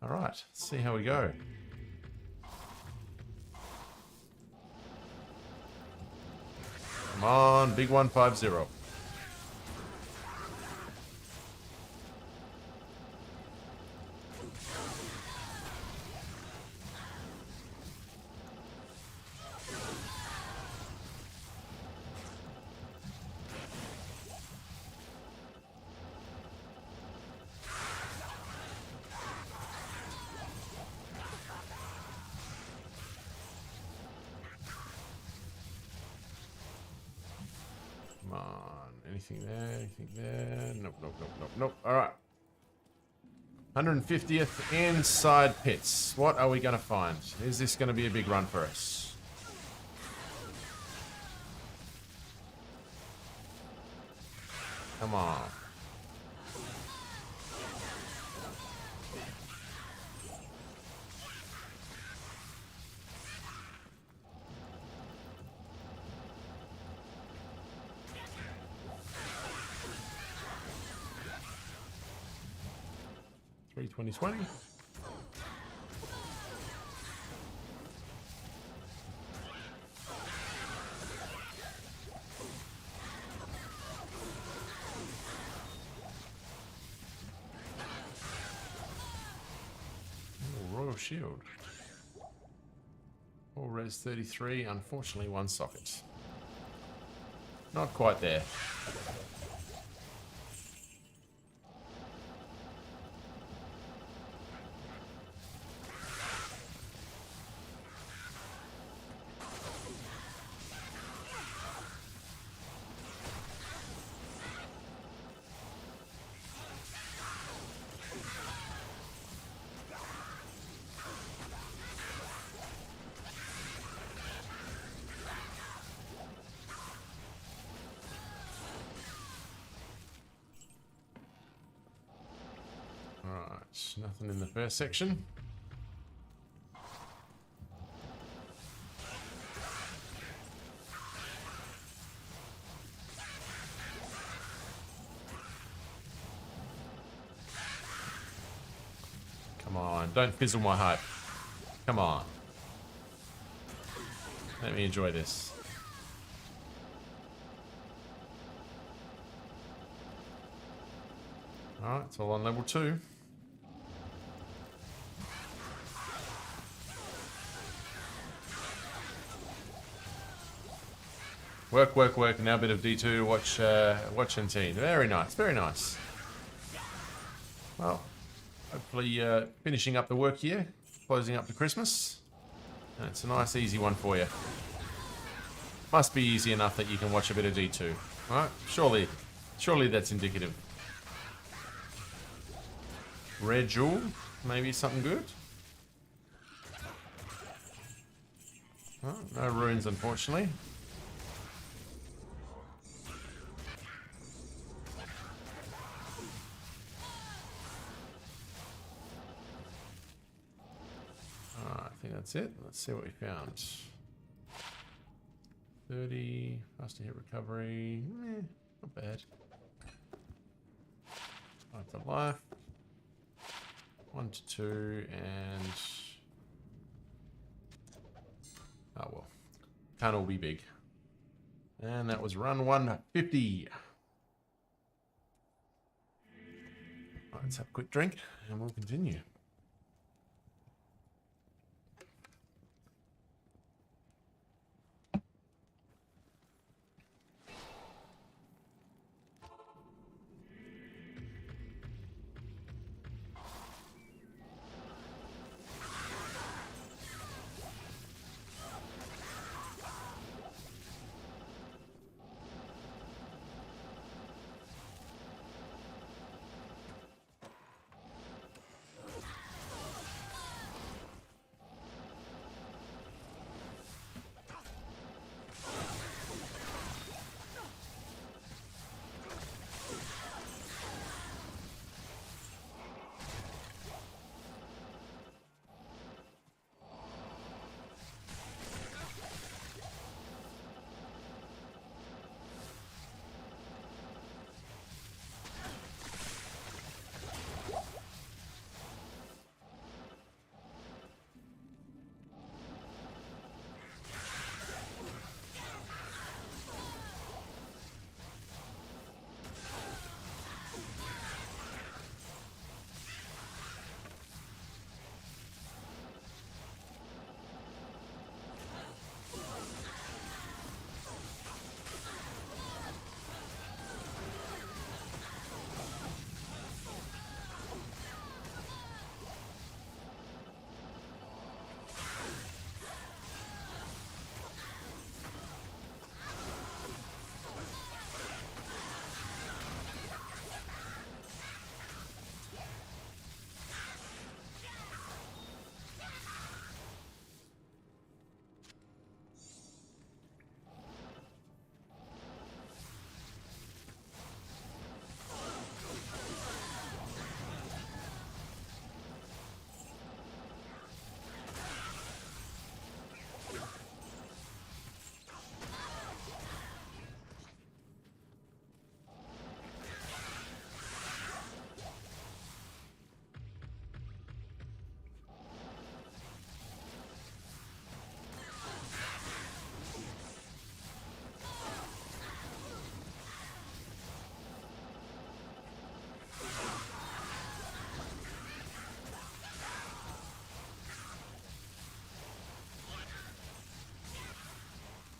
All right, let's see how we go. Come on, big 150. Come on, anything there, anything there? Nope, nope, nope, nope, nope. All right. 150th inside pits. What are we going to find? Is this going to be a big run for us? Come on. Three 2020. Royal Shield. All res 33, unfortunately one socket. Not quite there. Alright, nothing in the first section. Come on, don't fizzle my hype. Come on. Let me enjoy this. Alright, it's all on level 2. Work, work, work. Now a bit of D2. Watch and teen. Very nice, very nice. Well, hopefully finishing up the work here, closing up to Christmas. And it's a nice, easy one for you. Must be easy enough that you can watch a bit of D2. Right? Surely that's indicative. Red jewel, maybe something good. Oh, no runes, unfortunately. I think that's it. Let's see what we found. 30, faster hit recovery. Not bad. Right to life. 1 to 2 and... oh well. Can't all be big. And that was run 150. Right, let's have a quick drink and we'll continue.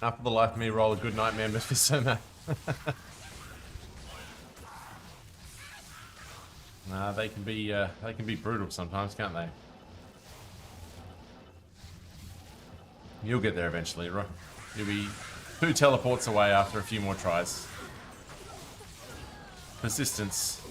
After the life of me, roll a good nightmare, Mr. Soma. Nah, they can be brutal sometimes, can't they? You'll get there eventually, right? You'll be 2 teleports away after a few more tries. Persistence.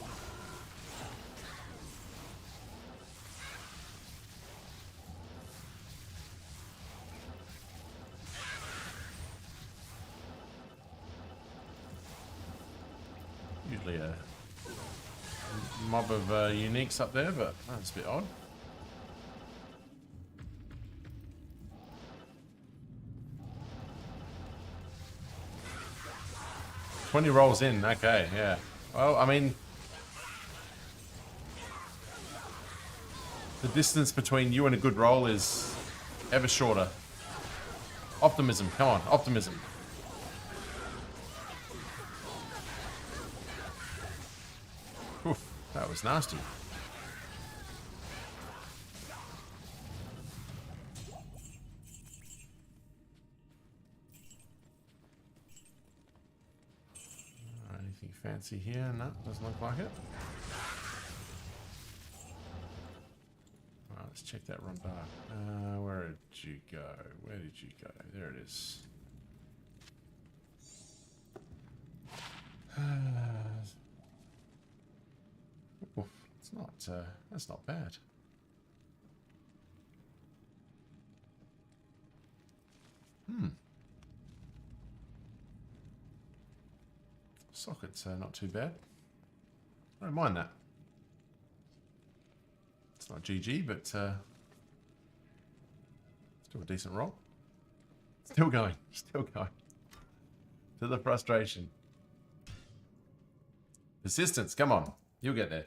Usually a mob of uniques up there, but that's a bit odd. "20 rolls in, okay, yeah. Well, I mean, the distance between you and a good roll is ever shorter. Optimism, come on, optimism. Oof, that was nasty. Anything fancy here? No, doesn't look like it. Right, let's check that run bar. Where did you go? Where did you go? There it is. Oof, it's not. That's not bad. Socket's not too bad. I don't mind that. It's not GG, but still a decent roll. Still going. Still going. To the frustration. Persistence, come on. You'll get there.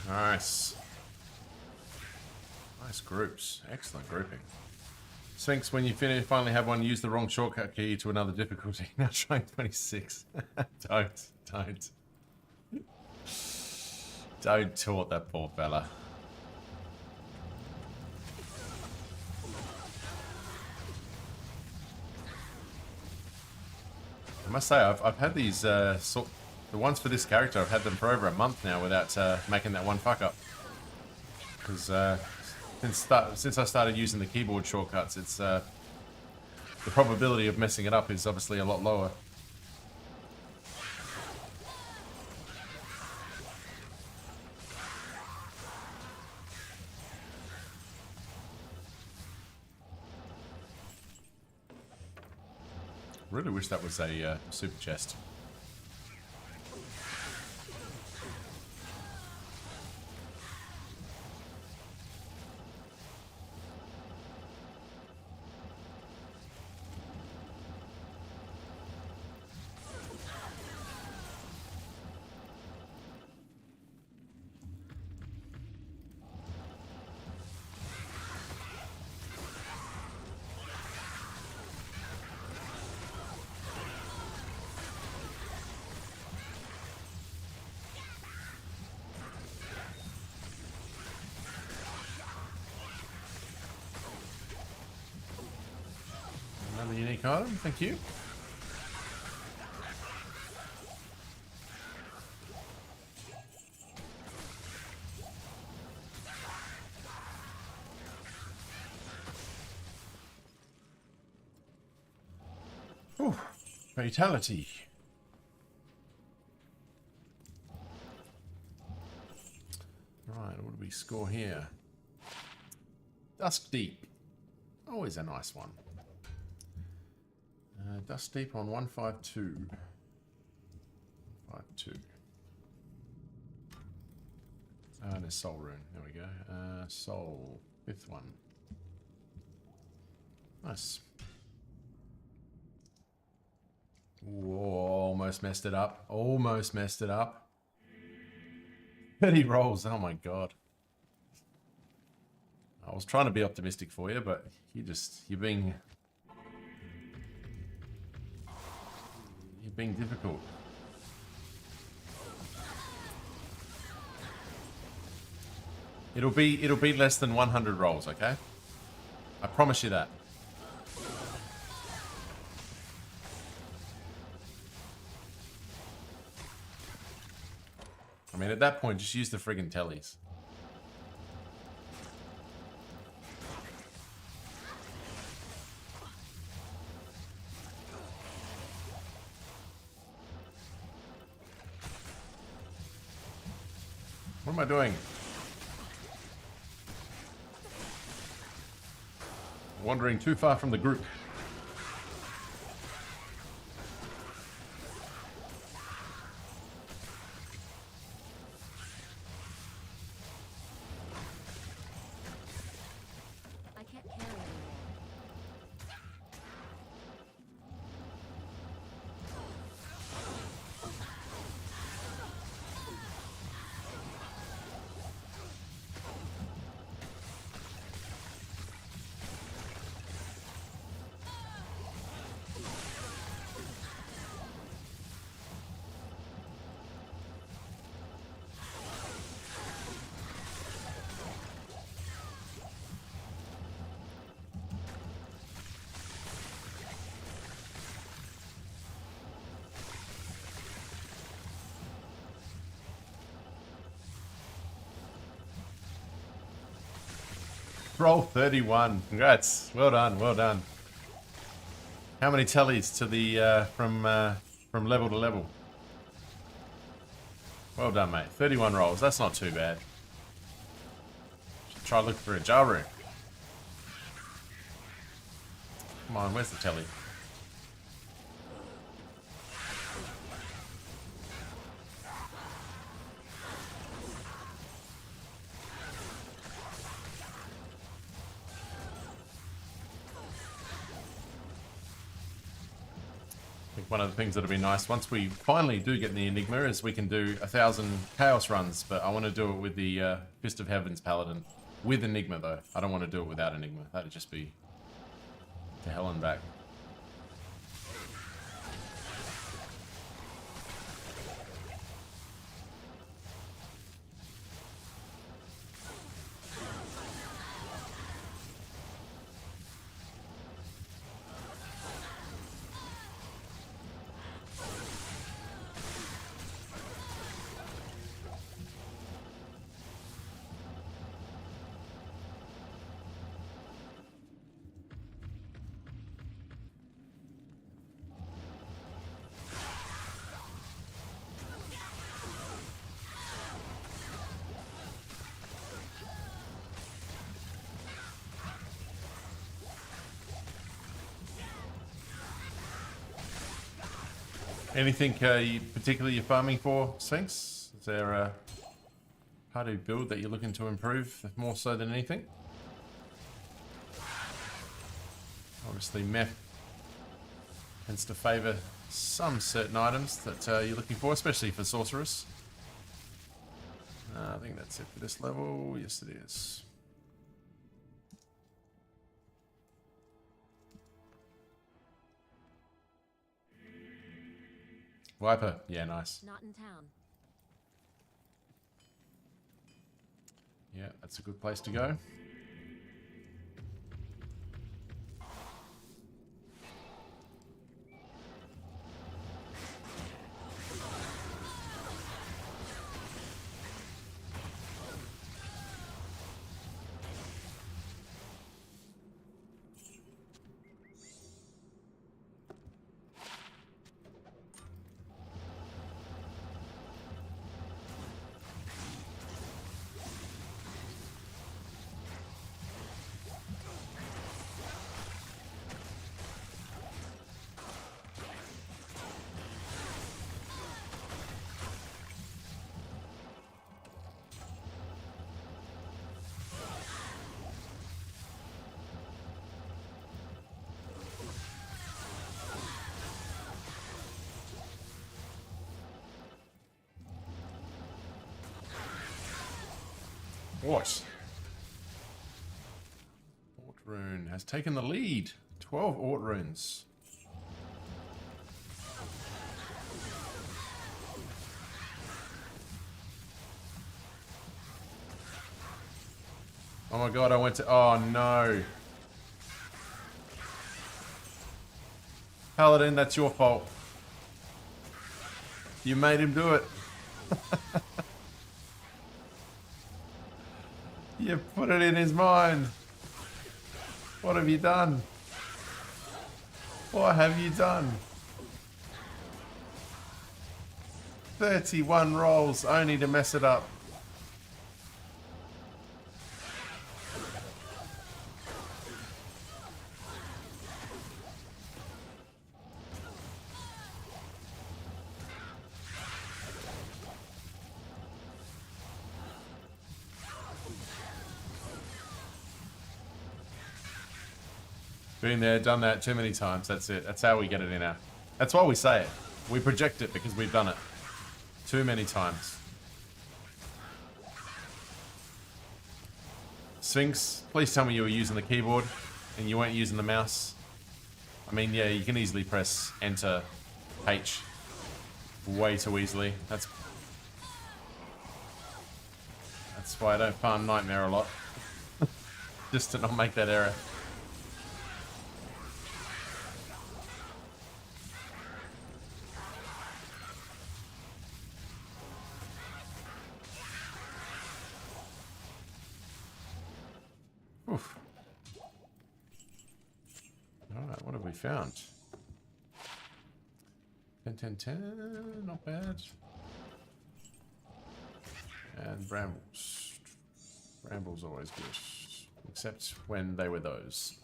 Nice. Nice groups. Excellent grouping. Sphinx, when you finally have one, use the wrong shortcut key to another difficulty. Now trying 26. Don't. Don't taunt that poor fella. I must say, I've had these the ones for this character. I've had them for over a month now without making that one fuck up. Because since I started using the keyboard shortcuts, it's the probability of messing it up is obviously a lot lower. Really wish that was a super chest. unique item, thank you. Ooh, fatality. Right, what do we score here? Dusk Deep. Always a nice one. Dusk Deep on 152. 152. And a Soul Rune. There we go. Soul. 5th one. Nice. Whoa, almost messed it up. Almost messed it up. 30 rolls. Oh my god. I was trying to be optimistic for you, but you're being difficult. It'll be less than 100 rolls, okay? I promise you that. I mean, at that point, just use the friggin' tellies. What am I doing? Wandering too far from the group. I can't carry anymore. Roll 31. Congrats. Well done. Well done. How many tallies to the from level to level? Well done, mate. 31 rolls. That's not too bad. Should try looking for a jar room. Come on, where's the telly? One of the things that'll be nice once we finally do get the Enigma is we can do 1,000 Chaos runs, but I want to do it with the Fist of Heaven's Paladin. With Enigma, though. I don't want to do it without Enigma. That'd just be to hell and back. Anything particularly you're farming for, Sphinx? Is there a part of your build that you're looking to improve more so than anything? Obviously, meth tends to favour some certain items that you're looking for, especially for Sorceress. I think that's it for this level. Yes, it is. Viper, yeah, nice. Not in town. Yeah, that's a good place to go. What? Ort rune has taken the lead. 12 Ort runes. Oh my god, I went to... Oh no. Paladin, that's your fault. You made him do it. You put it in his mind. What have you done? What have you done? 31 rolls only to mess it up. Been there, done that too many times. That's it. That's how we get it in our... That's why we say it. We project it because we've done it too many times. Sphinx, please tell me you were using the keyboard and you weren't using the mouse. I mean, yeah, you can easily press Enter H way too easily. That's why I don't farm Nightmare a lot. Just to not make that error. Oof. Alright, what have we found? 10, 10, 10, not bad. And brambles. Brambles always good. Except when they were those.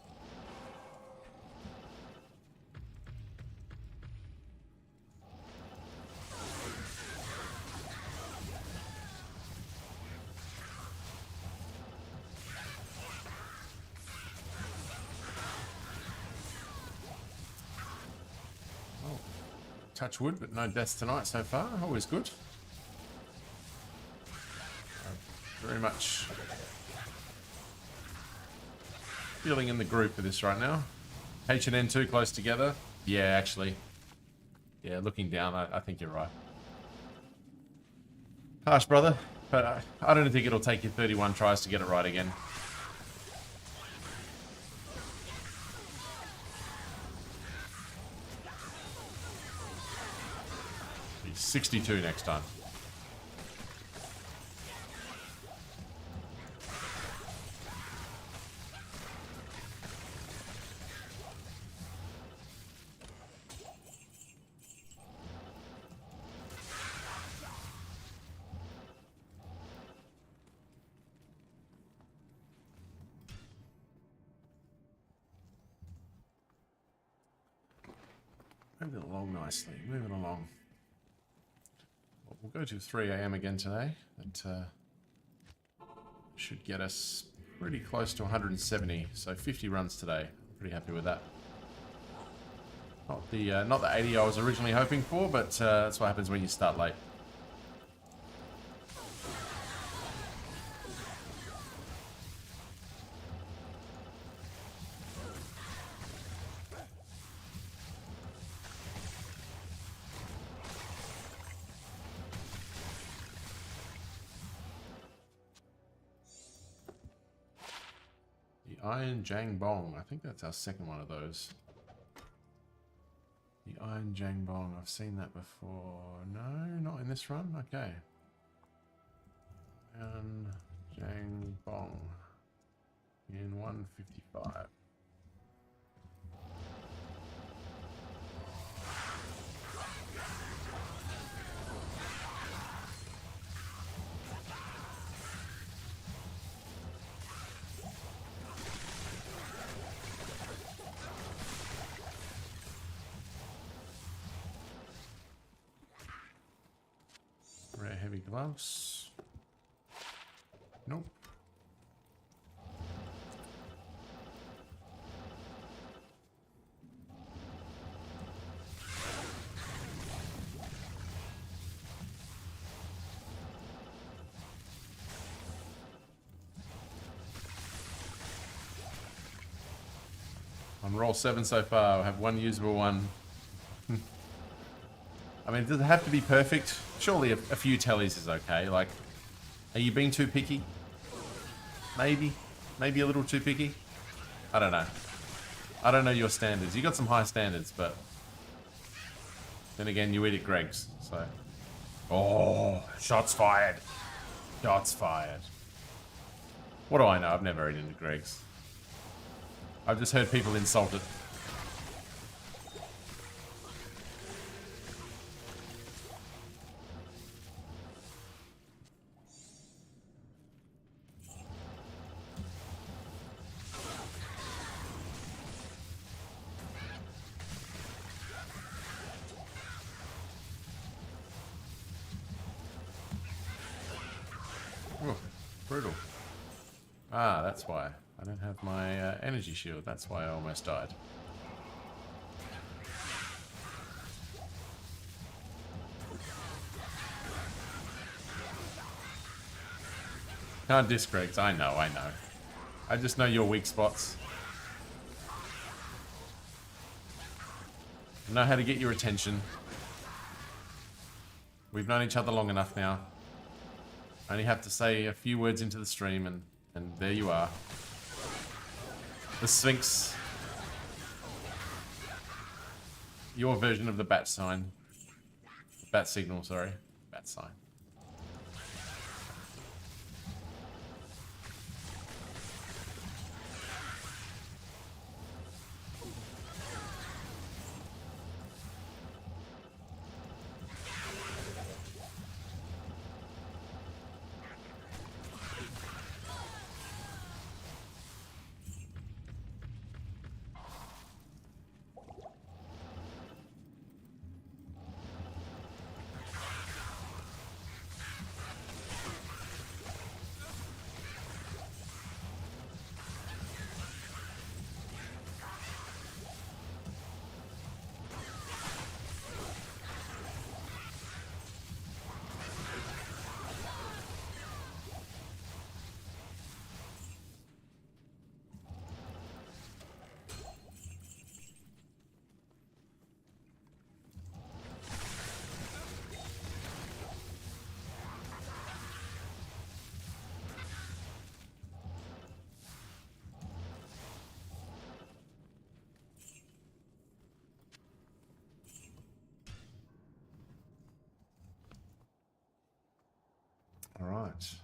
Touch wood, but no deaths tonight so far. Always good. Very much feeling in the group for this right now. H and N too close together. Yeah, actually. Yeah, looking down, I think you're right. Harsh, brother. But I don't think it'll take you 31 tries to get it right again. 62 next time. Moving along nicely, moving along. We'll go to 3 AM again today. That should get us pretty close to 170. So 50 runs today. Pretty happy with that. Not the 80 I was originally hoping for, but that's what happens when you start late. Iron Jang Bong. I think that's our second one of those. The Iron Jang Bong. I've seen that before. No, not in this run. Okay. Iron Jang Bong. In 155. Rare heavy gloves. Nope. On roll 7 so far, I have one usable one. I mean, does it have to be perfect? Surely a few tellies is okay. Like, are you being too picky? Maybe. Maybe a little too picky? I don't know. I don't know your standards. You got some high standards, but... Then again, you eat at Greg's, so... Oh, shots fired. Shots fired. What do I know? I've never eaten at Greg's. I've just heard people insult it. Brutal. Ah, that's why. I don't have my energy shield. That's why I almost died. Can't diss Greg's. I know. I just know your weak spots. I know how to get your attention. We've known each other long enough now. I only have to say a few words into the stream and there you are. The Sphinx. Your version of the bat sign. Bat signal, sorry. Bat sign. All right,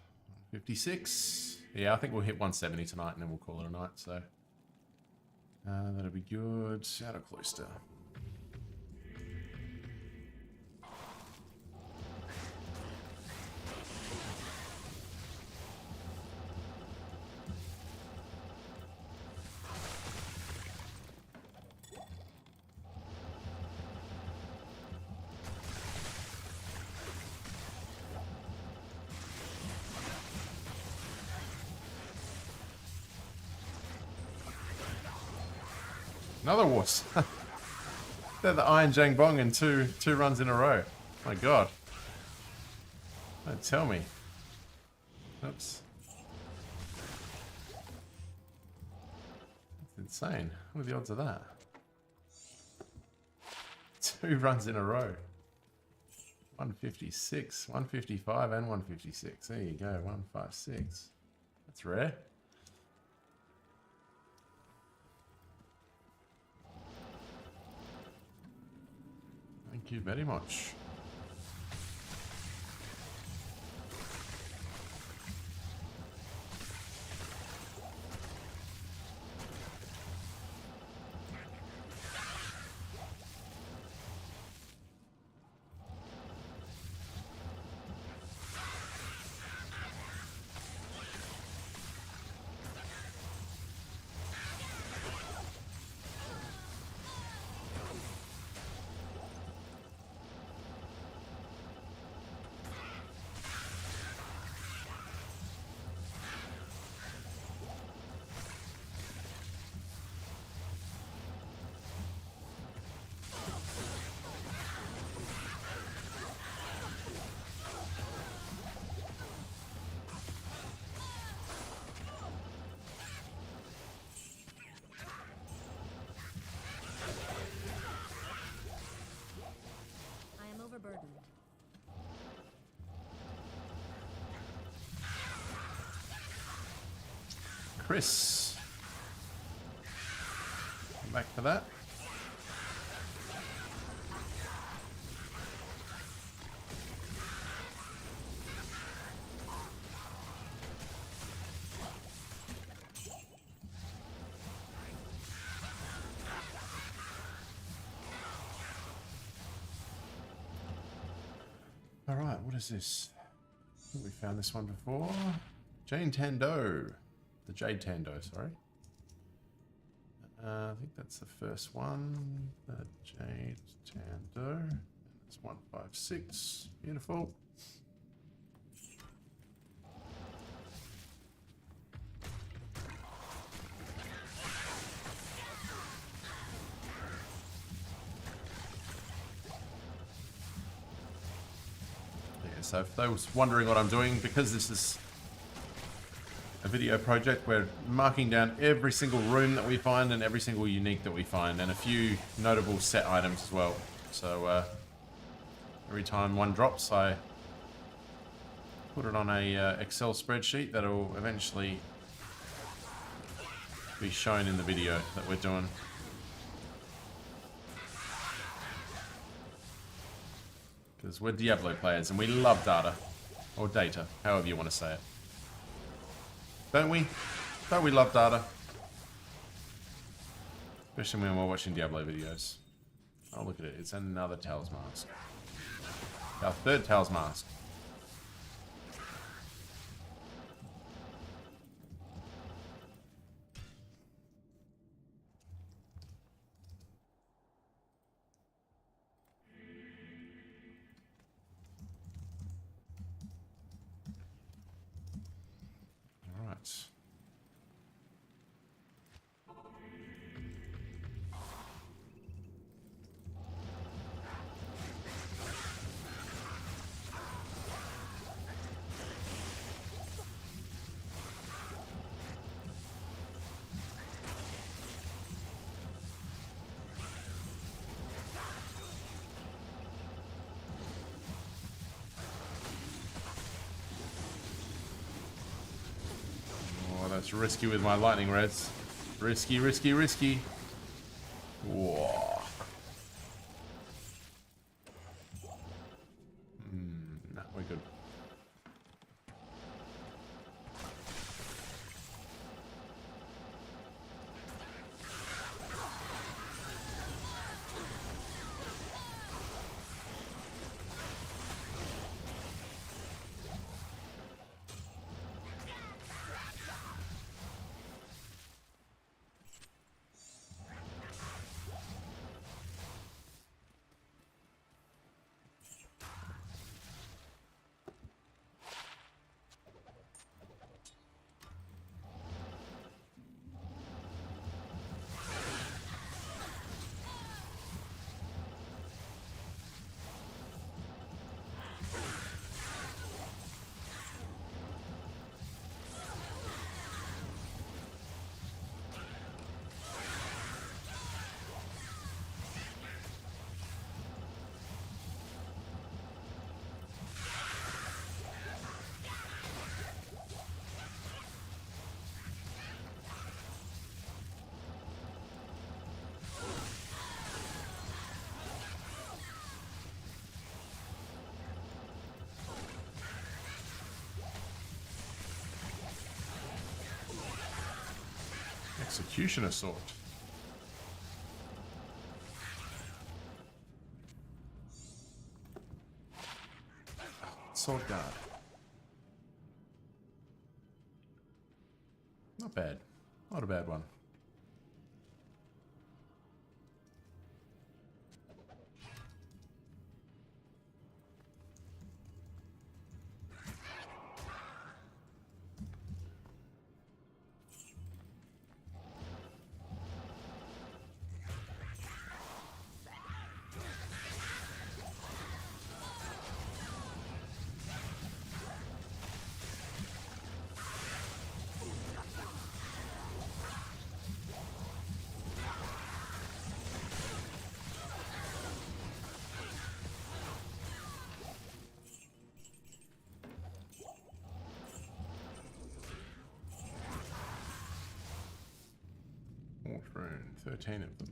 56. Yeah, I think we'll hit 170 tonight and then we'll call it a night. So that'll be good. Out of Cloister. Another wuss. They're the Iron Jang Bong in two runs in a row. My god. Don't tell me. Oops. That's insane. What are the odds of that? 2 runs in a row. 156, 155 and 156. There you go, 156. That's rare. Thank you very much. Chris. Come back for that. Alright, what is this? I think we found this one before. Jade Tando. The Jade Tando, sorry. I think that's the first one. The Jade Tando. And it's 156. Beautiful. So for those wondering what I'm doing, because this is a video project, we're marking down every single room that we find and every single unique that we find, and a few notable set items as well. So every time one drops, I put it on a Excel spreadsheet that'll eventually be shown in the video that we're doing. Because we're Diablo players and we love data. Or data, however you want to say it. Don't we? Don't we love data? Especially when we're watching Diablo videos. Oh, look at it. It's another Tails mask. Our third Tails mask. That's risky with my lightning reds. Risky, risky, risky. Whoa. Nah, we're good. Executioner sword. Sword guard. Not bad. Not a bad one. Wolf rune, 13 of them.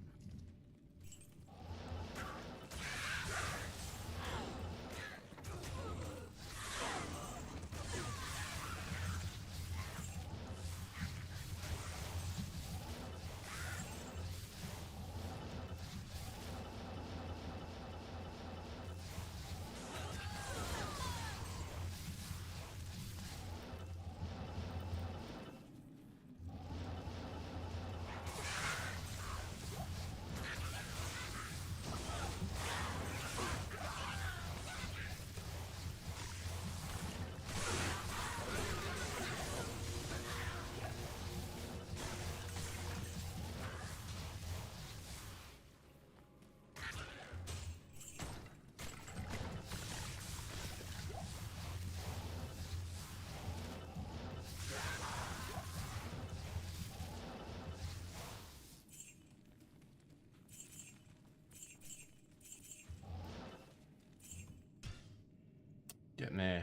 Getting there.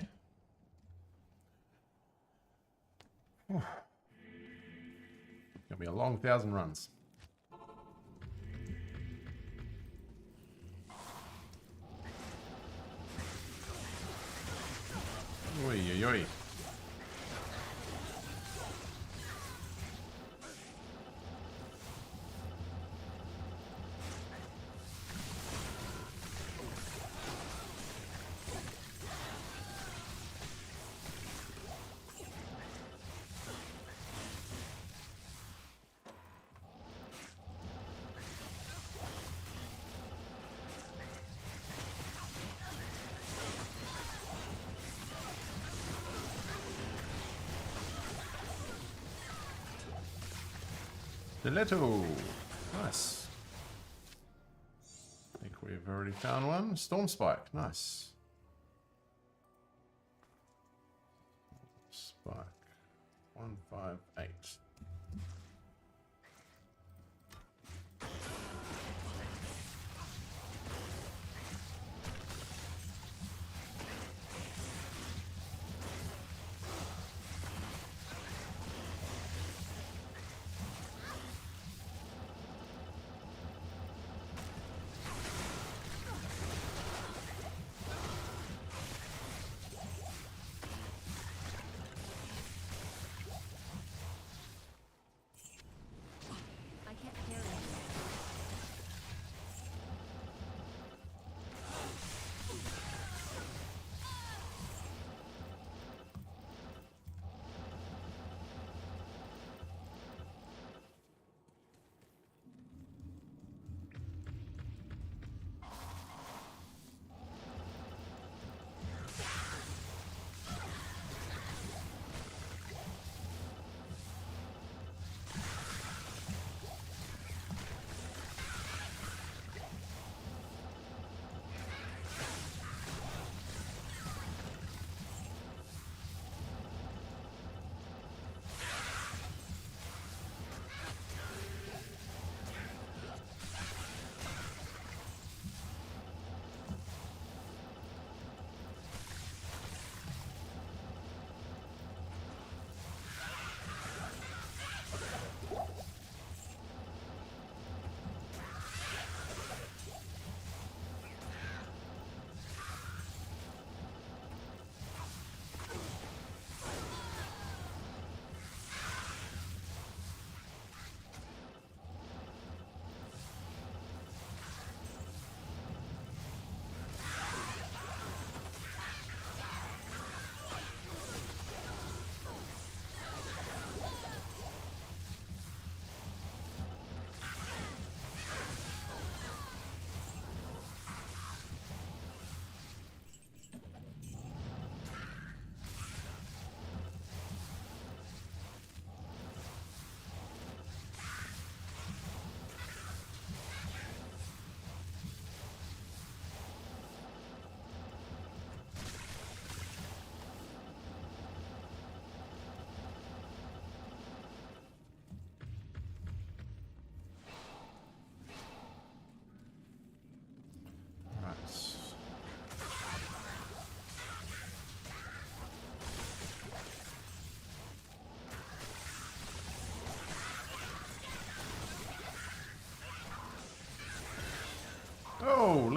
Whew. Gonna be a long 1,000 runs. Oi, oi, oi. Stiletto. Nice. I think we've already found one. Storm Spike. Nice. Spike. 158.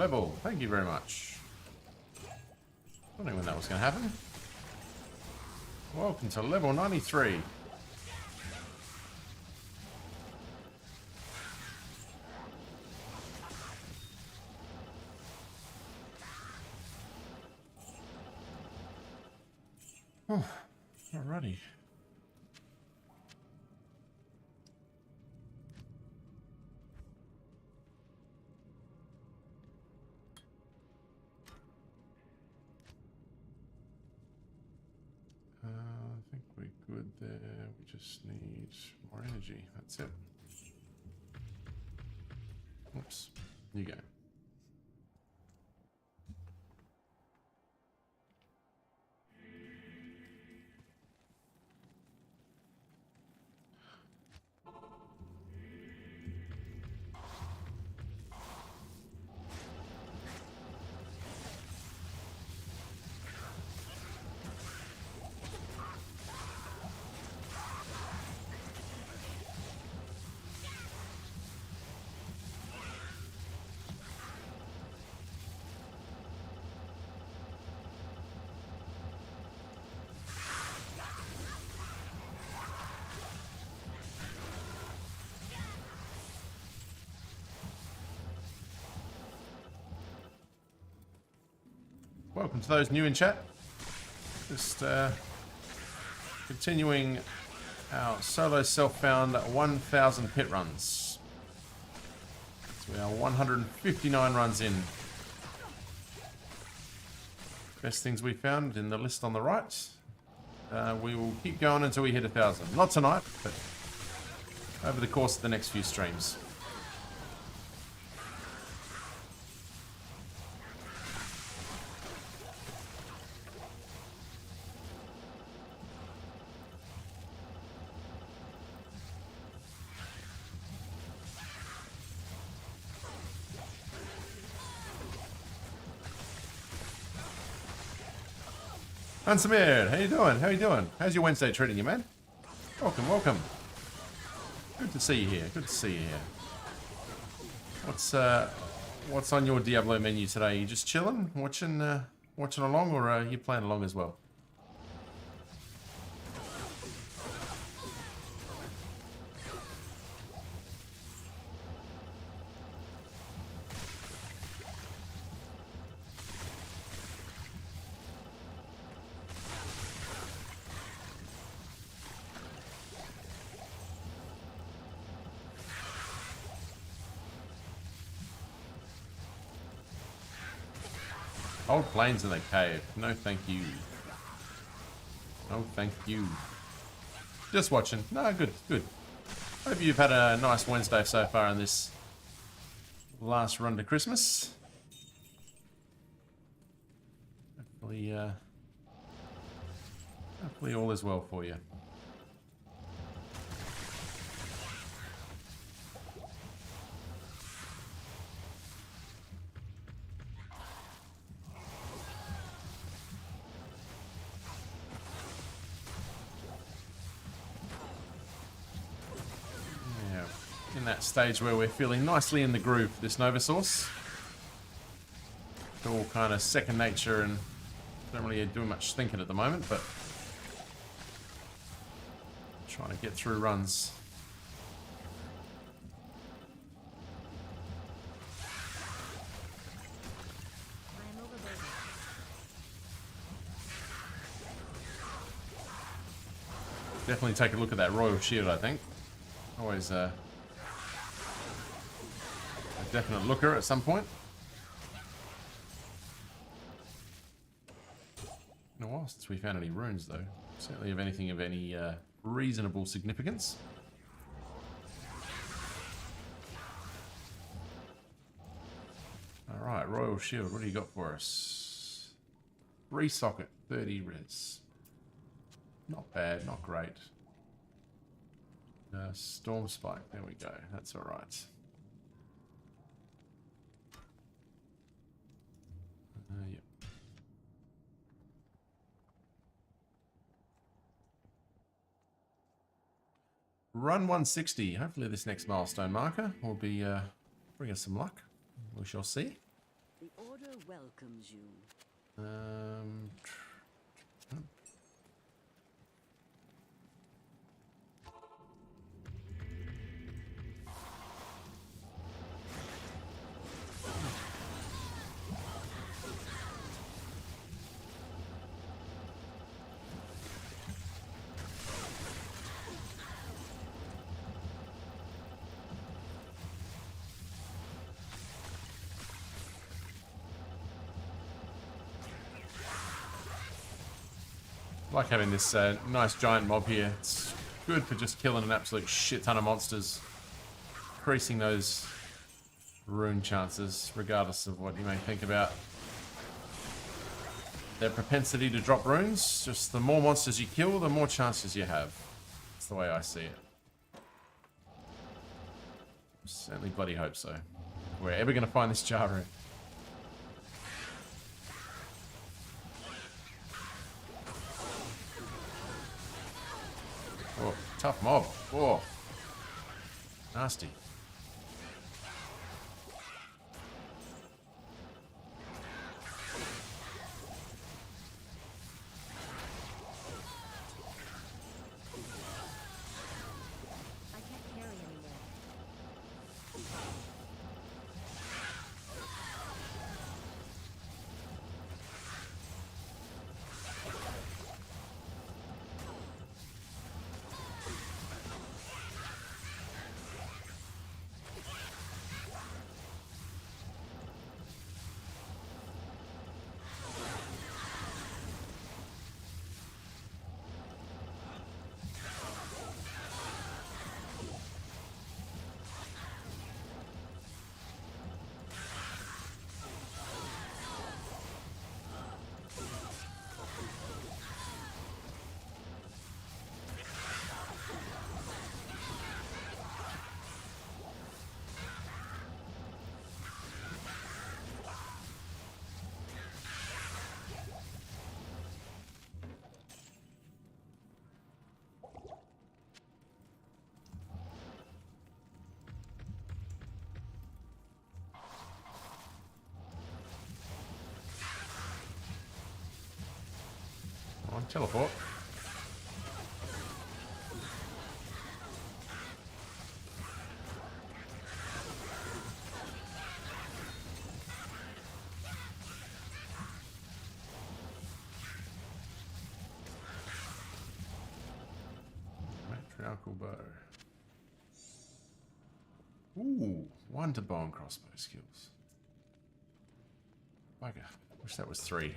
level. Thank you very much. I don't know when that was going to happen. Welcome to level 93. Oh, alrighty. I think we're good there. We just need more energy. That's it. Oops. You go. Welcome to those new in chat. Just continuing our solo self-found 1,000 pit runs. So we are 159 runs in. Best things we found in the list on the right. We will keep going until we hit 1,000. Not tonight, but over the course of the next few streams. And Samir, how you doing? How you doing? How's your Wednesday treating you, man? Welcome, welcome. Good to see you here. Good to see you here. What's on your Diablo menu today? You just chilling, watching along, or are you playing along as well? Old planes in the cave. No thank you. No thank you. Just watching. No, good, good. Hope you've had a nice Wednesday so far in this last run to Christmas. Hopefully all is well for you. In that stage where we're feeling nicely in the groove for this Nova Sorc. It's all kind of second nature and don't really do much thinking at the moment, but trying to get through runs. I am overburdened. Definitely take a look at that Royal Shield, I think. Always a definite looker at some point. Been a while since we found any runes, though. Certainly of anything of any reasonable significance. Alright, Royal Shield, what do you got for us? 3 socket, 30 res. Not bad, not great. Storm Spike, there we go, that's alright. Yep. Run 160. Hopefully this next milestone marker will be bring us some luck. We shall see. The Order welcomes you. I like having this nice giant mob here. It's good for just killing an absolute shit ton of monsters. Increasing those rune chances, regardless of what you may think about their propensity to drop runes. Just the more monsters you kill, the more chances you have. That's the way I see it. Certainly bloody hope so. If we're ever going to find this jar rune. Oh, tough mob. Oh, nasty. I can't carry anymore. Come on, teleport. Matriarchal bow. Ooh, wonder bow and crossbow skills. Bugger. Wish that was 3.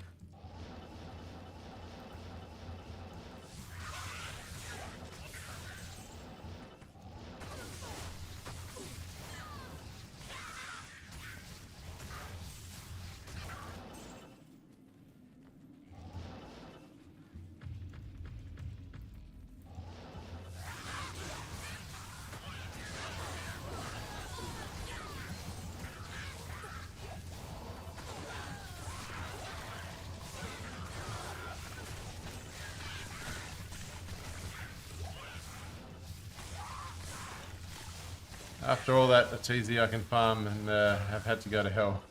After all that, it's easy I can farm and have had to go to hell.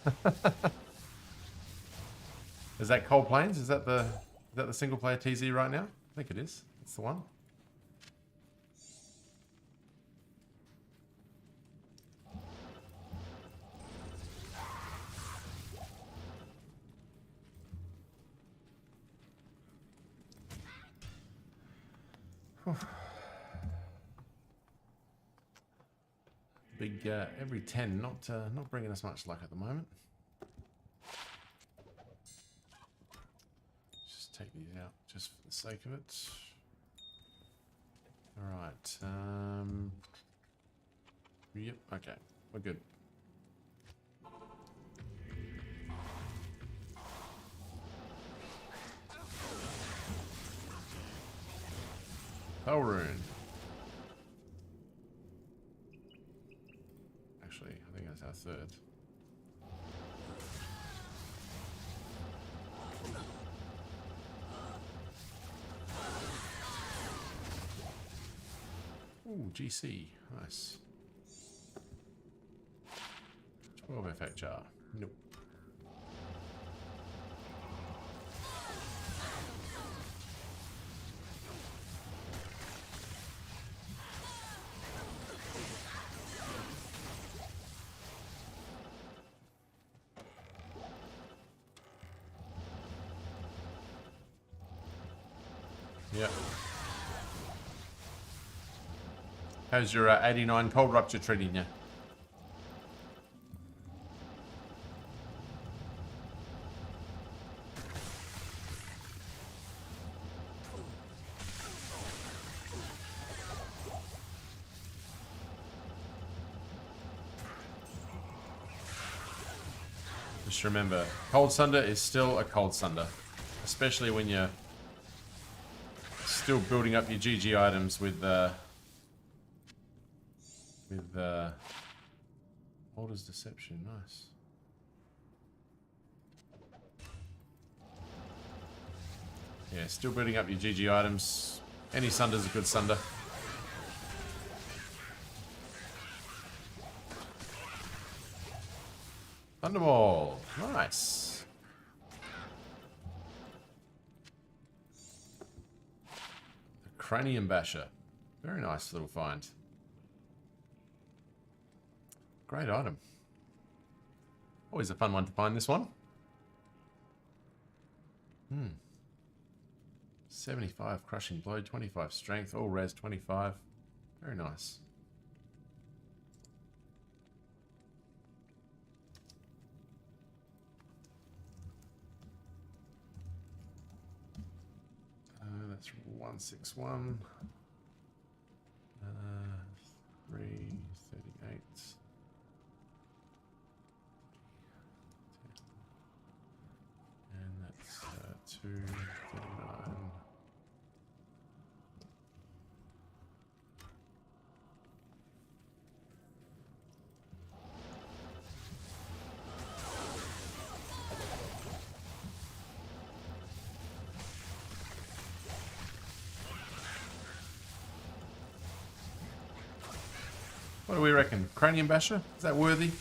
Is that Cold Plains? Is that the single player TZ right now? I think it is. It's the one. Big every 10, not bringing us much luck at the moment. Just take these out just for the sake of it. All right. Yep. Okay, we're good. Hell rune. Actually, I think that's our 3rd. Ooh, GC. Nice. 12 FHR. Nope. Yep. How's your 89 cold rupture treating you? Just remember, Cold Sunder is still a Cold Sunder. Especially when you're still building up your GG items with Holder's Deception. Nice. Yeah, still building up your GG items. Any Sunder's a good Sunder. Thunderball. Nice. The Cranium Basher. Very nice little find. Great item. Always a fun one to find, this one. 75 Crushing Blow, 25 Strength, all res 25. Very nice. That's 161. 338. And that's 239. What do we reckon? Cranium Basher? Is that worthy?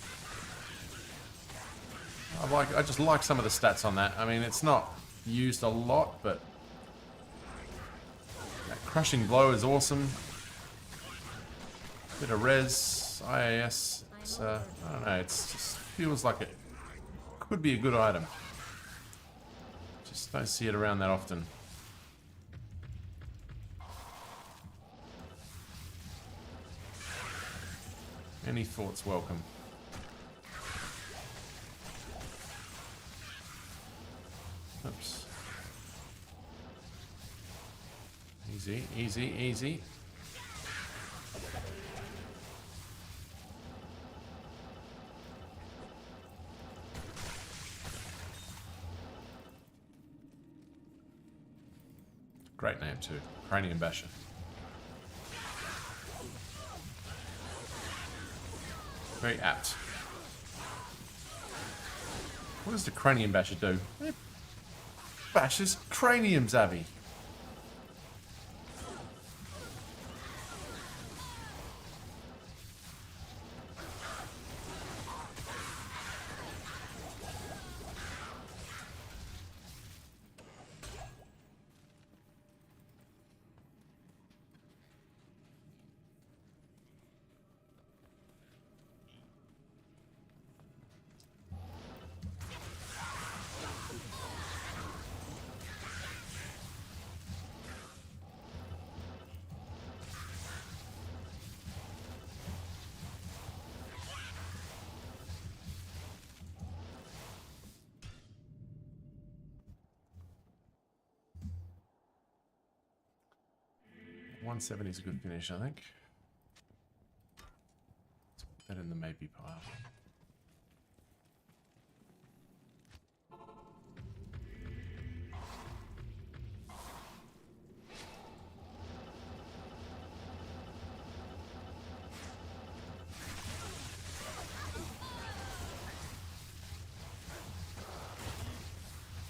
I just like some of the stats on that. I mean, it's not used a lot, but that Crushing Blow is awesome. Bit of res, IAS. It's, I don't know, it just feels like it could be a good item. Just don't see it around that often. Any thoughts welcome. Oops. Easy, easy, easy. Great name too. Cranium Basher. Very apt. What does the Cranium Basher do? It bashes craniums, Abby. $170 is a good finish, I think. Let's put that in the maybe pile.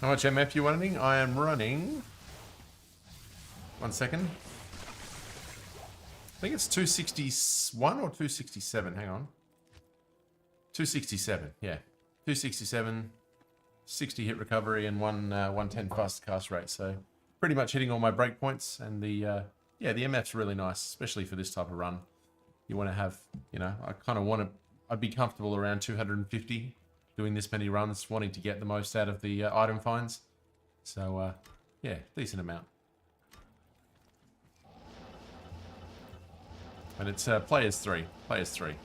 How much MF you running? I am running. 1 second. I think it's 261 or 267. Hang on. 267. Yeah, 267. 60 hit recovery and 110 fast cast rate. So pretty much hitting all my breakpoints. And the yeah, the MF's really nice, especially for this type of run. You want to have, you know, I kind of want to. I'd be comfortable around 250 doing this many runs, wanting to get the most out of the item finds. So yeah, decent amount. But it's players 3. Players 3.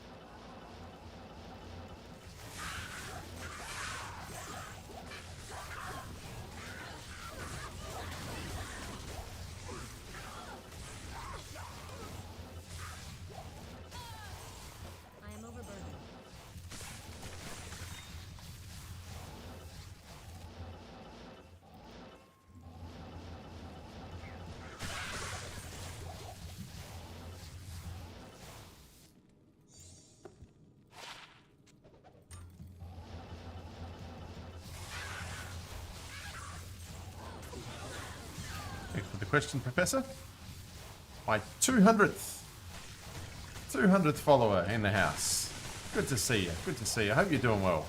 I am overburdened. Thanks for the question, Professor. My 200th follower in the house. Good to see you. Good to see you. I hope you're doing well.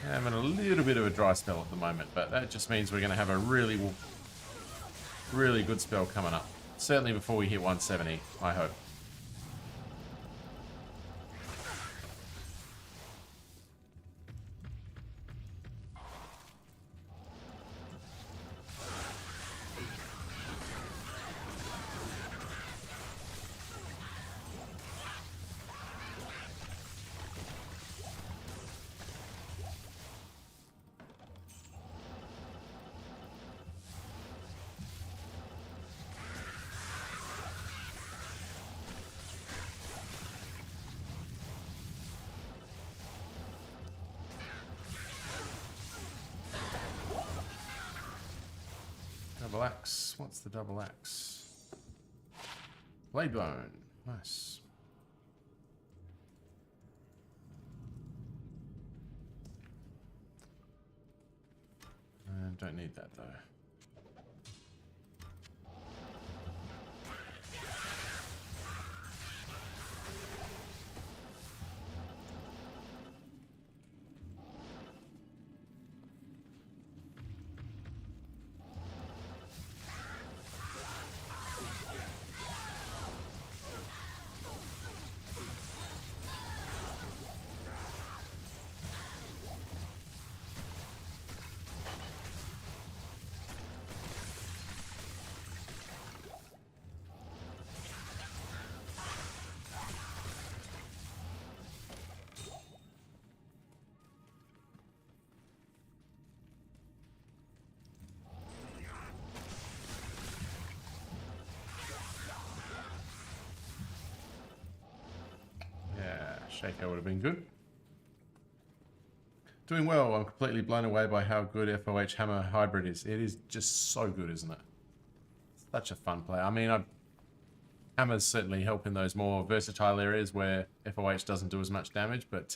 Having a little bit of a dry spell at the moment, but that just means we're going to have a really good spell coming up. Certainly before we hit 170, I hope. Double axe. What's the double axe? Blade bone. Nice. Don't need that though. Shaker would have been good. Doing well. I'm completely blown away by how good FOH Hammer Hybrid is. It is just so good, isn't it? Such a fun play. I mean, Hammers certainly help in those more versatile areas where FOH doesn't do as much damage, but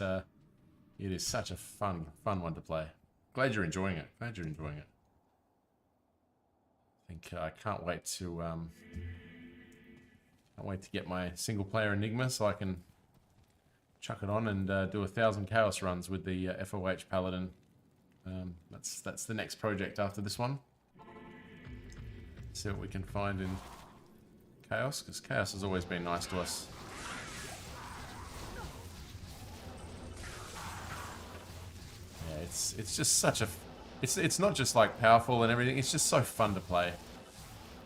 it is such a fun one to play. Glad you're enjoying it. Glad you're enjoying it. I can't wait to get my single player Enigma so I can chuck it on and do 1,000 Chaos runs with the FOH Paladin. That's the next project after this one. See what we can find in Chaos, because Chaos has always been nice to us. Yeah, it's just such a... It's not just like powerful and everything, it's just so fun to play.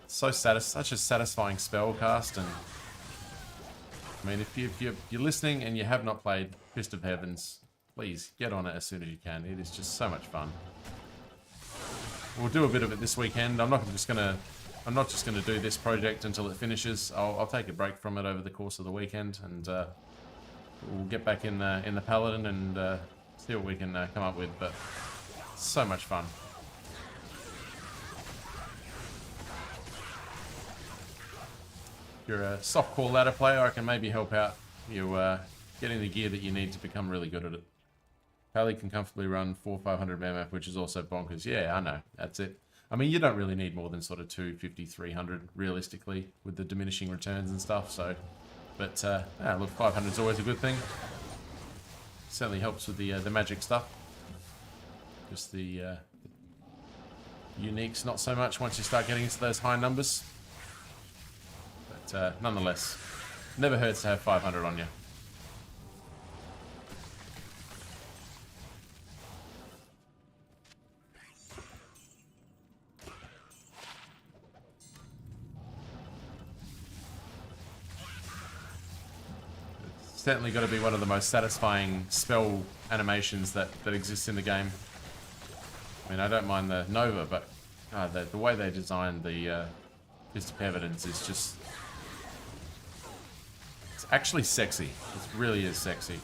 Such a satisfying spell cast, and I mean, if you're listening and you have not played Fist of Heavens, please get on it as soon as you can. It is just so much fun. We'll do a bit of it this weekend. I'm not just gonna do this project until it finishes. I'll take a break from it over the course of the weekend, and we'll get back in the Paladin and see what we can come up with. But so much fun. If you're a softcore ladder player, I can maybe help out you getting the gear that you need to become really good at it. Pally can comfortably run 400-500 MF, which is also bonkers. Yeah, I know. That's it. I mean, you don't really need more than sort of 250, 300 realistically with the diminishing returns and stuff. So, but yeah, look, 500 is always a good thing. Certainly helps with the magic stuff. Just the uniques, not so much once you start getting into those high numbers. But nonetheless, never hurts to have 500 on you. Certainly got to be one of the most satisfying spell animations that exists in the game. I mean, I don't mind the Nova, but the way they designed the Fist of Evidence is just... It's actually sexy. It really is sexy.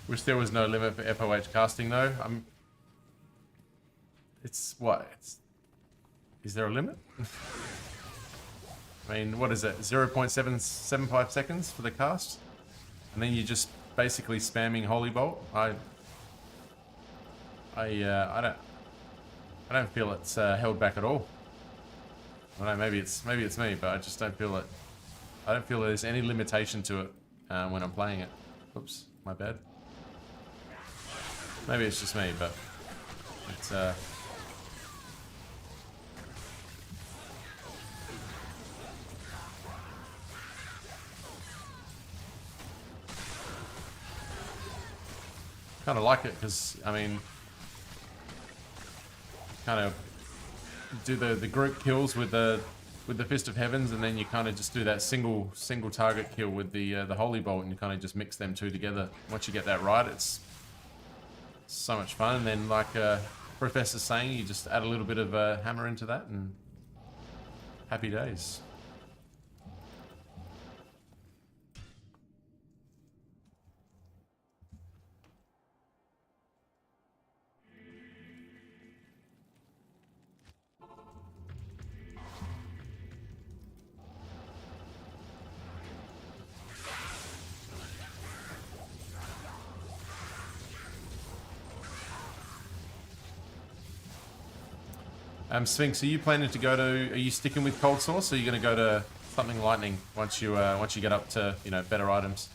Wish there was no limit for FOH casting though. It's what? Is there a limit? I mean, what is it? 0.775 seconds for the cast? And then you're just basically spamming Holy Bolt? I don't feel it's held back at all. I don't know, maybe it's me, but I just don't feel it. I don't feel there's any limitation to it when I'm playing it. Oops, my bad. Maybe it's just me, but it's kind of like it because I mean, kind of do the group kills with the Fist of Heavens, and then you kind of just do that single target kill with the Holy Bolt, and you kind of just mix them two together. Once you get that right, it's so much fun. And then, like Professor's saying, you just add a little bit of hammer into that, and happy days. Sphinx, are you planning to go to? Are you sticking with Cold Source, or are you going to go to something Lightning once you get up to better items?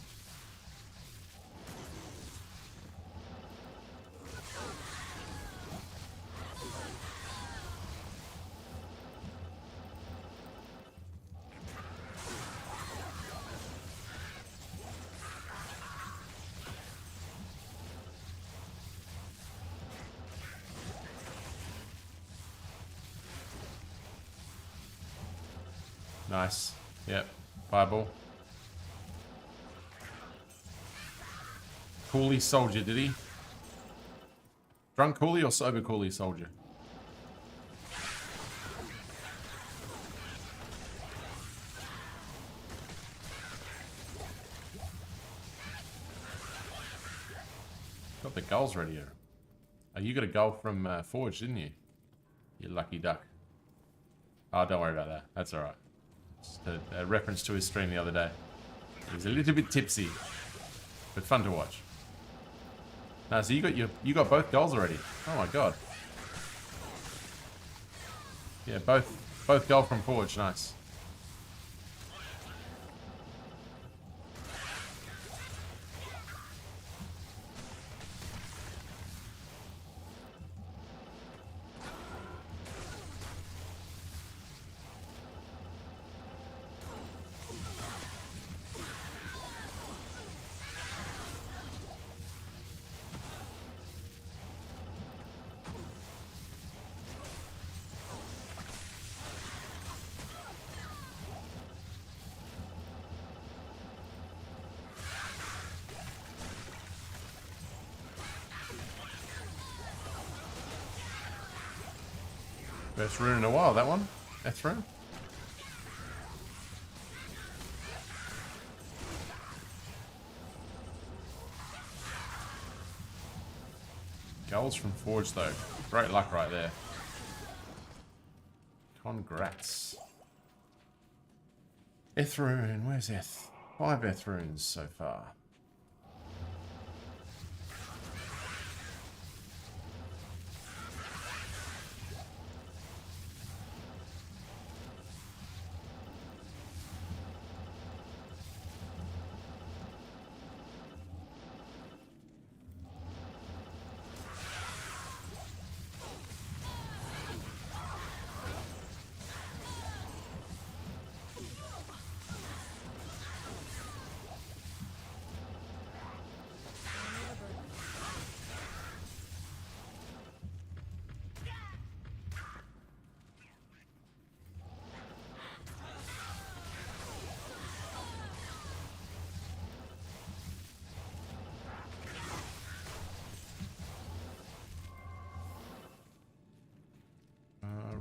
Nice. Yep. Fireball. Coolie soldier, did he? Drunk coolie or sober coolie soldier? Got the goals ready here. Oh, you got a goal from Forge, didn't you? You lucky duck. Oh, don't worry about that. That's alright. Just a reference to his stream the other day. He was a little bit tipsy, but fun to watch. No, so you got both goals already. Oh my god. Yeah, both goal from Forge. Nice. First rune in a while, that one. F rune. Goals from Forge, though. Great luck right there. Congrats. Eth rune. Where's Eth? 5 Eth runes so far.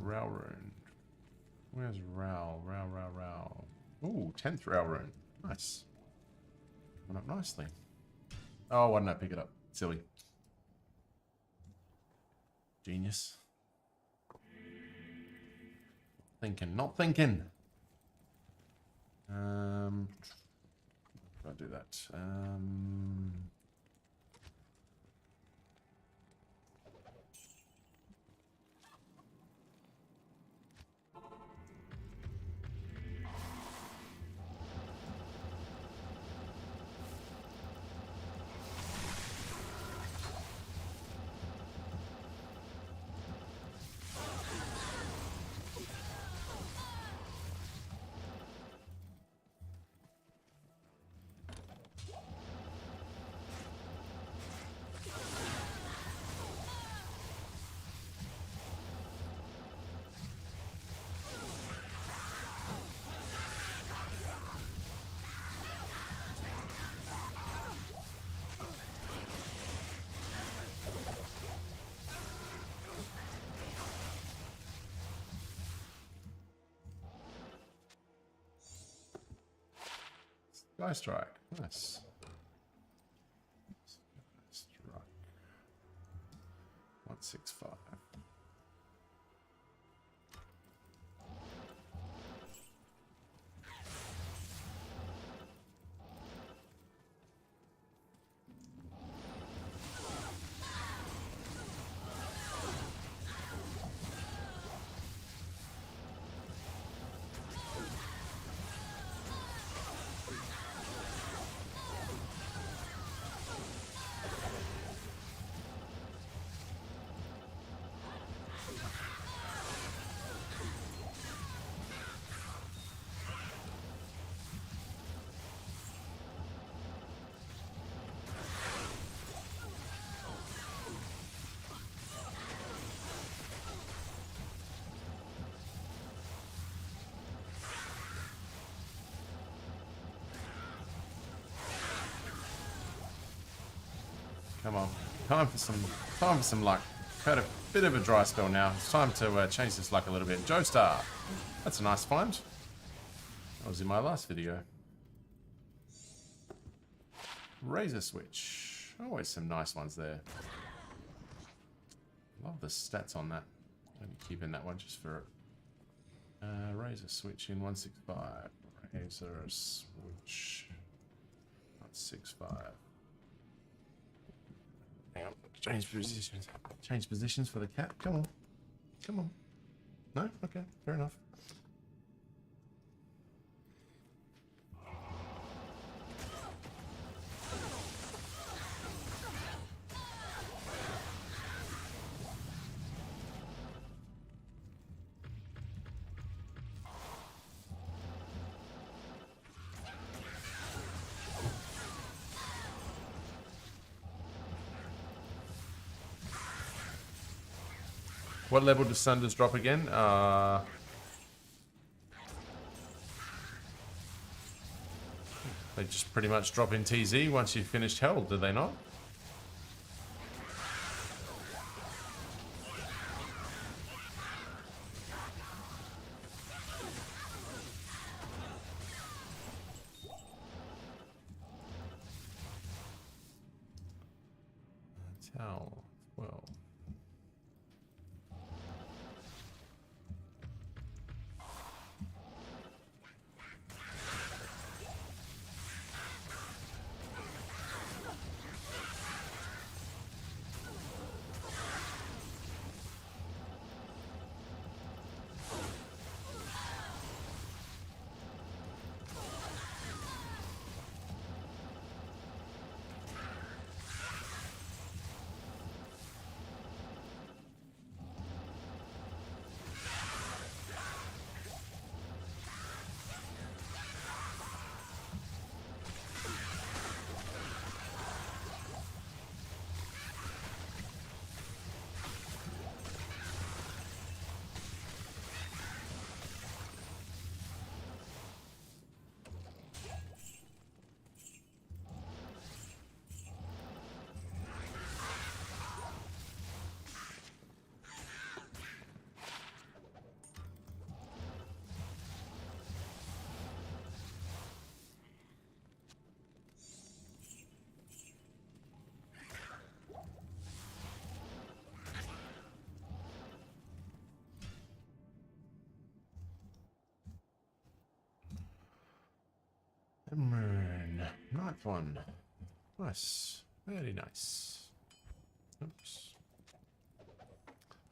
Row rune. Where's Row? Row. Ooh, 10th Row rune. Nice. Went up nicely. Oh, why didn't I pick it up? Silly. Genius. Thinking, not thinking. I'll do that. Sky Strike. Nice. Sky Strike. 165. Come on. Time for some luck. Had a bit of a dry spell now. It's time to change this luck a little bit. Joestar. That's a nice find. That was in my last video. Razor Switch. Always some nice ones there. Love the stats on that. I'm keeping that one just for Razor Switch in 165. Razor Switch 165. Hang on. Change positions. Change positions for the cat. Come on. Come on. No? Okay. Fair enough. What level does Sunders drop again? They just pretty much drop in TZ once you've finished Held, do they not? Towel. Well. Ninth one. Nice. Very nice. Oops.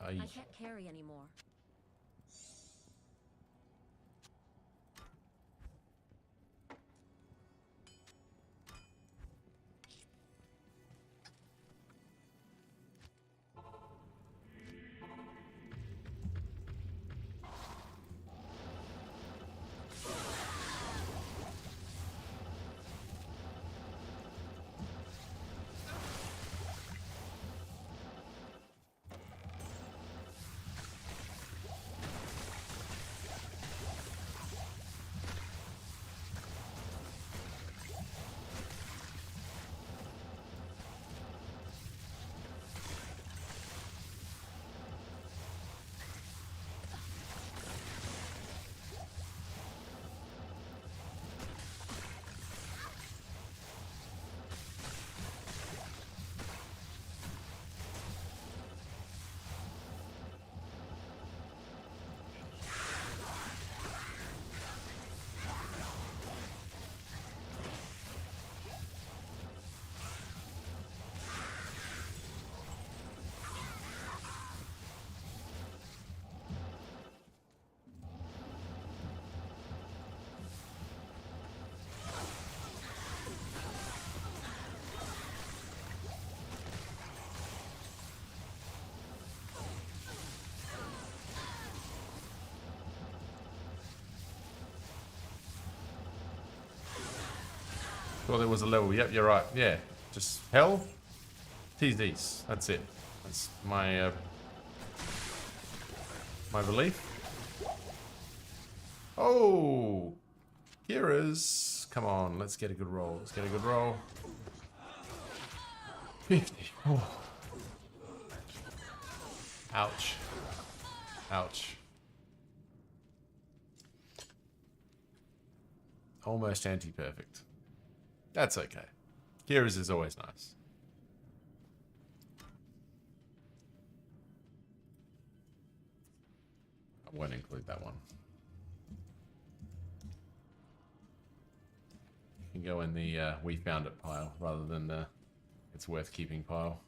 I can't carry anymore. Well, there was a level. Yep, you're right. Yeah, just hell. TZs. That's it. That's my my relief. Oh, Kira's. Come on, let's get a good roll. Let's get a good roll. 50. Oh. Ouch. Ouch. Almost anti-perfect. That's okay. Kira's is always nice. I won't include that one. You can go in the we found it pile rather than the it's worth keeping pile.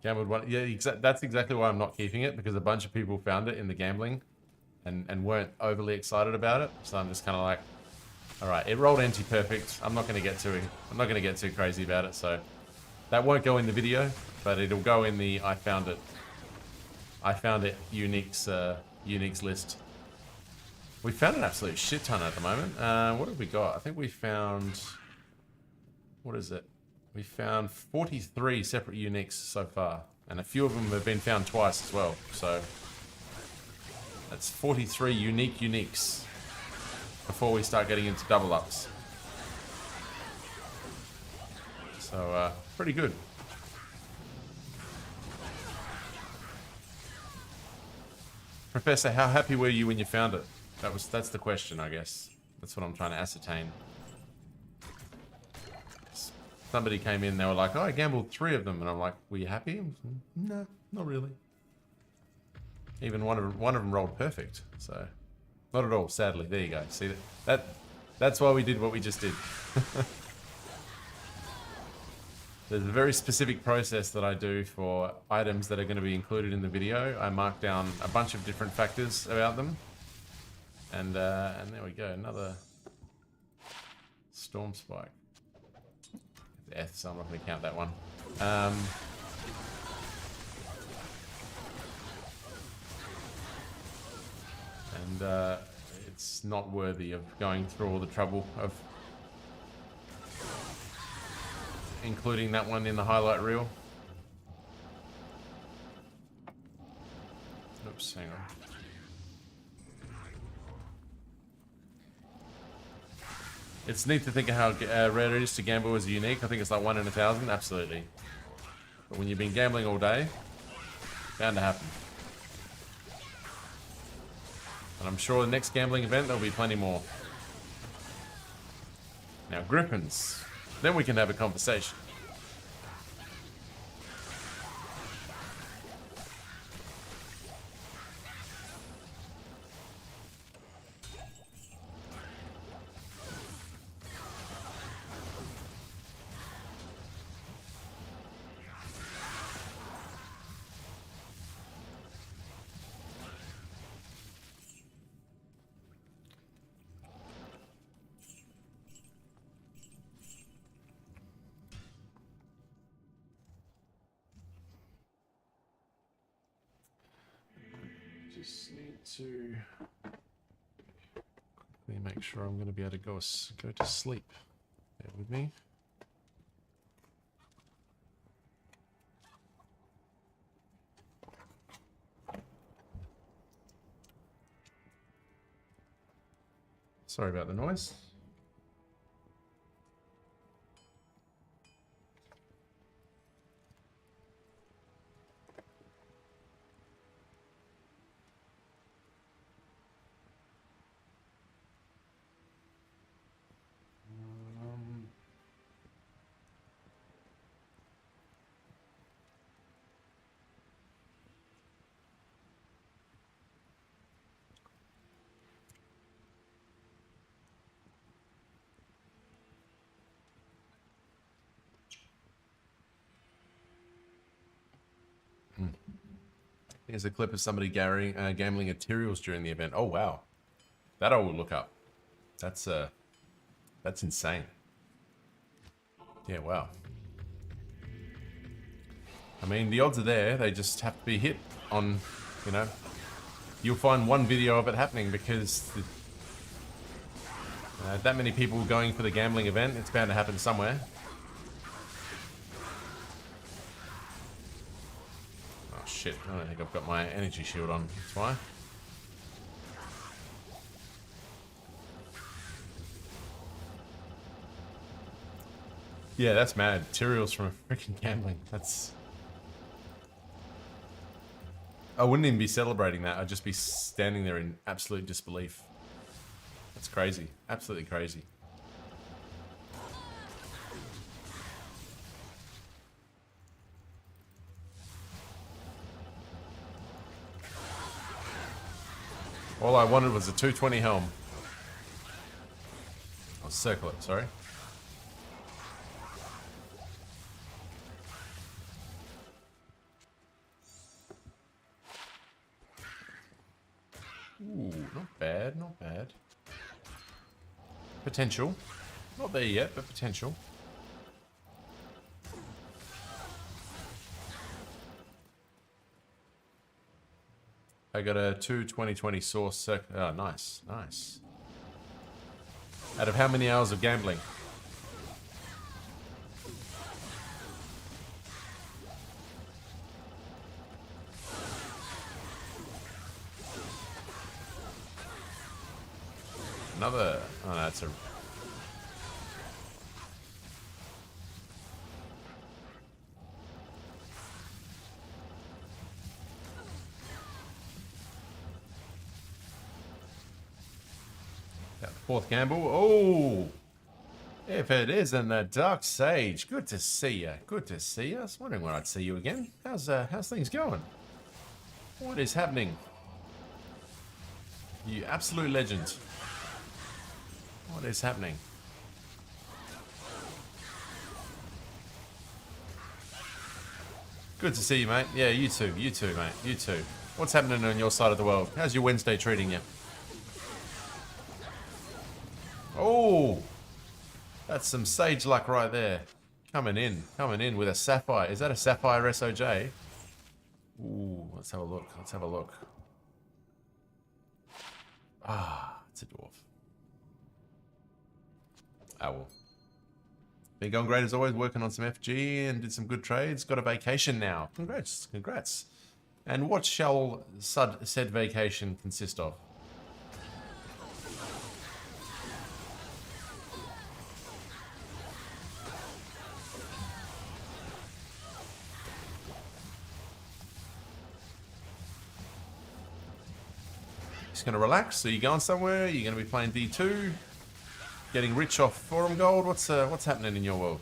Gambled one. Yeah, that's exactly why I'm not keeping it, because a bunch of people found it in the gambling and weren't overly excited about it. So I'm just kind of like, all right, it rolled anti-perfect. I'm not going to get too crazy about it. So that won't go in the video, but it'll go in the I found it uniques list. We found an absolute shit ton at the moment. What have we got? I think we found, what is it? We found 43 separate uniques so far, and a few of them have been found twice as well. So that's 43 unique uniques before we start getting into double ups. So pretty good. Professor, how happy were you when you found it? That's the question, I guess. That's what I'm trying to ascertain. Somebody came in, they were like, oh, I gambled 3 of them. And I'm like, were you happy? No, not really. Even one of them rolled perfect. So, not at all, sadly. There you go. See, that's why we did what we just did. There's a very specific process that I do for items that are going to be included in the video. I mark down a bunch of different factors about them. And there we go, another storm spike. F, so I'm not going to count that one. And it's not worthy of going through all the trouble of including that one in the highlight reel. Oops, hang on. It's neat to think of how rare it is to gamble as unique. I think it's like 1 in 1,000, absolutely. But when you've been gambling all day, bound to happen. And I'm sure the next gambling event there'll be plenty more. Now, Griffins. Then we can have a conversation. Just need to quickly make sure I'm going to be able to go to sleep. Bear with me. Sorry about the noise. Here's a clip of somebody gambling at Tyrael's during the event. Oh wow, that I will look up. That's insane. Yeah, wow. I mean, the odds are there. They just have to be hit on, you know. You'll find one video of it happening because that many people going for the gambling event. It's bound to happen somewhere. Shit, I don't think I've got my energy shield on, that's why. Yeah, that's mad. Tyrael's from freaking gambling. That's... I wouldn't even be celebrating that. I'd just be standing there in absolute disbelief. That's crazy. Absolutely crazy. All I wanted was a 220 helm. I'll circle it, sorry. Ooh, not bad, not bad. Potential. Not there yet, but potential. I got a 2020 source. Oh, nice, nice. Out of how many hours of gambling? Another. Oh, no, that's a. fourth gamble. Oh, if it isn't the Dark Sage. Good to see you. Good to see you. I was wondering when I'd see you again. How's things going? What is happening? You absolute legend. What is happening? Good to see you, mate. Yeah, you too. You too, mate. You too. What's happening on your side of the world? How's your Wednesday treating you? Oh, that's some sage luck right there. Coming in with a sapphire. Is that a sapphire SOJ? Ooh, let's have a look. Let's have a look. Ah, it's a dwarf. Oh well. Been going great as always, working on some FG and did some good trades. Got a vacation now. Congrats, congrats. And what shall said vacation consist of? Just going to relax? Are you going somewhere? Are you going to be playing D2? Getting rich off forum gold? What's happening in your world?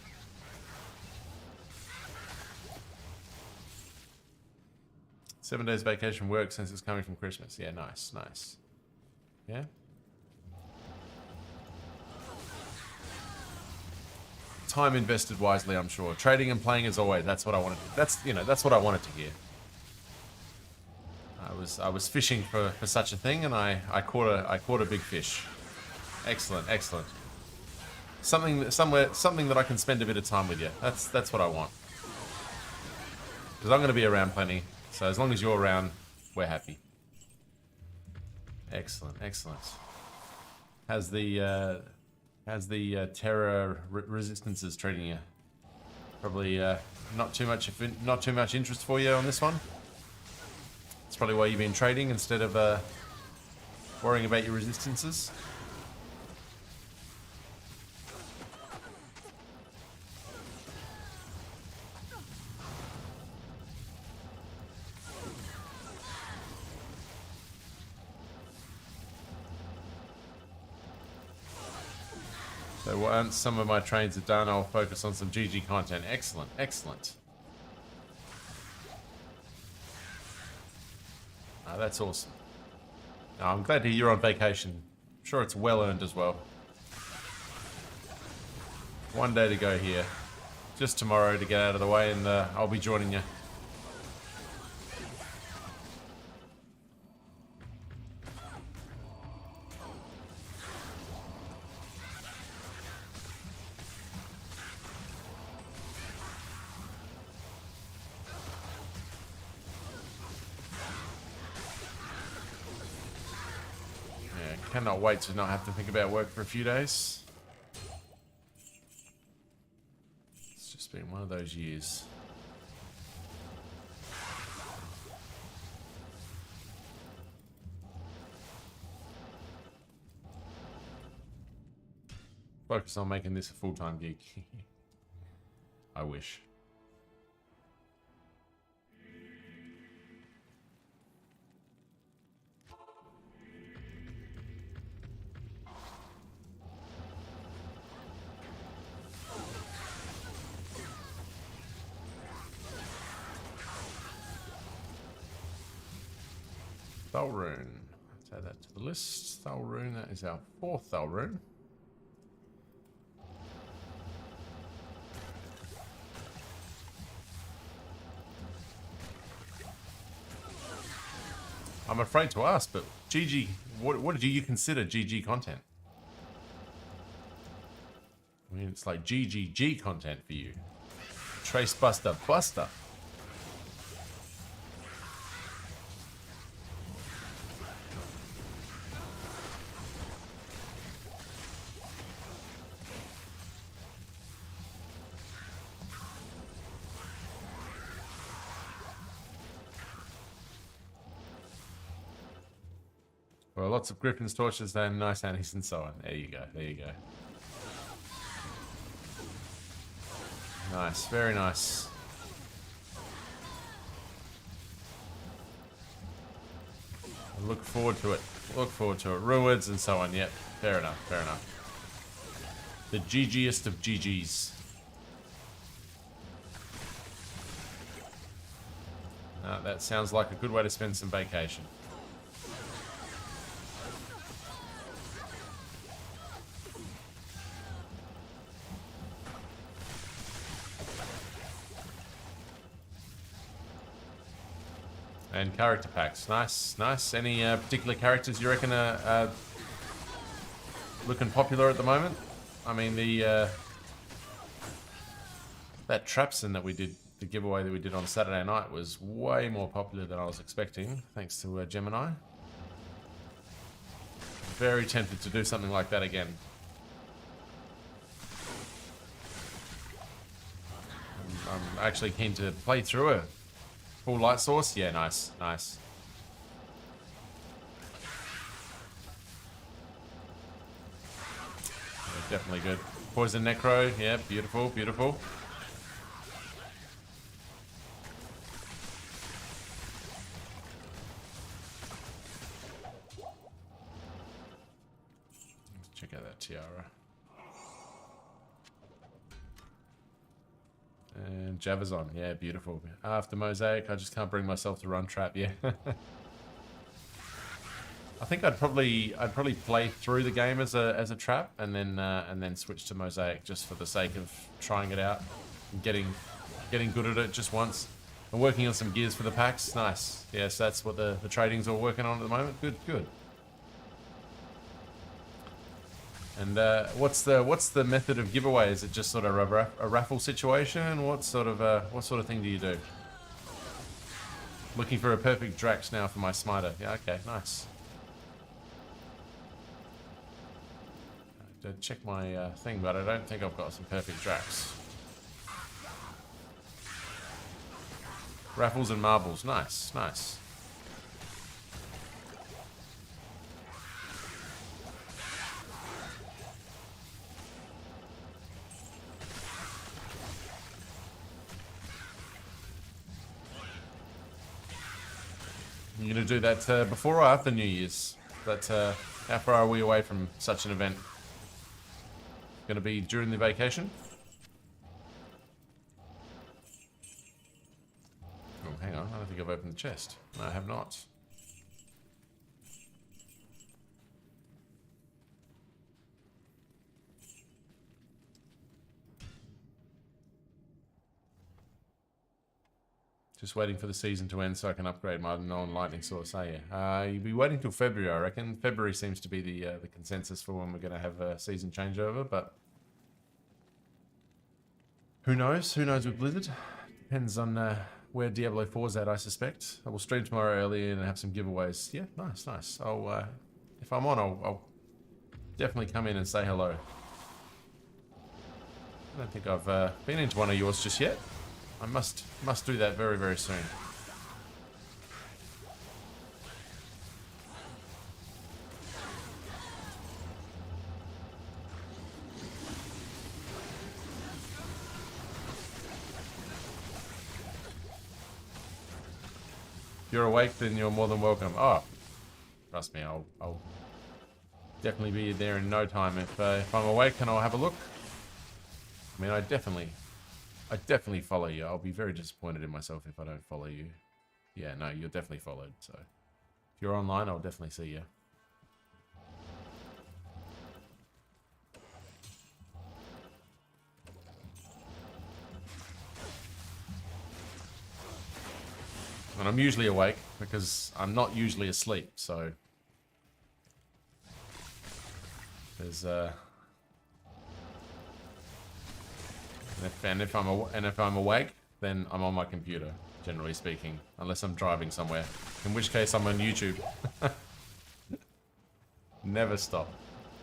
Seven days vacation work since it's coming from Christmas. Yeah, nice, nice. Yeah. Time invested wisely, I'm sure. Trading and playing as always. That's what I wanted. That's what I wanted to hear. I was fishing for such a thing, and I caught a big fish. Excellent, excellent. Something that I can spend a bit of time with you. That's what I want. Because I'm going to be around plenty. So as long as you're around, we're happy. Excellent, excellent. How's the terror resistances treating you? Probably not too much interest for you on this one. That's probably why you've been trading instead of worrying about your resistances. So once some of my trains are done, I'll focus on some GG content. Excellent, excellent. Oh, that's awesome. Oh, I'm glad to hear you're on vacation. I'm sure it's well earned as well. One day to go here. Just tomorrow to get out of the way, and I'll be joining you. Cannot wait to not have to think about work for a few days. It's just been one of those years. Focus on making this a full-time gig. I wish. Thalrune. Let's add that to the list. Thalrune, that is our fourth Thalrune. I'm afraid to ask, but GG, what do you consider GG content? I mean, it's like GGG content for you. Trace Buster Buster. Well, lots of Griffin's torches and nice annies and so on. There you go. There you go. Nice. Very nice. I look forward to it. Look forward to it. Ruins and so on. Yep. Fair enough, fair enough. The GGest of GGs. That sounds like a good way to spend some vacation. And character packs. Nice, nice. Any particular characters you reckon are looking popular at the moment? I mean, that Trapson that we did, the giveaway that we did on Saturday night, was way more popular than I was expecting, thanks to Gemini. Very tempted to do something like that again. I'm actually keen to play through it. Full light source? Yeah, nice, nice. Yeah, definitely good. Poison Necro, yeah, beautiful, beautiful. Let's check out that tiara. And Javazon, yeah, beautiful. After Mosaic, I just can't bring myself to run Trap, yeah. I think I'd probably play through the game as a Trap and then switch to Mosaic just for the sake of trying it out and getting good at it just once. And working on some gears for the packs, nice. Yes, that's what the trading's all working on at the moment. Good, good. And what's the method of giveaway? Is it just sort of a raffle situation? What sort of thing do you do? Looking for a perfect Drax now for my Smiter. Yeah, okay, nice. I check my thing, but I don't think I've got some perfect Drax. Raffles and marbles, nice, nice. You're going to do that before or after New Year's? How far are we away from such an event? Going to be during the vacation? Oh, hang on. I don't think I've opened the chest. No, I have not. Just waiting for the season to end so I can upgrade my non-lightning source, are you? You'll be waiting till February, I reckon. February seems to be the consensus for when we're going to have a season changeover, but who knows? Who knows with Blizzard? Depends on where Diablo 4's at, I suspect. I will stream tomorrow early and have some giveaways. Yeah, nice, nice. If I'm on, I'll definitely come in and say hello. I don't think I've been into one of yours just yet. I must do that very, very soon. If you're awake, then you're more than welcome. Oh, trust me, I'll definitely be there in no time. If I'm awake, and I'll have a look. I mean, I definitely follow you. I'll be very disappointed in myself if I don't follow you. Yeah, no, you're definitely followed. So if you're online, I'll definitely see you. And I'm usually awake because I'm not usually asleep. So there's And if I'm awake, then I'm on my computer, generally speaking, unless I'm driving somewhere. In which case, I'm on YouTube. Never stop.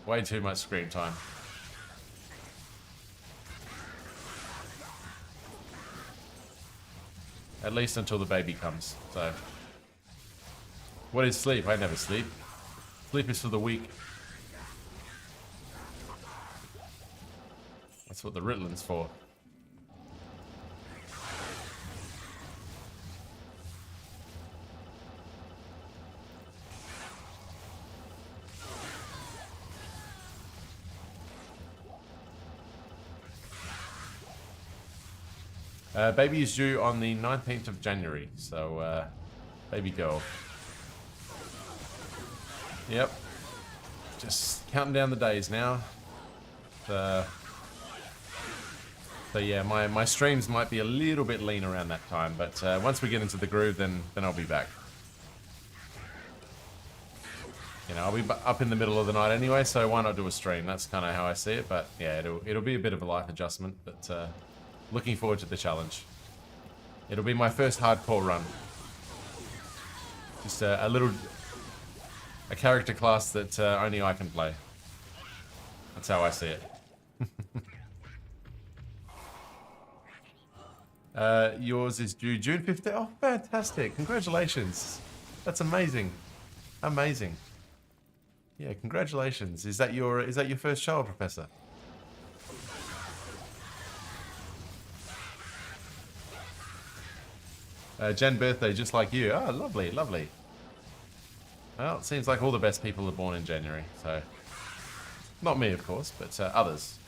Way too much screen time. At least until the baby comes. So, what is sleep? I never sleep. Sleep is for the weak. That's what the Ritlin's for. Baby is due on the 19th of January, so baby girl. Yep. Just counting down the days now. So yeah, my streams might be a little bit lean around that time, but once we get into the groove, then I'll be back. You know, I'll be up in the middle of the night anyway, so why not do a stream? That's kind of how I see it, but yeah, it'll be a bit of a life adjustment, but looking forward to the challenge. It'll be my first hardcore run. Just a character class that only I can play. That's how I see it. Yours is due June 15th. Oh, fantastic! Congratulations. That's amazing. Amazing. Yeah, congratulations. Is that your first child, Professor? Jen birthday, just like you. Oh, lovely, lovely. Well, it seems like all the best people are born in January, so... Not me, of course, but others.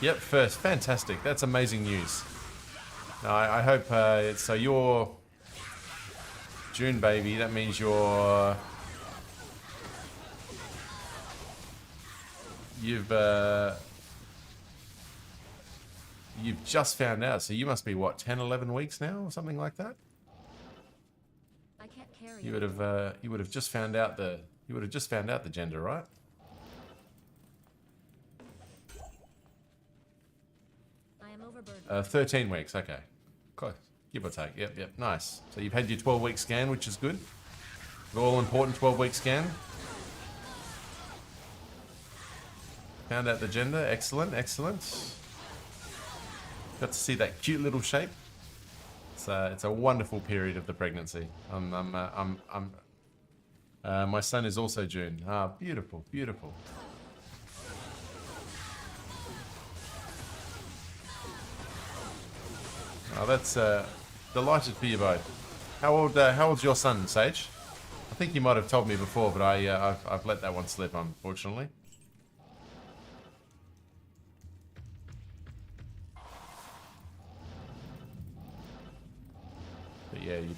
Yep, first. Fantastic. That's amazing news. Now, I hope... so you're... June baby, that means you're... You've just found out, so you must be, what, 10, 11 weeks now, or something like that? I can't carry You would have just found out the gender, right? I am overburdened. 13 weeks, okay. Close. Give or take. Yep. Nice. So you've had your 12-week scan, which is good. The all-important 12-week scan. Found out the gender. Excellent. Got to see that cute little shape. It's a wonderful period of the pregnancy. My son is also June. Ah, beautiful. Oh, that's delighted for you both. How old's your son, Sage? I think you might have told me before, but I've let that one slip, unfortunately.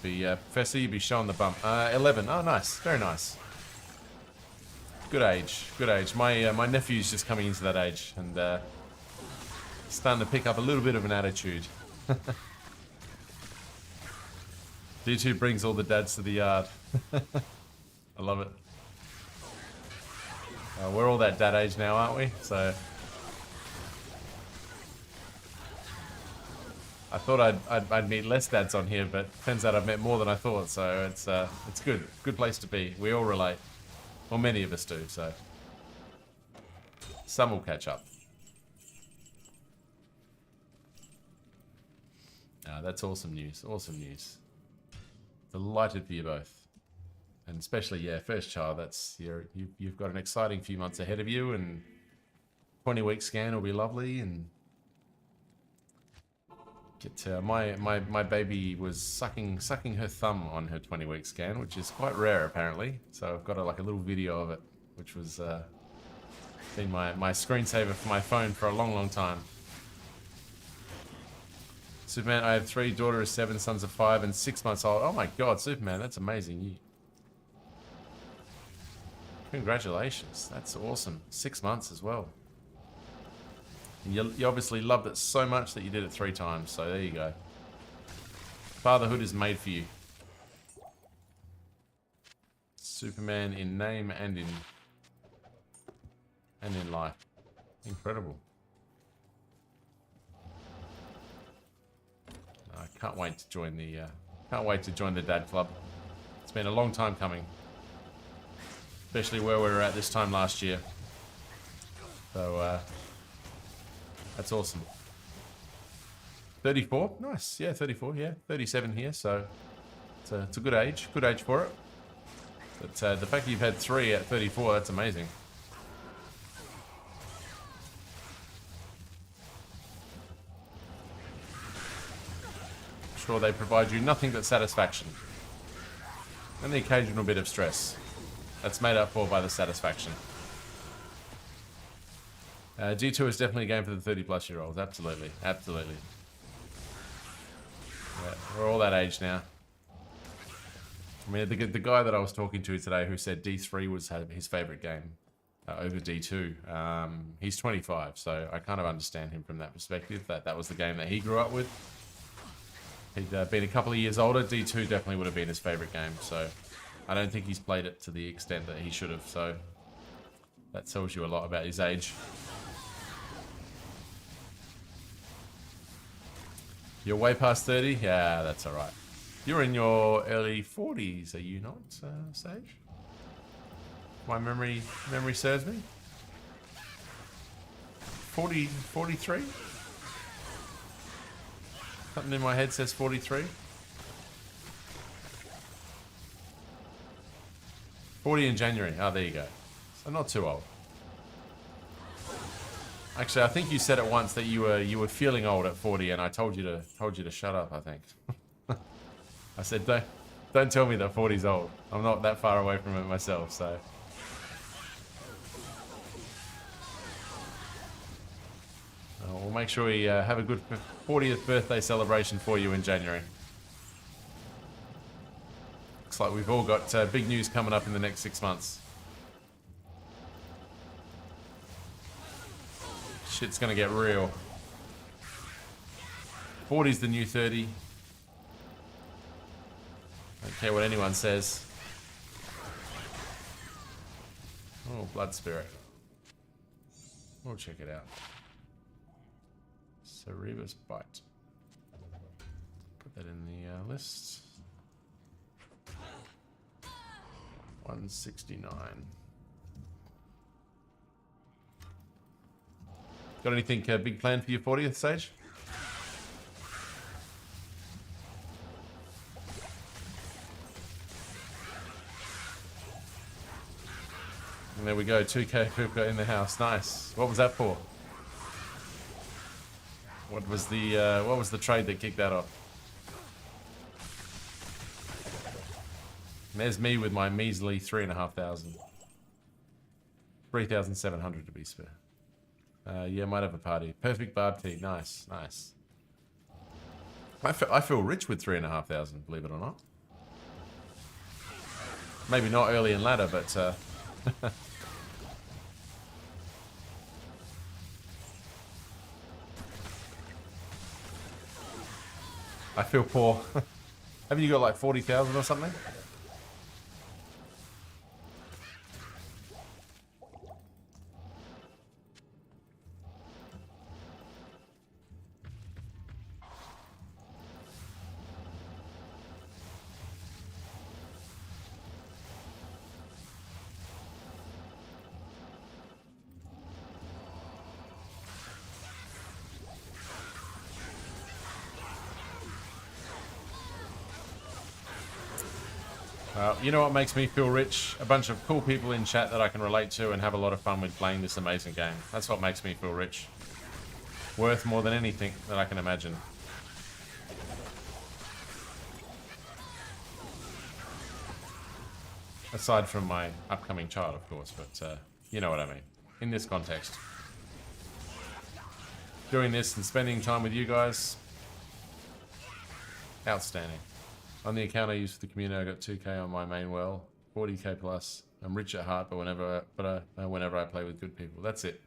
But yeah, Professor, you'd be showing the bump. 11. Oh, nice. Very nice. Good age. My nephew's just coming into that age, and starting to pick up a little bit of an attitude. D2 brings all the dads to the yard. I love it. We're all that dad age now, aren't we? So I thought I'd meet less dads on here, but turns out I've met more than I thought. So it's good. Good place to be. We all relate. Well, many of us do. So some will catch up. That's awesome news. Delighted for you both, and especially first child. You've got an exciting few months ahead of you, and 20-week scan will be lovely. And my baby was sucking her thumb on her 20-week scan, which is quite rare apparently. So I've got a little video of it, which was been my screensaver for my phone for a long time. Superman, I have 3, daughter is 7, sons are 5 and 6 months old. Oh my god, Superman, that's amazing. Congratulations, that's awesome. 6 months as well. And you obviously loved it so much that you did it 3 times, so there you go. Fatherhood is made for you. Superman in name and in life. Incredible. I can't wait to join the dad club. It's been a long time coming, especially where we were at this time last year. So that's awesome. 34, nice. Yeah, 34. Yeah, 37 here. So it's a good age for it. But the fact that you've had 3 at 34, that's amazing. Sure, they provide you nothing but satisfaction and the occasional bit of stress. That's made up for by the satisfaction. D2 is definitely a game for the 30-plus-year-olds. Absolutely. Absolutely. Yeah, we're all that age now. I mean, the guy that I was talking to today who said D3 was his favorite game over D2, he's 25, so I kind of understand him from that perspective, that was the game that he grew up with. He'd been a couple of years older, D2 definitely would have been his favorite game, so I don't think he's played it to the extent that he should have, so that tells you a lot about his age. You're way past 30? Yeah, that's alright. You're in your early 40s, are you not, Sage? My memory serves me. 43? Something in my head says 43. 40 in January. Oh, there you go. So not too old. Actually, I think you said it once that you were feeling old at 40, and I told you to shut up. I think. I said don't tell me that 40's old. I'm not that far away from it myself, so. We'll make sure we have a good 40th birthday celebration for you in January. Looks like we've all got big news coming up in the next 6 months. Shit's gonna get real. 40's the new 30. Don't care what anyone says. Oh, Blood Spirit. We'll check it out. Cerebus Bite. Put that in the list. 169. Got anything big planned for your 40th, Sage? And there we go, 2K Puka in the house. Nice. What was that for? What was the trade that kicked that off? And there's me with my measly 3,500. 3,700 to be spare. Yeah, might have a party. Perfect barb tea. Nice, nice. I feel rich with 3,500, believe it or not. Maybe not early and ladder, but I feel poor. Haven't you got like 40,000 or something? You know what makes me feel rich? A bunch of cool people in chat that I can relate to and have a lot of fun with playing this amazing game. That's what makes me feel rich. Worth more than anything that I can imagine. Aside from my upcoming child, of course, but you know what I mean. In this context. Doing this and spending time with you guys. Outstanding. On the account I use for the community, I got 2K on my main well, 40K plus. I'm rich at heart, but whenever I play with good people, that's it.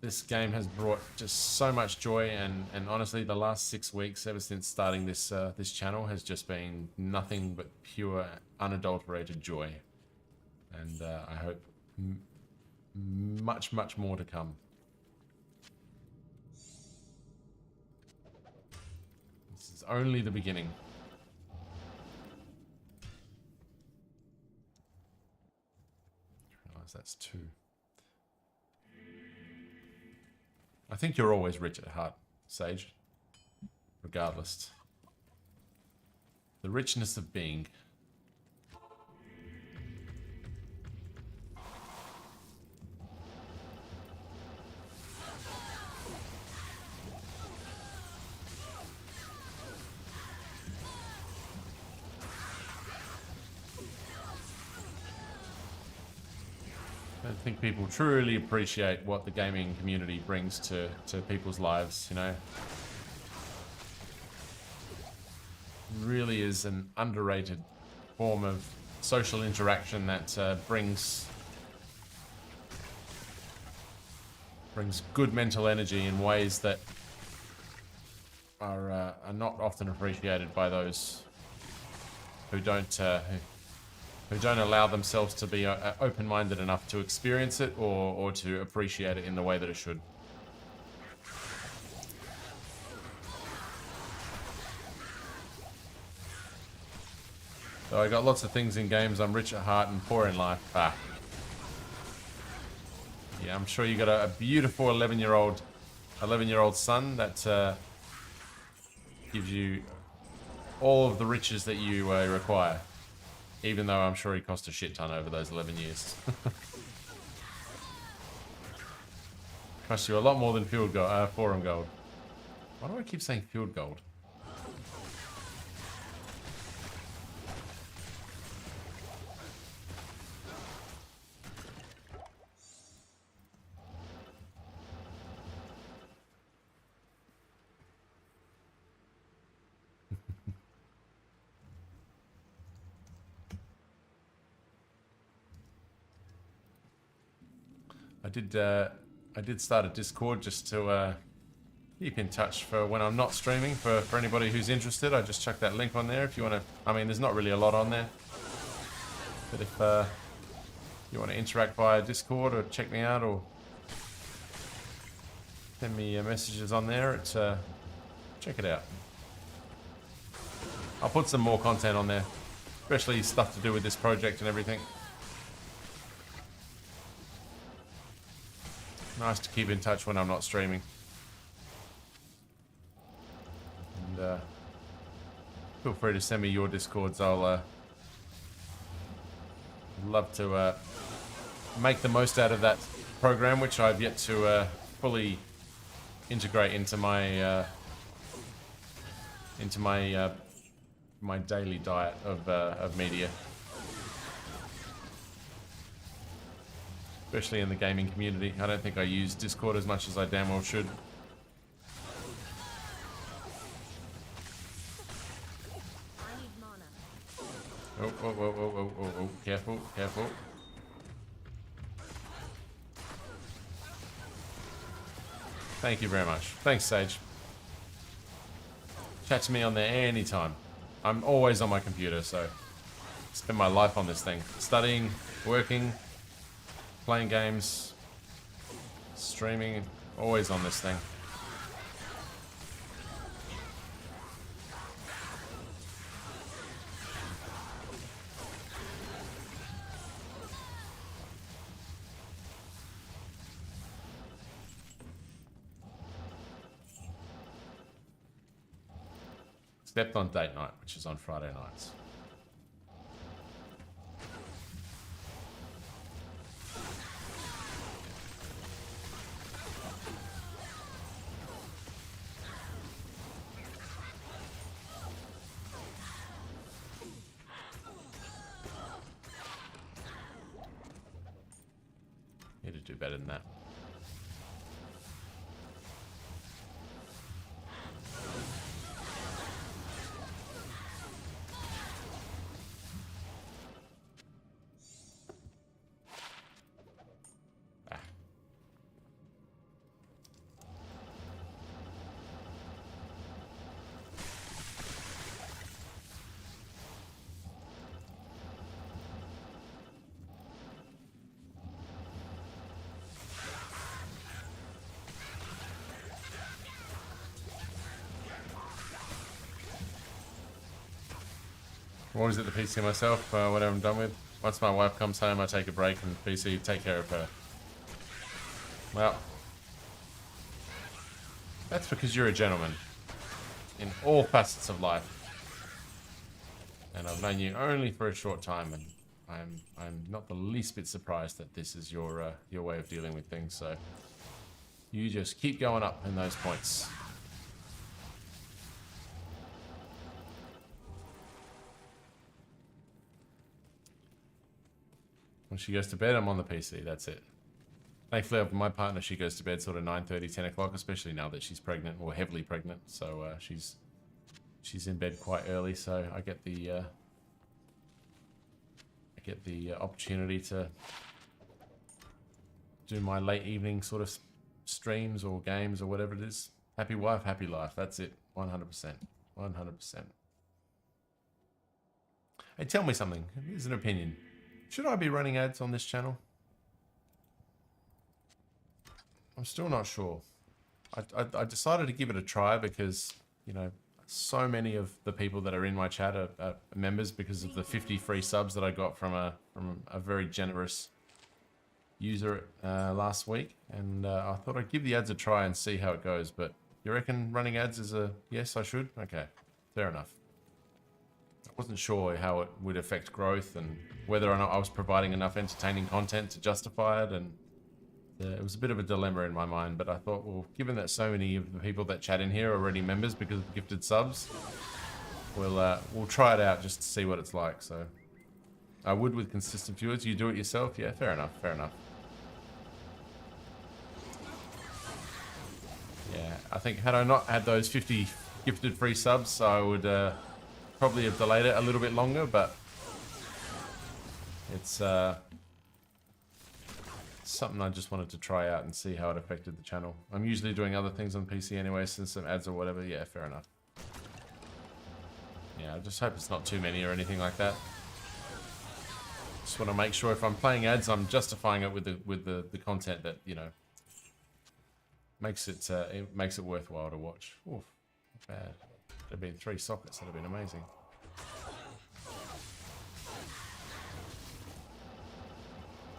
This game has brought just so much joy, and honestly, the last 6 weeks, ever since starting this this channel, has just been nothing but pure, unadulterated joy. And I hope much more to come. Only the beginning. I realize that's 2. I think you're always rich at heart, Sage. Regardless. The richness of being. I don't think people truly appreciate what the gaming community brings to people's lives, you know. It really is an underrated form of social interaction that brings good mental energy in ways that are not often appreciated by those who don't allow themselves to be open-minded enough to experience it or to appreciate it in the way that it should. So I got lots of things in games. I'm rich at heart and poor in life. Ah. Yeah, I'm sure you got a beautiful 11-year-old son that gives you all of the riches that you require. Even though I'm sure he cost a shit ton over those 11 years. Cost you a lot more than field gold, forum gold. Why do I keep saying field gold? I did start a Discord just to keep in touch for when I'm not streaming. For anybody who's interested, I just chuck that link on there if you want to. I mean, there's not really a lot on there, but if you want to interact via Discord or check me out or send me messages on there, check it out. I'll put some more content on there, especially stuff to do with this project and everything. Nice to keep in touch when I'm not streaming. And feel free to send me your Discords. I'll love to make the most out of that program, which I've yet to fully integrate into my my daily diet of media. Especially in the gaming community. I don't think I use Discord as much as I damn well should. I need mana. Oh, careful, careful. Thank you very much. Thanks, Sage. Chat to me on there anytime. I'm always on my computer, so I spend my life on this thing. Studying, working, playing games, streaming, always on this thing. Except on date night, which is on Friday nights. Need to do better than that. I'm always at the PC myself, whatever I'm done with. Once my wife comes home, I take a break from the PC, take care of her. Well, that's because you're a gentleman in all facets of life. And I've known you only for a short time, and I'm not the least bit surprised that this is your way of dealing with things. So you just keep going up in those points. When she goes to bed, I'm on the PC. That's it. Thankfully, my partner, she goes to bed sort of 9:30, 10 o'clock, especially now that she's pregnant or heavily pregnant. So she's in bed quite early. So I get the opportunity to do my late evening sort of streams or games or whatever it is. Happy wife, happy life. That's it. 100%. 100%. Hey, tell me something. Here's an opinion. Should I be running ads on this channel? I'm still not sure. I decided to give it a try because, you know, so many of the people that are in my chat are members because of the 50 free subs that I got from a very generous user last week. And I thought I'd give the ads a try and see how it goes. But you reckon running ads is a yes, I should? Okay, fair enough. I wasn't sure how it would affect growth and whether or not I was providing enough entertaining content to justify it. And it was a bit of a dilemma in my mind, but I thought, well, given that so many of the people that chat in here are already members because of gifted subs, we'll try it out just to see what it's like. So I would with consistent viewers. You do it yourself? Yeah, fair enough, fair enough. Yeah, I think had I not had those 50 gifted free subs, I would probably have delayed it a little bit longer, but it's something I just wanted to try out and see how it affected the channel. I'm usually doing other things on PC anyway, since some ads or whatever. Yeah, fair enough. Yeah, I just hope it's not too many or anything like that. Just want to make sure if I'm playing ads, I'm justifying it with the content that, you know, makes it worthwhile to watch. Oof, not bad. There'd been 3 sockets. That'd have been amazing.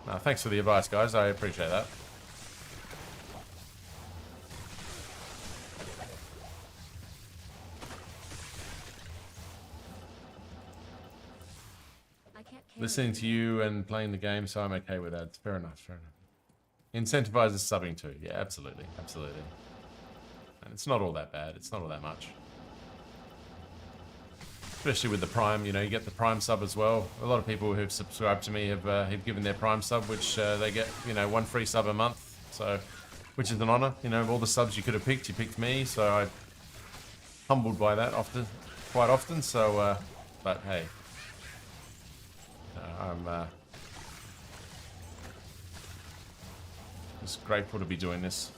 No, thanks for the advice, guys. I appreciate that. Listening to you and playing the game, so I'm okay with ads. Fair enough, fair enough. Incentivizes subbing too. Yeah, absolutely, absolutely. And it's not all that bad. It's not all that much. Especially with the Prime, you know, you get the Prime sub as well. A lot of people who've subscribed to me have given their Prime sub, which they get, you know, 1 free sub a month. So, which is an honor. You know, of all the subs you could have picked, you picked me. So I'm humbled by that quite often. So, but hey, I'm just grateful to be doing this.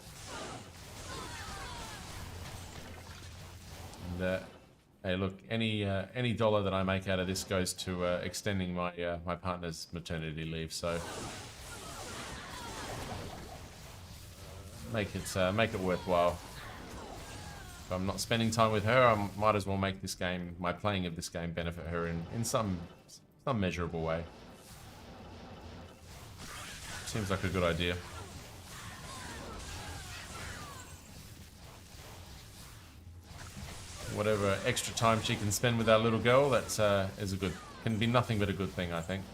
And hey, look, any dollar that I make out of this goes to extending my my partner's maternity leave. So make it worthwhile. If I'm not spending time with her, I might as well make this game, my playing of this game, benefit her in some measurable way. Seems like a good idea. Whatever extra time she can spend with our little girl, that can be nothing but a good thing, I think.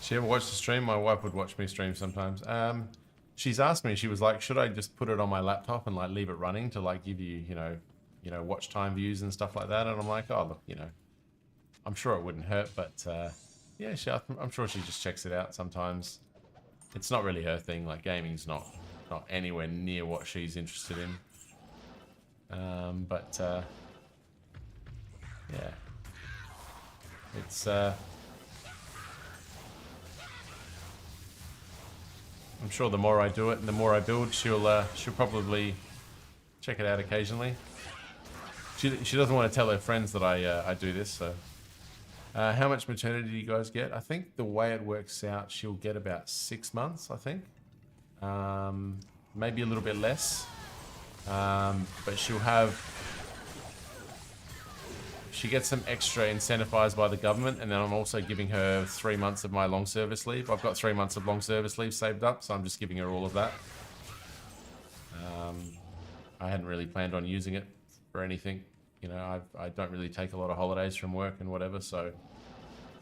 She ever watched the stream? My wife would watch me stream sometimes. She's asked me, she was like, should I just put it on my laptop and like leave it running to like give you, you know, watch time views and stuff like that? And I'm like, oh, look, you know, I'm sure it wouldn't hurt, but yeah, I'm sure she just checks it out sometimes. It's not really her thing. Like gaming's not anywhere near what she's interested in. But yeah, it's I'm sure the more I do it and the more I build, she'll probably check it out occasionally. She doesn't want to tell her friends that I do this. So, how much maternity do you guys get? I think the way it works out, she'll get about 6 months. I think, maybe a little bit less, but she'll she gets some extra incentivized by the government, and then I'm also giving her 3 months of my long service leave. I've got 3 months of long service leave saved up, so I'm just giving her all of that. I hadn't really planned on using it for anything. You know, I don't really take a lot of holidays from work and whatever, so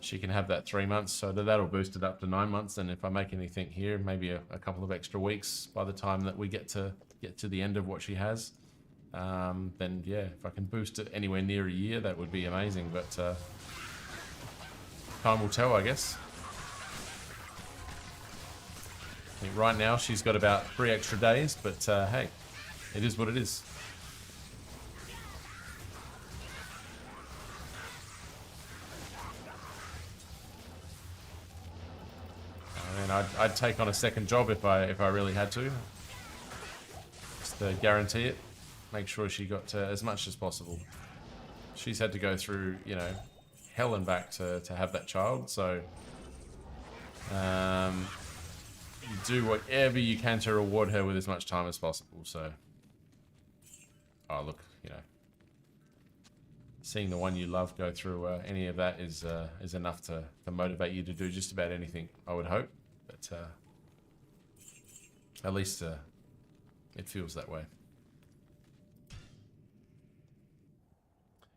she can have that 3 months. So that'll boost it up to 9 months, and if I make anything here, maybe a couple of extra weeks by the time that we get to the end of what she has. Then yeah, if I can boost it anywhere near a year, that would be amazing, but time will tell, I guess. I think right now she's got about 3 extra days, but hey, it is what it is. I mean, I'd take on a second job if I really had to, just to guarantee it. Make sure she got as much as possible. She's had to go through, you know, hell and back to have that child, so you do whatever you can to reward her with as much time as possible. So, oh look, you know, seeing the one you love go through any of that is enough to motivate you to do just about anything, I would hope. But at least it feels that way.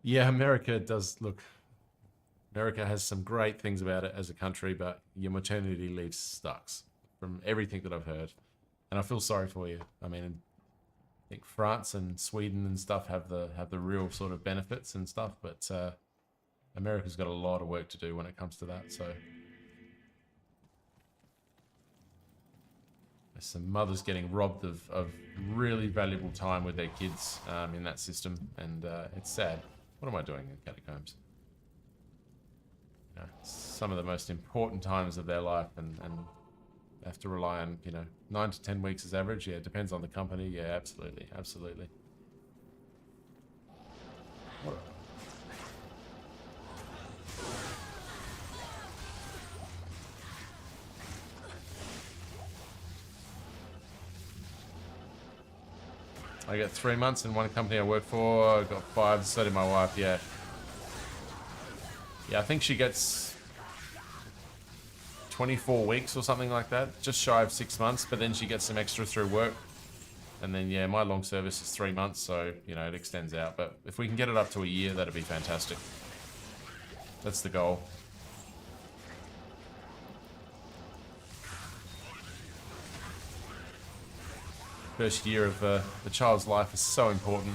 Yeah, America does look. America has some great things about it as a country, but your maternity leave sucks from everything that I've heard, and I feel sorry for you. I mean, I think France and Sweden and stuff have the real sort of benefits and stuff, but America's got a lot of work to do when it comes to that. So there's some mothers getting robbed of really valuable time with their kids in that system, and it's sad. What am I doing in catacombs? You know, some of the most important times of their life, and they have to rely on, you know, 9 to 10 weeks as average. Yeah, it depends on the company. Yeah, absolutely, absolutely. What I got 3 months in one company I work for. I got 5, so did my wife, yeah. Yeah, I think she gets 24 weeks or something like that. Just shy of 6 months, but then she gets some extra through work. And then, yeah, my long service is 3 months, so, you know, it extends out. But if we can get it up to a year, that'd be fantastic. That's the goal. First year of the child's life is so important.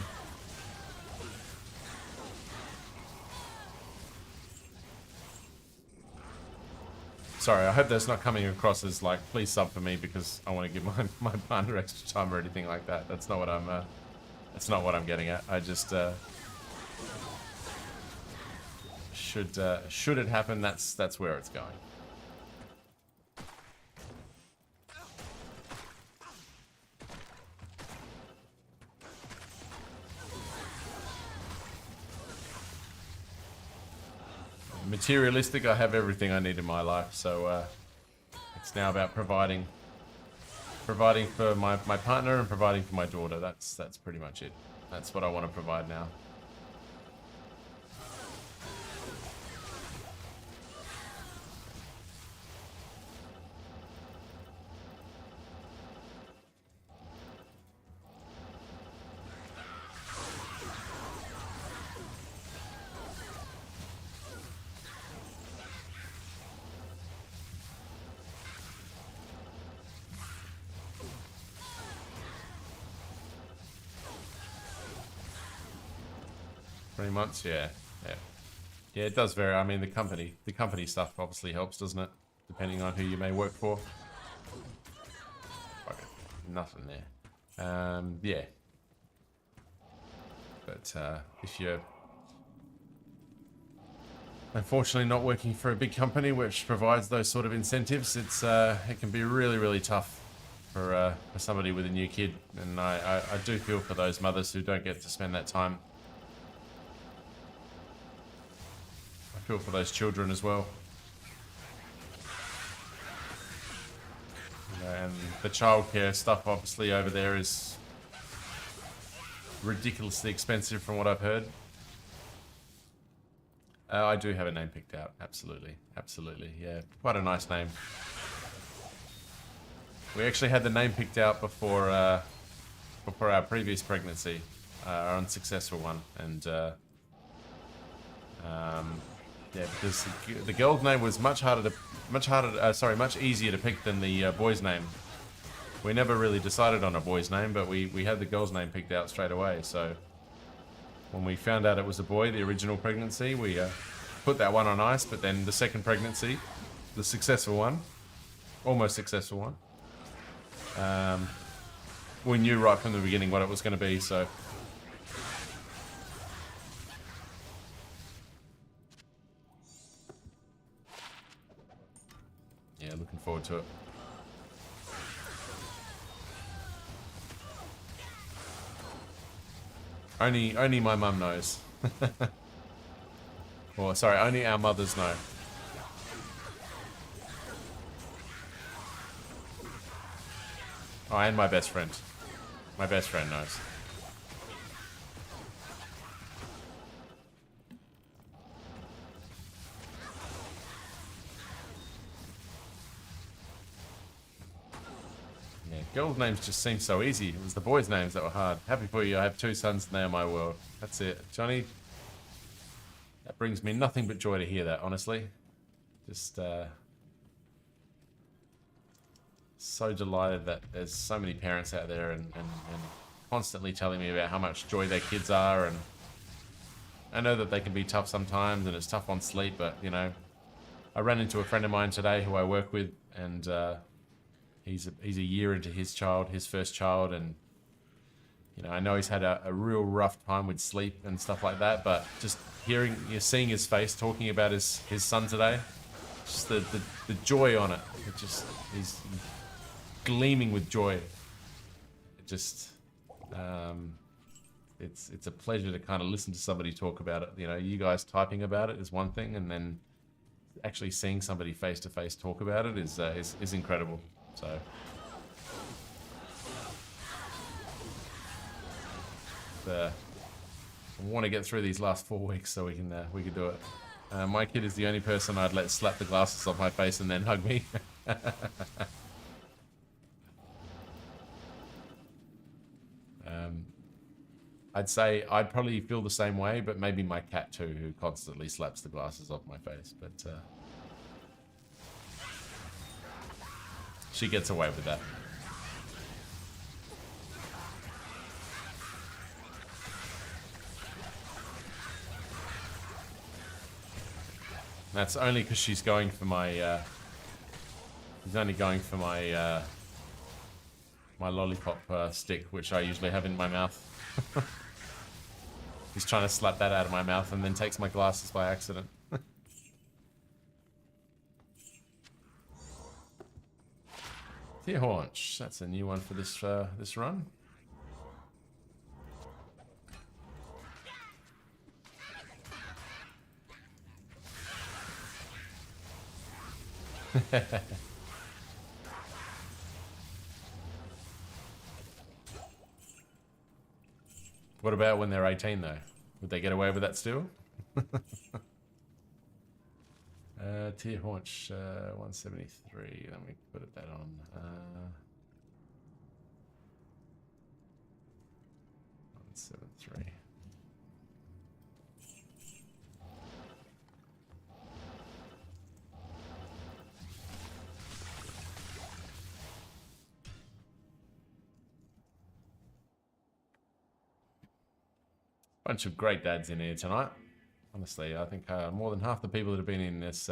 Sorry, I hope that's not coming across as like, please sub for me because I want to give my partner extra time or anything like that. That's not what I'm getting at. I just should it happen, that's where it's going. Materialistic, I have everything I need in my life, so it's now about providing for my partner and providing for my daughter. That's pretty much it. That's what I want to provide now. Months, yeah. Yeah, it does vary. I mean, the company stuff obviously helps, doesn't it? Depending on who you may work for. Okay, nothing there. Yeah. But if you're unfortunately not working for a big company which provides those sort of incentives, it can be really, really tough for somebody with a new kid. And I do feel for those mothers who don't get to spend that time. Feel for those children as well. You know, and the childcare stuff obviously over there is ridiculously expensive from what I've heard. I do have a name picked out. Absolutely. Absolutely. Yeah. Quite a nice name. We actually had the name picked out before our previous pregnancy, our unsuccessful one, and yeah, because the girl's name was much easier to pick than the boy's name. We never really decided on a boy's name, but we had the girl's name picked out straight away. So when we found out it was a boy, the original pregnancy, we put that one on ice. But then the second pregnancy, the successful one, almost successful one, we knew right from the beginning what it was going to be. So yeah, looking forward to it. Only my mum knows. Or sorry, only our mothers know. Oh, and my best friend. My best friend knows. Yeah, girls' names just seem so easy. It was the boys' names that were hard. Happy for you, I have 2 sons and they are my world. That's it. Johnny, that brings me nothing but joy to hear that, honestly. Just, so delighted that there's so many parents out there and constantly telling me about how much joy their kids are. And I know that they can be tough sometimes and it's tough on sleep, but, you know, I ran into a friend of mine today who I work with, and he's a year into his first child, and you know, I know he's had a real rough time with sleep and stuff like that, but just seeing his face talking about his son today, just the joy on it, he's gleaming with joy. It just, it's a pleasure to kind of listen to somebody talk about it. You know, you guys typing about it is one thing, and then actually seeing somebody face to face talk about it is incredible. So I want to get through these last 4 weeks so we can do it. My kid is the only person I'd let slap the glasses off my face and then hug me. I'd say I'd probably feel the same way, but maybe my cat too, who constantly slaps the glasses off my face. But she gets away with that. That's only because she's going for my. She's only going for my my lollipop stick, which I usually have in my mouth. He's trying to slap that out of my mouth and then takes my glasses by accident. Deer Haunch, that's a new one for this run. What about when they're 18 though? Would they get away with that still? Tier Haunch 173. Let me put that on. 173. Bunch of great dads in here tonight. Honestly, I think more than half the people that have been in this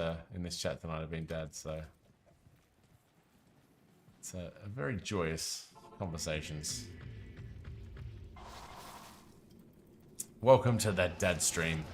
chat tonight have been dads, so it's a very joyous conversations. Welcome to that dad stream.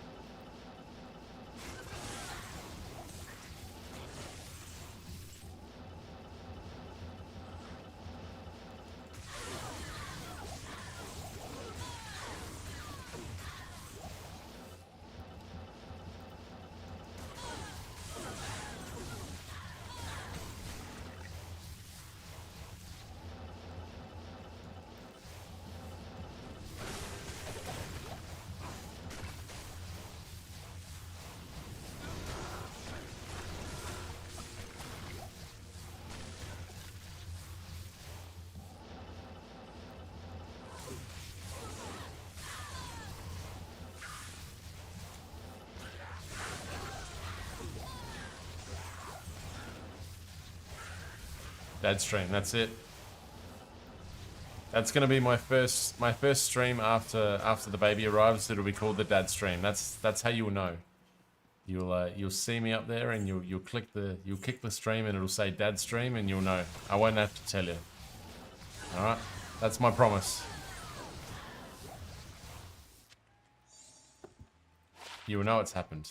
Dad stream, that's it. That's gonna be my first stream after the baby arrives. It'll be called the dad stream. That's how you'll know. You'll see me up there and you'll kick the stream and it'll say dad stream and you'll know. I won't have to tell you. All right, that's my promise. You will know it's happened.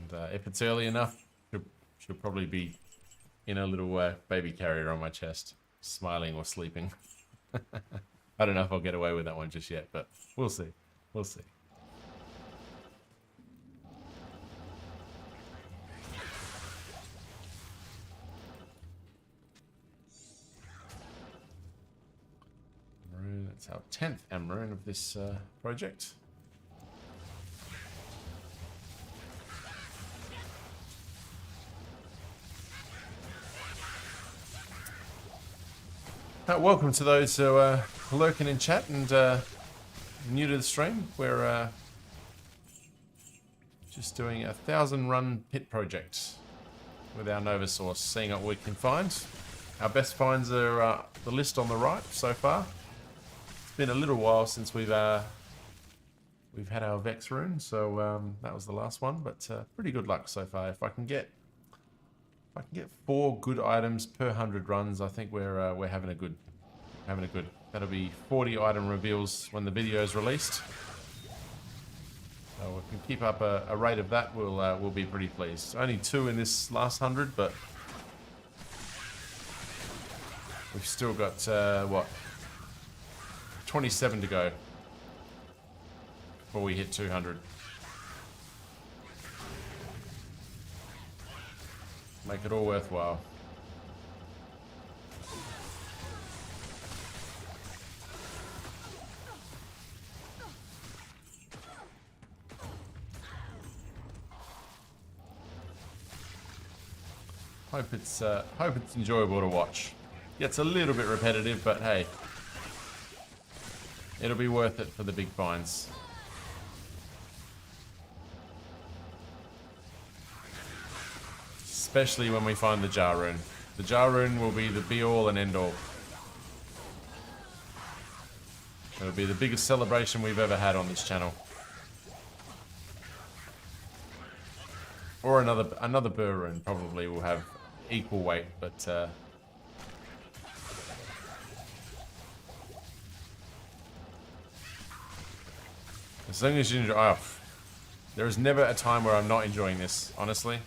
And if it's early enough, she'll probably be in a little baby carrier on my chest, smiling or sleeping. I don't know if I'll get away with that one just yet, but we'll see. We'll see. Maroon, that's our 10th Amaroon of this project. Welcome to those who are lurking in chat and new to the stream. We're just doing a 1,000 run pit project with our Nova Sorc, seeing what we can find. Our best finds are the list on the right so far. It's been a little while since we've had our Vex rune, so that was the last one, but pretty good luck so far. If I can get 4 good items per 100 runs, I think we're having a good. That'll be 40 item reveals when the video is released. So if we can keep up a rate of that, we'll be pretty pleased. Only 2 in this last 100, but we've still got what, 27 to go before we hit 200. Make it all worthwhile. Hope it's enjoyable to watch. Gets a little bit repetitive, but hey, it'll be worth it for the big finds. Especially when we find the jar rune. The jar rune will be the be all and end all. It'll be the biggest celebration we've ever had on this channel. Or another burr rune probably will have equal weight, but as long as you enjoy. Oh, there is never a time where I'm not enjoying this, honestly.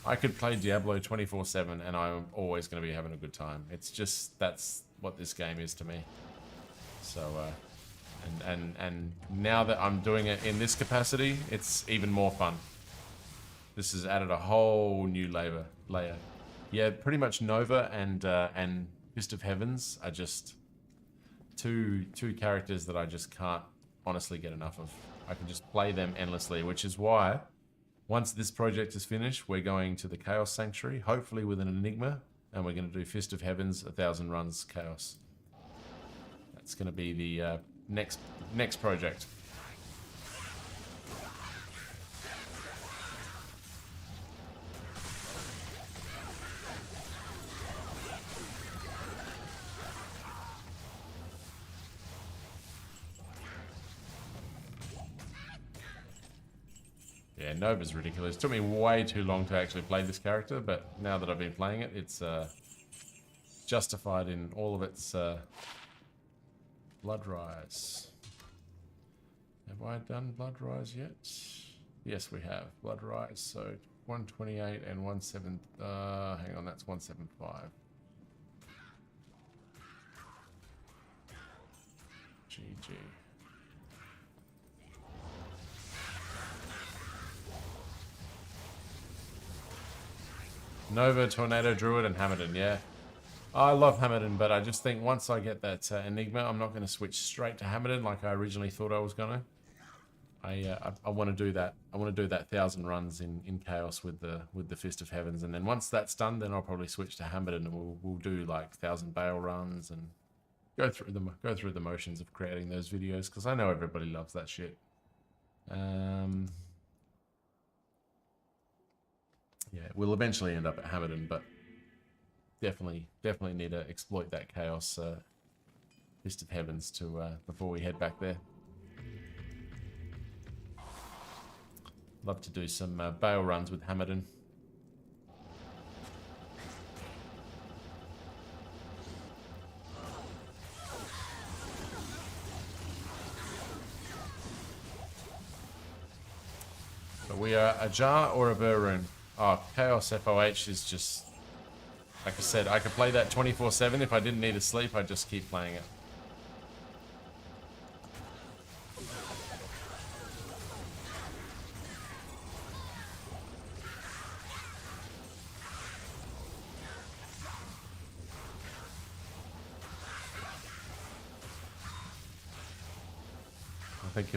I could play Diablo 24/7 and I'm always going to be having a good time. It's just, that's what this game is to me. So, and now that I'm doing it in this capacity, it's even more fun. This has added a whole new layer. Yeah, pretty much Nova and Fist of Heavens are just two characters that I just can't honestly get enough of. I can just play them endlessly, which is why once this project is finished, we're going to the Chaos Sanctuary, hopefully with an Enigma, and we're going to do Fist of Heavens, 1,000 runs Chaos. That's going to be the next project. Yeah, Nova's ridiculous. It took me way too long to actually play this character, but now that I've been playing it, it's justified in all of its Blood Rise. Have I done Blood Rise yet? Yes, we have. Blood Rise, so 128 and 17... hang on, that's 175. GG. Nova, Tornado, Druid, and Hammerden, yeah. I love Hammerden, but I just think once I get that Enigma, I'm not going to switch straight to Hammerden like I originally thought I was going to. I want to do that. I want to do that 1,000 runs in Chaos with the Fist of Heavens, and then once that's done, then I'll probably switch to Hammerden, and we'll do like 1,000 Bale runs and go through the motions of creating those videos, because I know everybody loves that shit. we'll eventually end up at Hamilton, but definitely need to exploit that Chaos Fist of Heavens to before we head back there. Love to do some Bale runs with Hamilton. But we are a Jar or a Burroon. Oh, Chaos FOH is just... Like I said, I could play that 24/7. If I didn't need to sleep, I'd just keep playing it. I think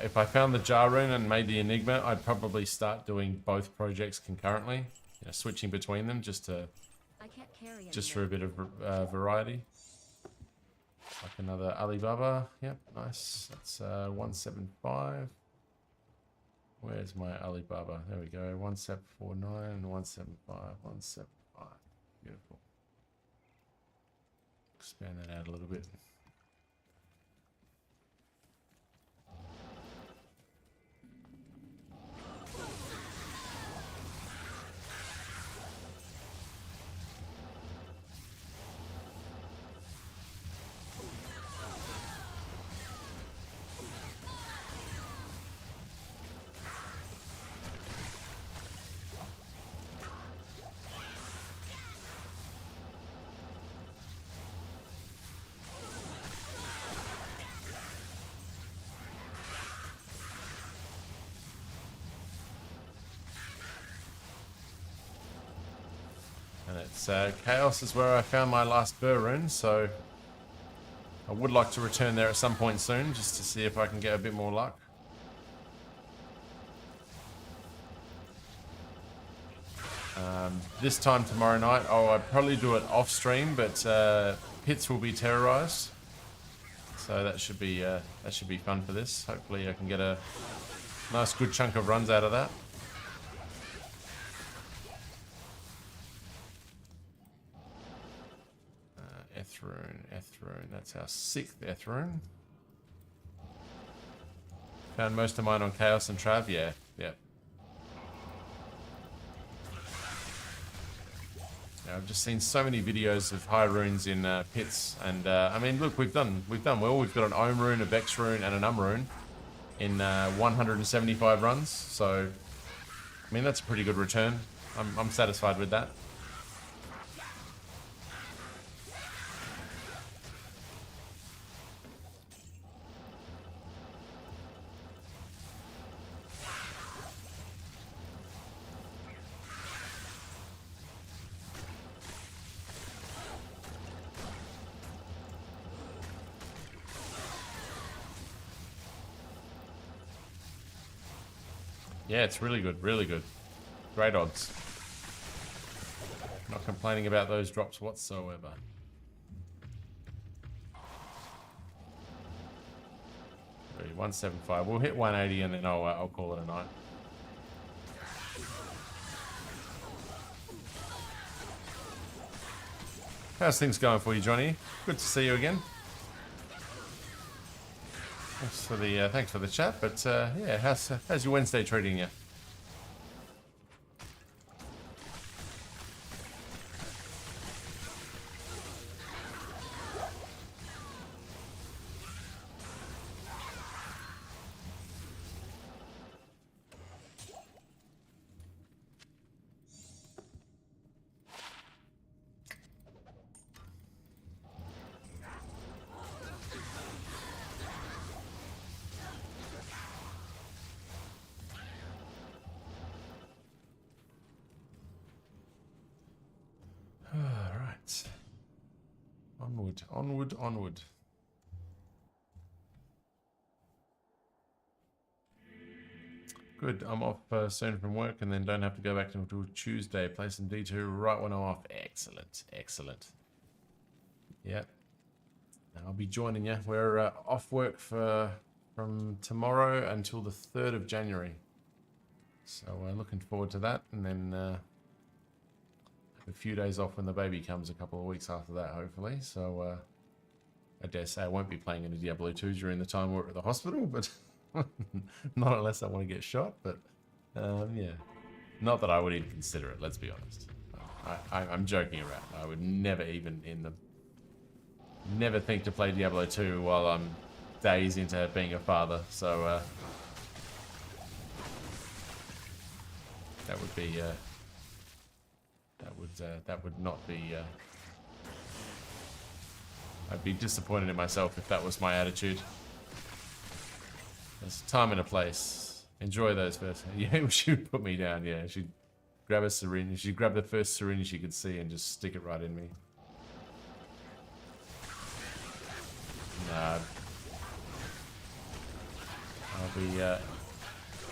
if I found the Jar rune and made the Enigma, I'd probably start doing both projects concurrently, you know, switching between them just for a bit of variety. Like another Alibaba. Yep, nice. That's 175. Where's my Alibaba? There we go. 1749 and 175. 175. Beautiful. Expand that out a little bit. And it's Chaos is where I found my last Burr rune, so I would like to return there at some point soon, just to see if I can get a bit more luck. This time tomorrow night, I'd probably do it off stream, but pits will be terrorized, so that should be fun for this. Hopefully, I can get a nice good chunk of runs out of that. Ethrune, that's our 6th Ethrune. Found most of mine on Chaos and Trav, yeah. I've just seen so many videos of high runes in pits, and I mean, look, we've done well. We've got an Ohm rune, a Vex rune, and an rune in 175 runs. So, I mean, that's a pretty good return. I'm satisfied with that. Yeah, it's really good, really good. Great odds. Not complaining about those drops whatsoever. Really, 175. We'll hit 180 and then I'll call it a night. How's things going for you, Johnny? Good to see you again. Thanks for the chat, but yeah, how's your Wednesday treating you? Onward. Good, I'm off soon from work and then don't have to go back until Tuesday. Play some D2 right when I'm off. Excellent. Yep. I'll be joining you. We're off work from tomorrow until the 3rd of January. So looking forward to that, and then a few days off when the baby comes a couple of weeks after that, hopefully. So I dare say I won't be playing any Diablo 2 during the time we're at the hospital, but not unless I want to get shot. But yeah, not that I would even consider it, let's be honest. I'm joking around. I would never even never think to play Diablo 2 while I'm days into being a father. So that would be that would not be. I'd be disappointed in myself if that was my attitude. There's a time and a place. Enjoy those first. Yeah, she would put me down. Yeah, she'd grab a syringe. She'd grab the first syringe she could see and just stick it right in me. Nah. I'll be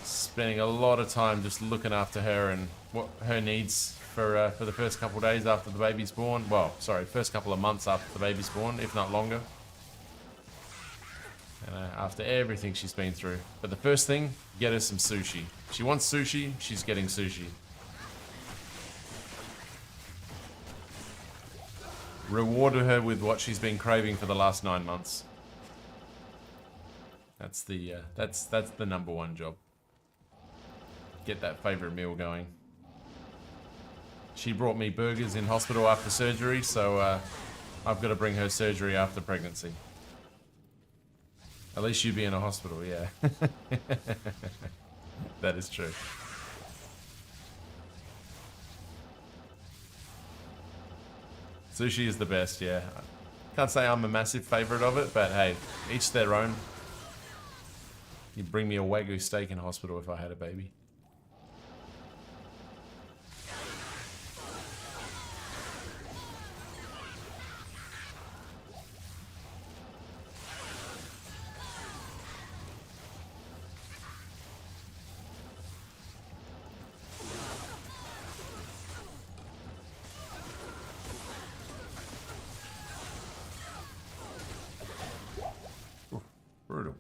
spending a lot of time just looking after her and what her needs for the first couple of days after the baby's born. Well, sorry, first couple of months after the baby's born, if not longer. And after everything she's been through. But the first thing, get her some sushi. She wants sushi, she's getting sushi. Reward her with what she's been craving for the last 9 months. That's the that's the number one job. Get that favorite meal going. She brought me burgers in hospital after surgery, so I've got to bring her surgery after pregnancy. At least you'd be in a hospital, yeah. That is true. Sushi is the best, yeah. Can't say I'm a massive favorite of it, but hey, each their own. You'd bring me a Wagyu steak in hospital if I had a baby. Brutal.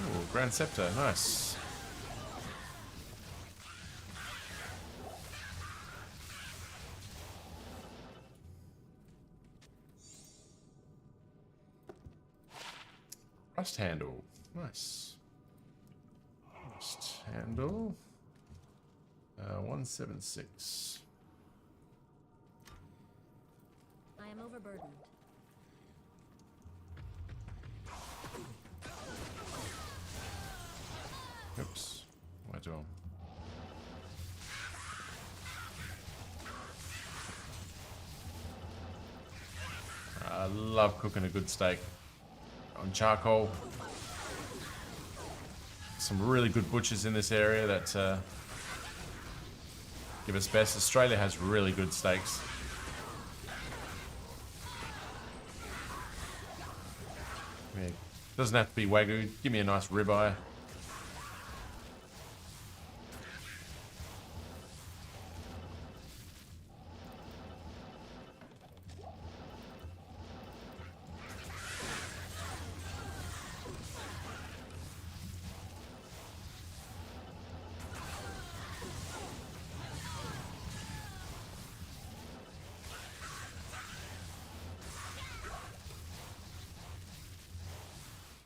Ooh, Grand Scepter, nice. Rust handle, nice. Rust handle. 176. I am overburdened. Oops. What am I doing? I love cooking a good steak on charcoal. Some really good butchers in this area that give us best. Australia has really good steaks. Yeah, doesn't have to be Wagyu. Give me a nice ribeye.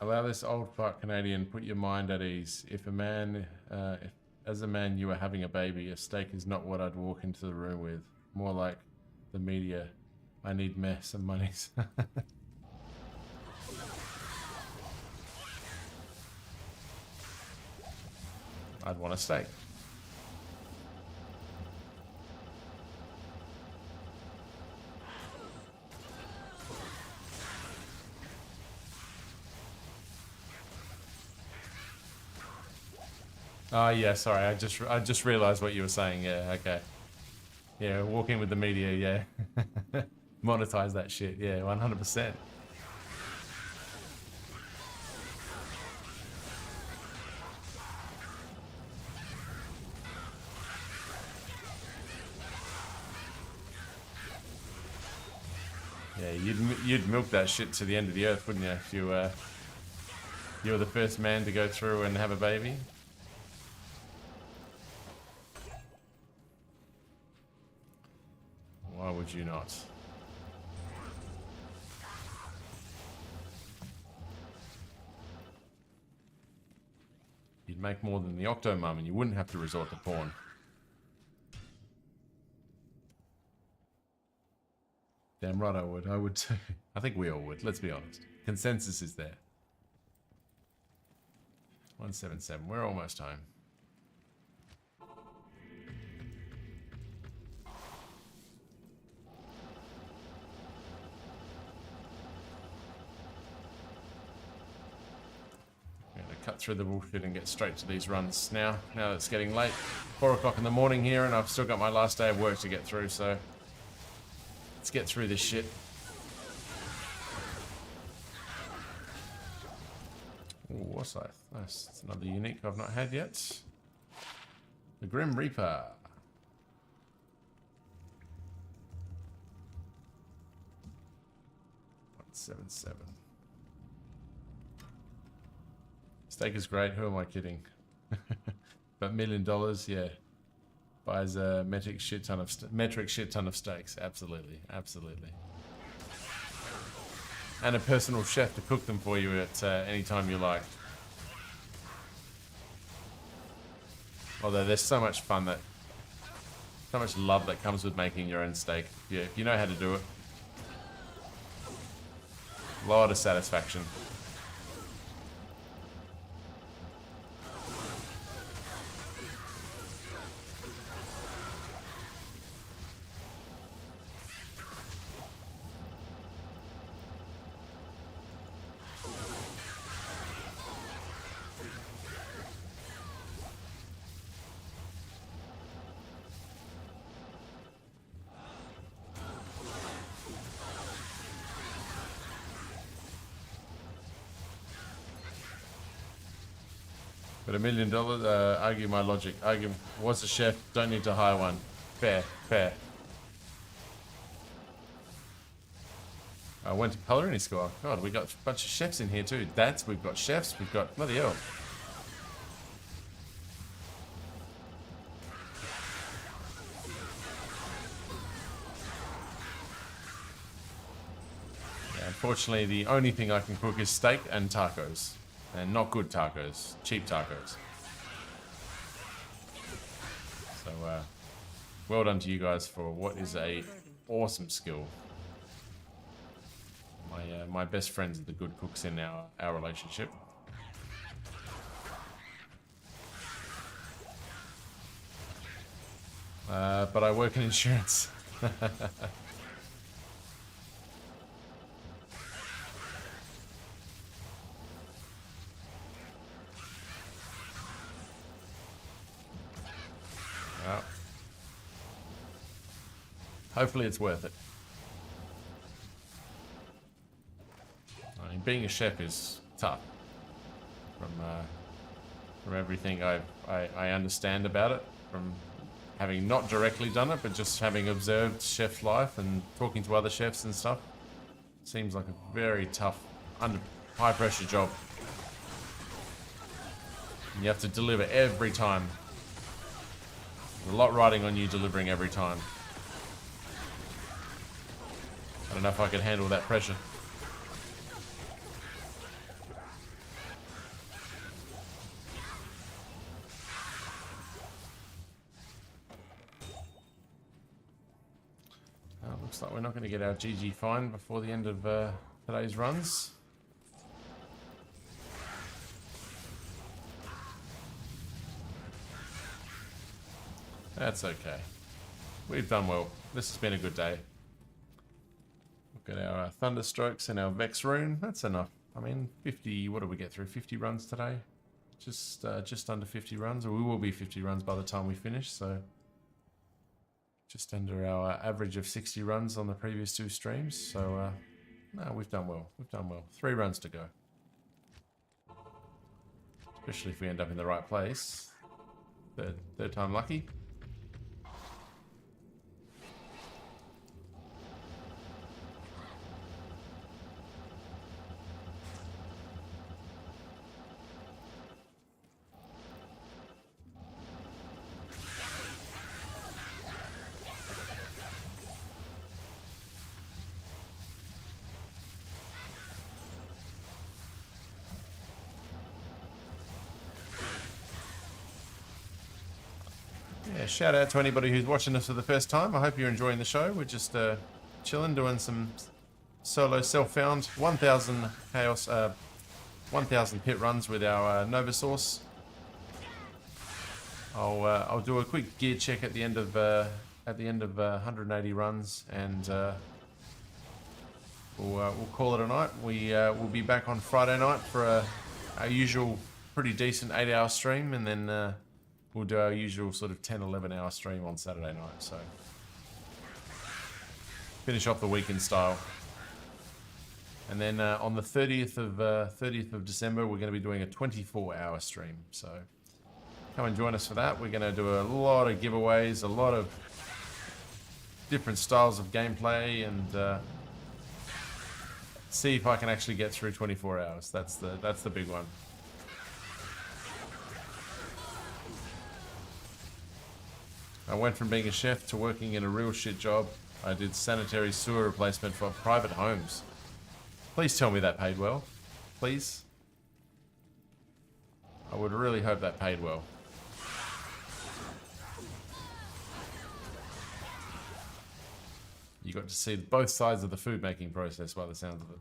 Allow this old fart Canadian put your mind at ease. If a man, as a man you are having a baby, a steak is not what I'd walk into the room with. More like the media. I need mess and monies. I'd want a steak. Oh yeah, sorry. I just realized what you were saying. Yeah, okay. Yeah, walking with the media. Yeah, monetize that shit. Yeah, 100%. Yeah, you'd milk that shit to the end of the earth, wouldn't you? If you were the first man to go through and have a baby. Why would you not? You'd make more than the Octomum and you wouldn't have to resort to porn. Damn right I would. I would too. I think we all would, let's be honest. Consensus is there. 177, we're almost home. Cut through the bullshit and get straight to these runs now that it's getting late. 4 o'clock in the morning here and I've still got my last day of work to get through, so let's get through this shit. Ooh, what's that? That's another unique I've not had yet. The Grim Reaper. 177. Steak is great. Who am I kidding? But $1 million, yeah, buys a metric shit ton of steaks. Absolutely, absolutely. And a personal chef to cook them for you at any time you like. Although there's so much fun so much love that comes with making your own steak. Yeah, if you know how to do it, a lot of satisfaction. But $1 million, argue my logic. Argue, was a chef, don't need to hire one. Fair, fair. I went to culinary school. Oh, God, we got a bunch of chefs in here too. We've got chefs, we've got, bloody hell. Yeah, unfortunately, the only thing I can cook is steak and tacos. And not good tacos, cheap tacos. So, well done to you guys for what is a awesome skill. My best friends are the good cooks in our relationship. But I work in insurance. Well, hopefully it's worth it. I mean, being a chef is tough. From everything I understand about it, from having not directly done it, but just having observed chef life and talking to other chefs and stuff, seems like a very tough, high pressure job. And you have to deliver every time. There's a lot riding on you delivering every time. I don't know if I could handle that pressure. Looks like we're not going to get our GG fine before the end of today's runs. That's okay. We've done well. This has been a good day. Look at our Thunderstrokes and our Vex Rune. That's enough. I mean, 50, what did we get through? 50 runs today? Just under 50 runs, or we will be 50 runs by the time we finish, so just under our average of 60 runs on the previous 2 streams. So, no, we've done well. We've done well. 3 runs to go. Especially if we end up in the right place. Third time lucky. Yeah, shout out to anybody who's watching us for the first time. I hope you're enjoying the show. We're just chilling, doing some solo self-found 1,000 chaos, 1,000 pit runs with our Nova Sorc. I'll do a quick gear check at the end of 180 runs, and we'll call it a night. We'll be back on Friday night for our usual pretty decent 8-hour stream, and then we'll do our usual sort of 10-11 hour stream on Saturday night. So finish off the week in style. And then on the 30th of December, we're going to be doing a 24-hour stream. So come and join us for that. We're going to do a lot of giveaways, a lot of different styles of gameplay, and see if I can actually get through 24 hours. That's the big one. I went from being a chef to working in a real shit job. I did sanitary sewer replacement for private homes. Please tell me that paid well. Please. I would really hope that paid well. You got to see both sides of the food making process by the sounds of it.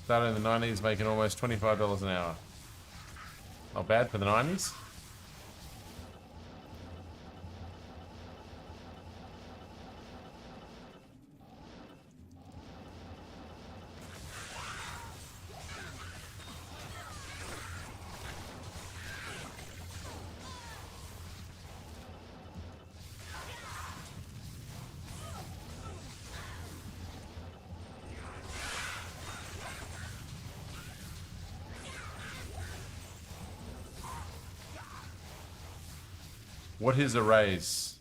Started in the 90s, making almost $25 an hour. Not bad for the 90s. What is a raise?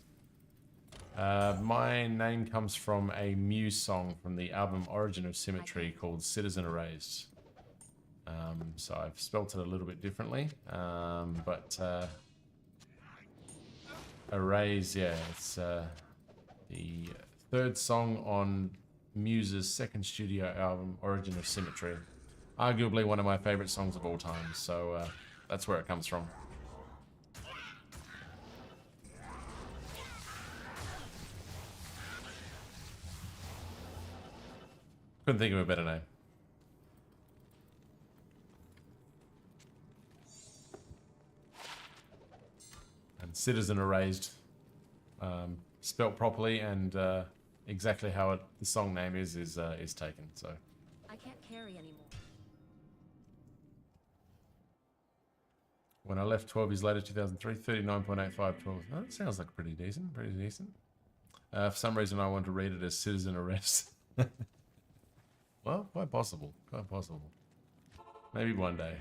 My name comes from a Muse song from the album Origin of Symmetry called Citizen Erased. So I've spelt it a little bit differently, but Erase, yeah, it's the third song on Muse's second studio album, Origin of Symmetry. Arguably one of my favorite songs of all time, so that's where it comes from. Couldn't think of a better name. And Citizen Erased, spelt properly, and exactly how the song name is taken. So I can't carry anymore. when I left 12 years later, 2003, 39.85, 12. Oh, that sounds like pretty decent. Pretty decent. For some reason, I want to read it as Citizen Arrest. Well, quite possible. Quite possible. Maybe one day.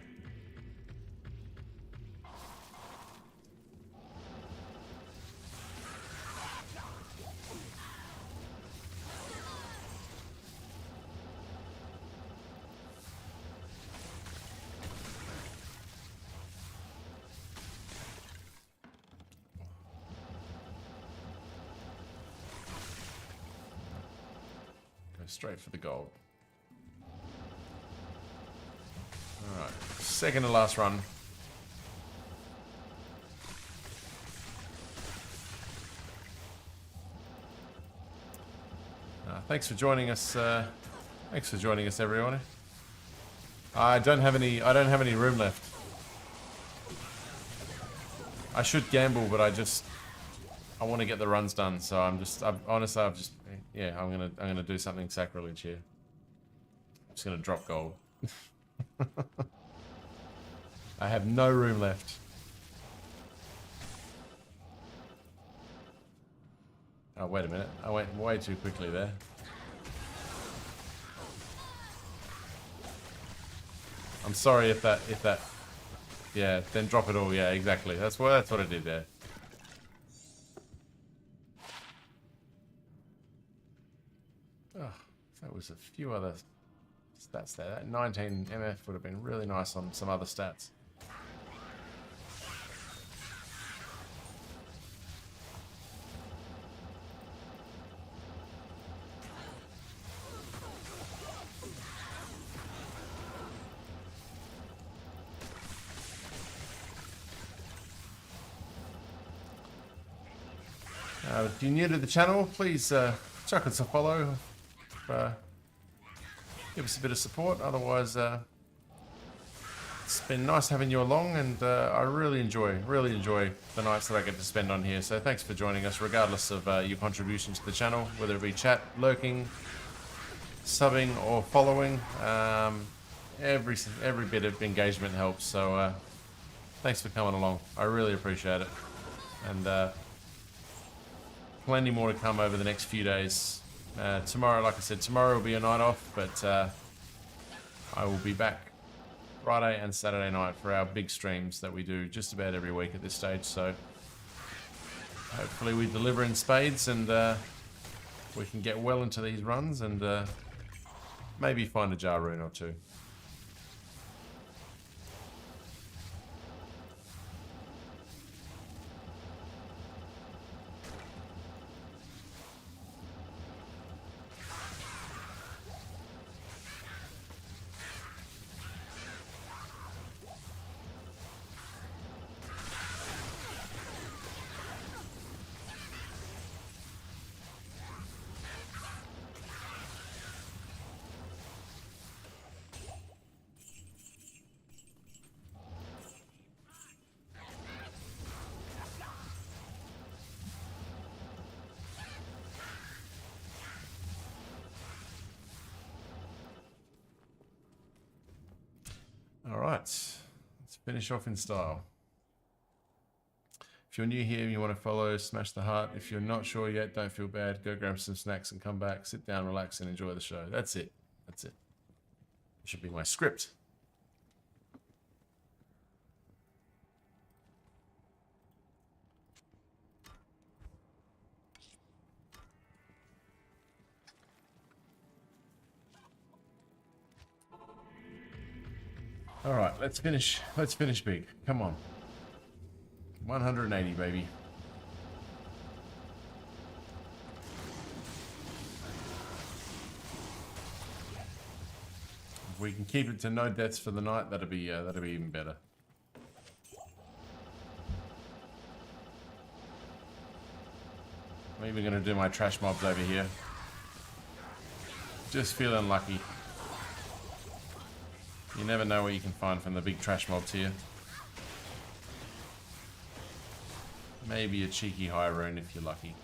Go straight for the gold. Alright, second to last run. Thanks for joining us. Thanks for joining us, everyone. I don't have any room left. I should gamble, but I want to get the runs done. So honestly, I'm gonna do something sacrilege here. I'm just gonna drop gold. I have no room left. Oh, wait a minute. I went way too quickly there. I'm sorry if that, yeah, then drop it all. Yeah, exactly. That's what I did there. Oh, if that was a few other stats there. That 19 MF would have been really nice on some other stats. If you're new to the channel, please chuck us a follow. Give us a bit of support. Otherwise, it's been nice having you along, and I really enjoy the nights that I get to spend on here. So thanks for joining us, regardless of your contribution to the channel, whether it be chat, lurking, subbing, or following. Every bit of engagement helps. So thanks for coming along. I really appreciate it, and plenty more to come over the next few days. Tomorrow, like I said, tomorrow will be a night off, but I will be back Friday and Saturday night for our big streams that we do just about every week at this stage. So hopefully we deliver in spades, and we can get well into these runs, and maybe find a jar rune or two. Alright, let's finish off in style. If you're new here and you want to follow, smash the heart. If you're not sure yet, don't feel bad. Go grab some snacks and come back. Sit down, relax, and enjoy the show. That's it. That's it. It should be my script. All right, let's finish big. Come on. 180, baby. If we can keep it to no deaths for the night, that'll be even better. I'm even gonna do my trash mobs over here. Just feeling lucky. You never know what you can find from the big trash mobs here. Maybe a cheeky high rune if you're lucky.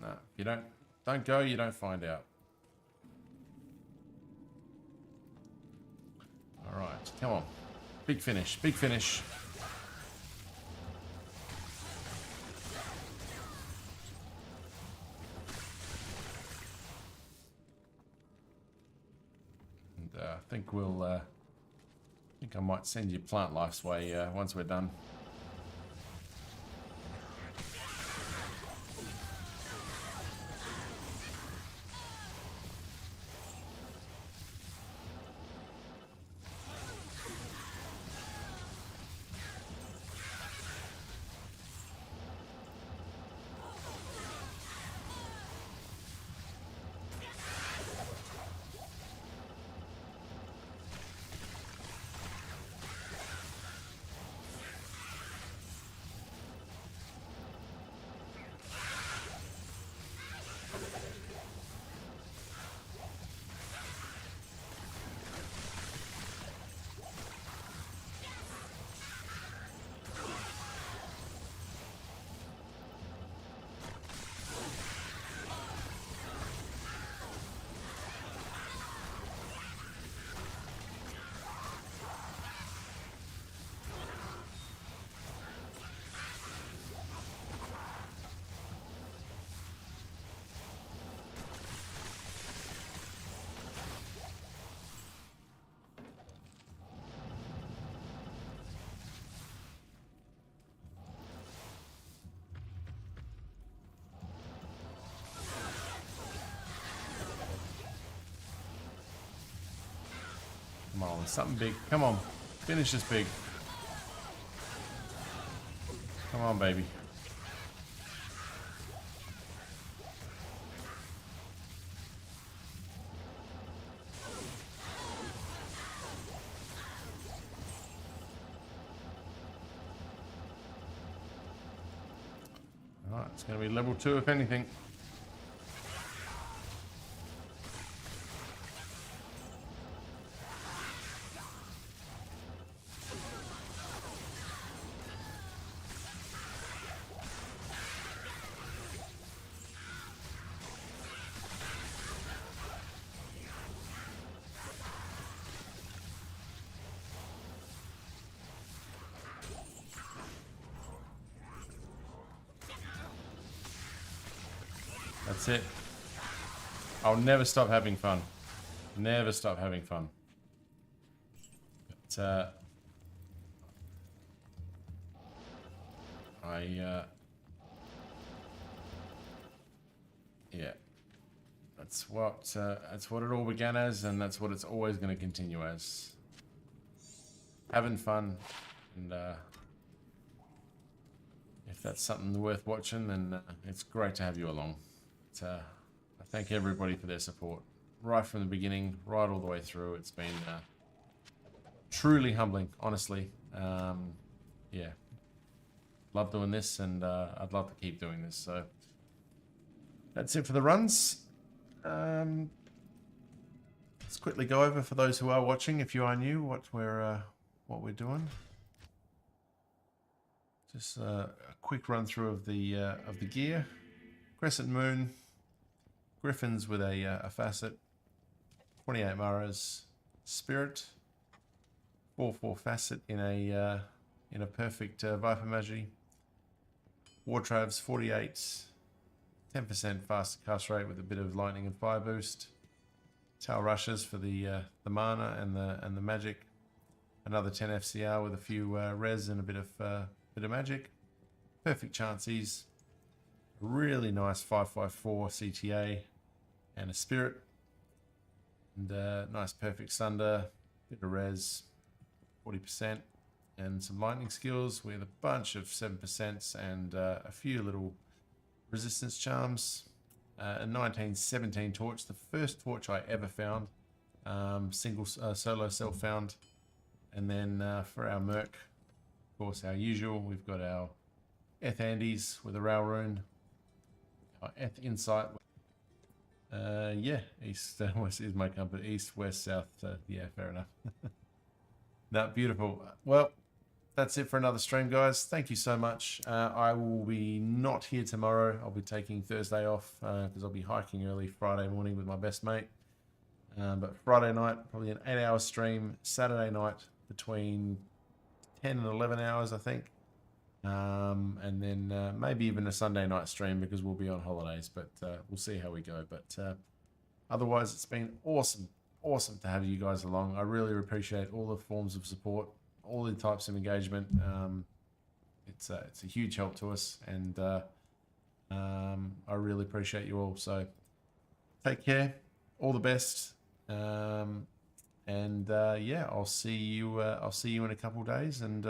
No, if you don't go, you don't find out. Alright, come on. Big finish, big finish. I think I might send you Plant Life's way once we're done. on, something big. Come on. Finish this big. Come on, baby. Alright, it's going to be level 2 if anything. That's it. I'll never stop having fun. Never stop having fun. But, yeah. That's what it all began as, and that's what it's always going to continue as. Having fun, and if that's something worth watching, then it's great to have you along. But, I thank everybody for their support, right from the beginning, right all the way through. It's been truly humbling, honestly. Yeah, love doing this, and I'd love to keep doing this. So that's it for the runs. Let's quickly go over for those who are watching, if you are new, what we're doing. Just a quick run through of the gear. Crescent Moon, Griffins with a facet, 28 Maras, Spirit, 4/4 facet in a perfect Viper Magi, Wartravs 48, 10% faster cast rate with a bit of lightning and fire boost, Tail Rushes for the mana and the magic, another 10 FCR with a few res and a bit of magic, perfect chances, really nice 5/4 CTA and a Spirit, and nice perfect Sunder, bit of res, 40%, and some lightning skills with a bunch of 7% and a few little resistance charms. A 1917 torch, the first torch I ever found, single solo self found. And then for our merc, of course, our usual, we've got our Eth Andes with a rail rune, our Eth Insight. Yeah, east, west is my company. East, west, south. Yeah, fair enough. No, beautiful. Well, that's it for another stream, guys. Thank you so much. I will be not here tomorrow. I'll be taking Thursday off because I'll be hiking early Friday morning with my best mate. But Friday night, probably an 8-hour stream. Saturday night between 10 and 11 hours, I think. And then maybe even a Sunday night stream because we'll be on holidays. But we'll see how we go. But otherwise, it's been awesome. Awesome to have you guys along. I really appreciate all the forms of support, all the types of engagement. It's a huge help to us, and I really appreciate you all. So take care, all the best, and yeah, I'll see you in a couple of days, and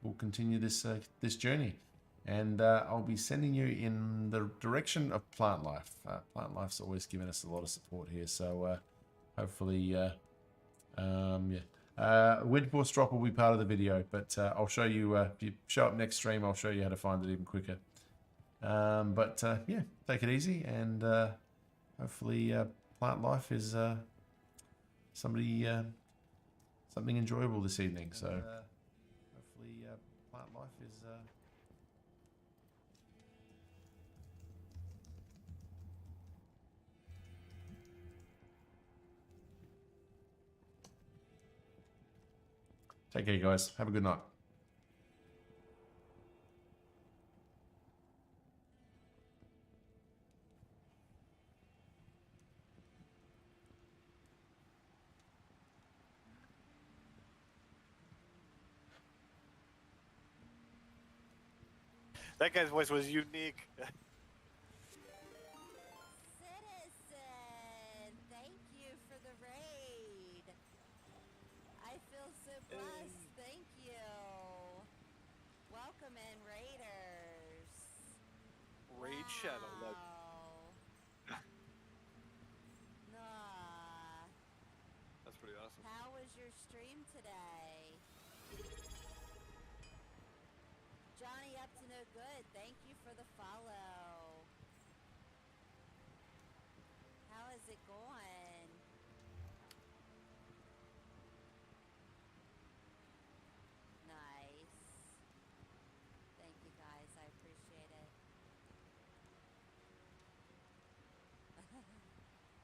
we'll continue this journey. And I'll be sending you in the direction of Plant Life. Plant Life's always given us a lot of support here, so hopefully, yeah. Windforce drop will be part of the video, but I'll show you, if you show up next stream, I'll show you how to find it even quicker. But yeah, take it easy, and hopefully Plant Life is something enjoyable this evening. So hopefully Plant Life is... Take care, guys. Have a good night. That guy's voice was unique. Citizen, thank you for the raid. Welcome in, Raiders. Raid Shadow. Like, Wow. Nah. that's pretty awesome. How was your stream today? Johnny up to no good. Thank you for the follow. How is it going?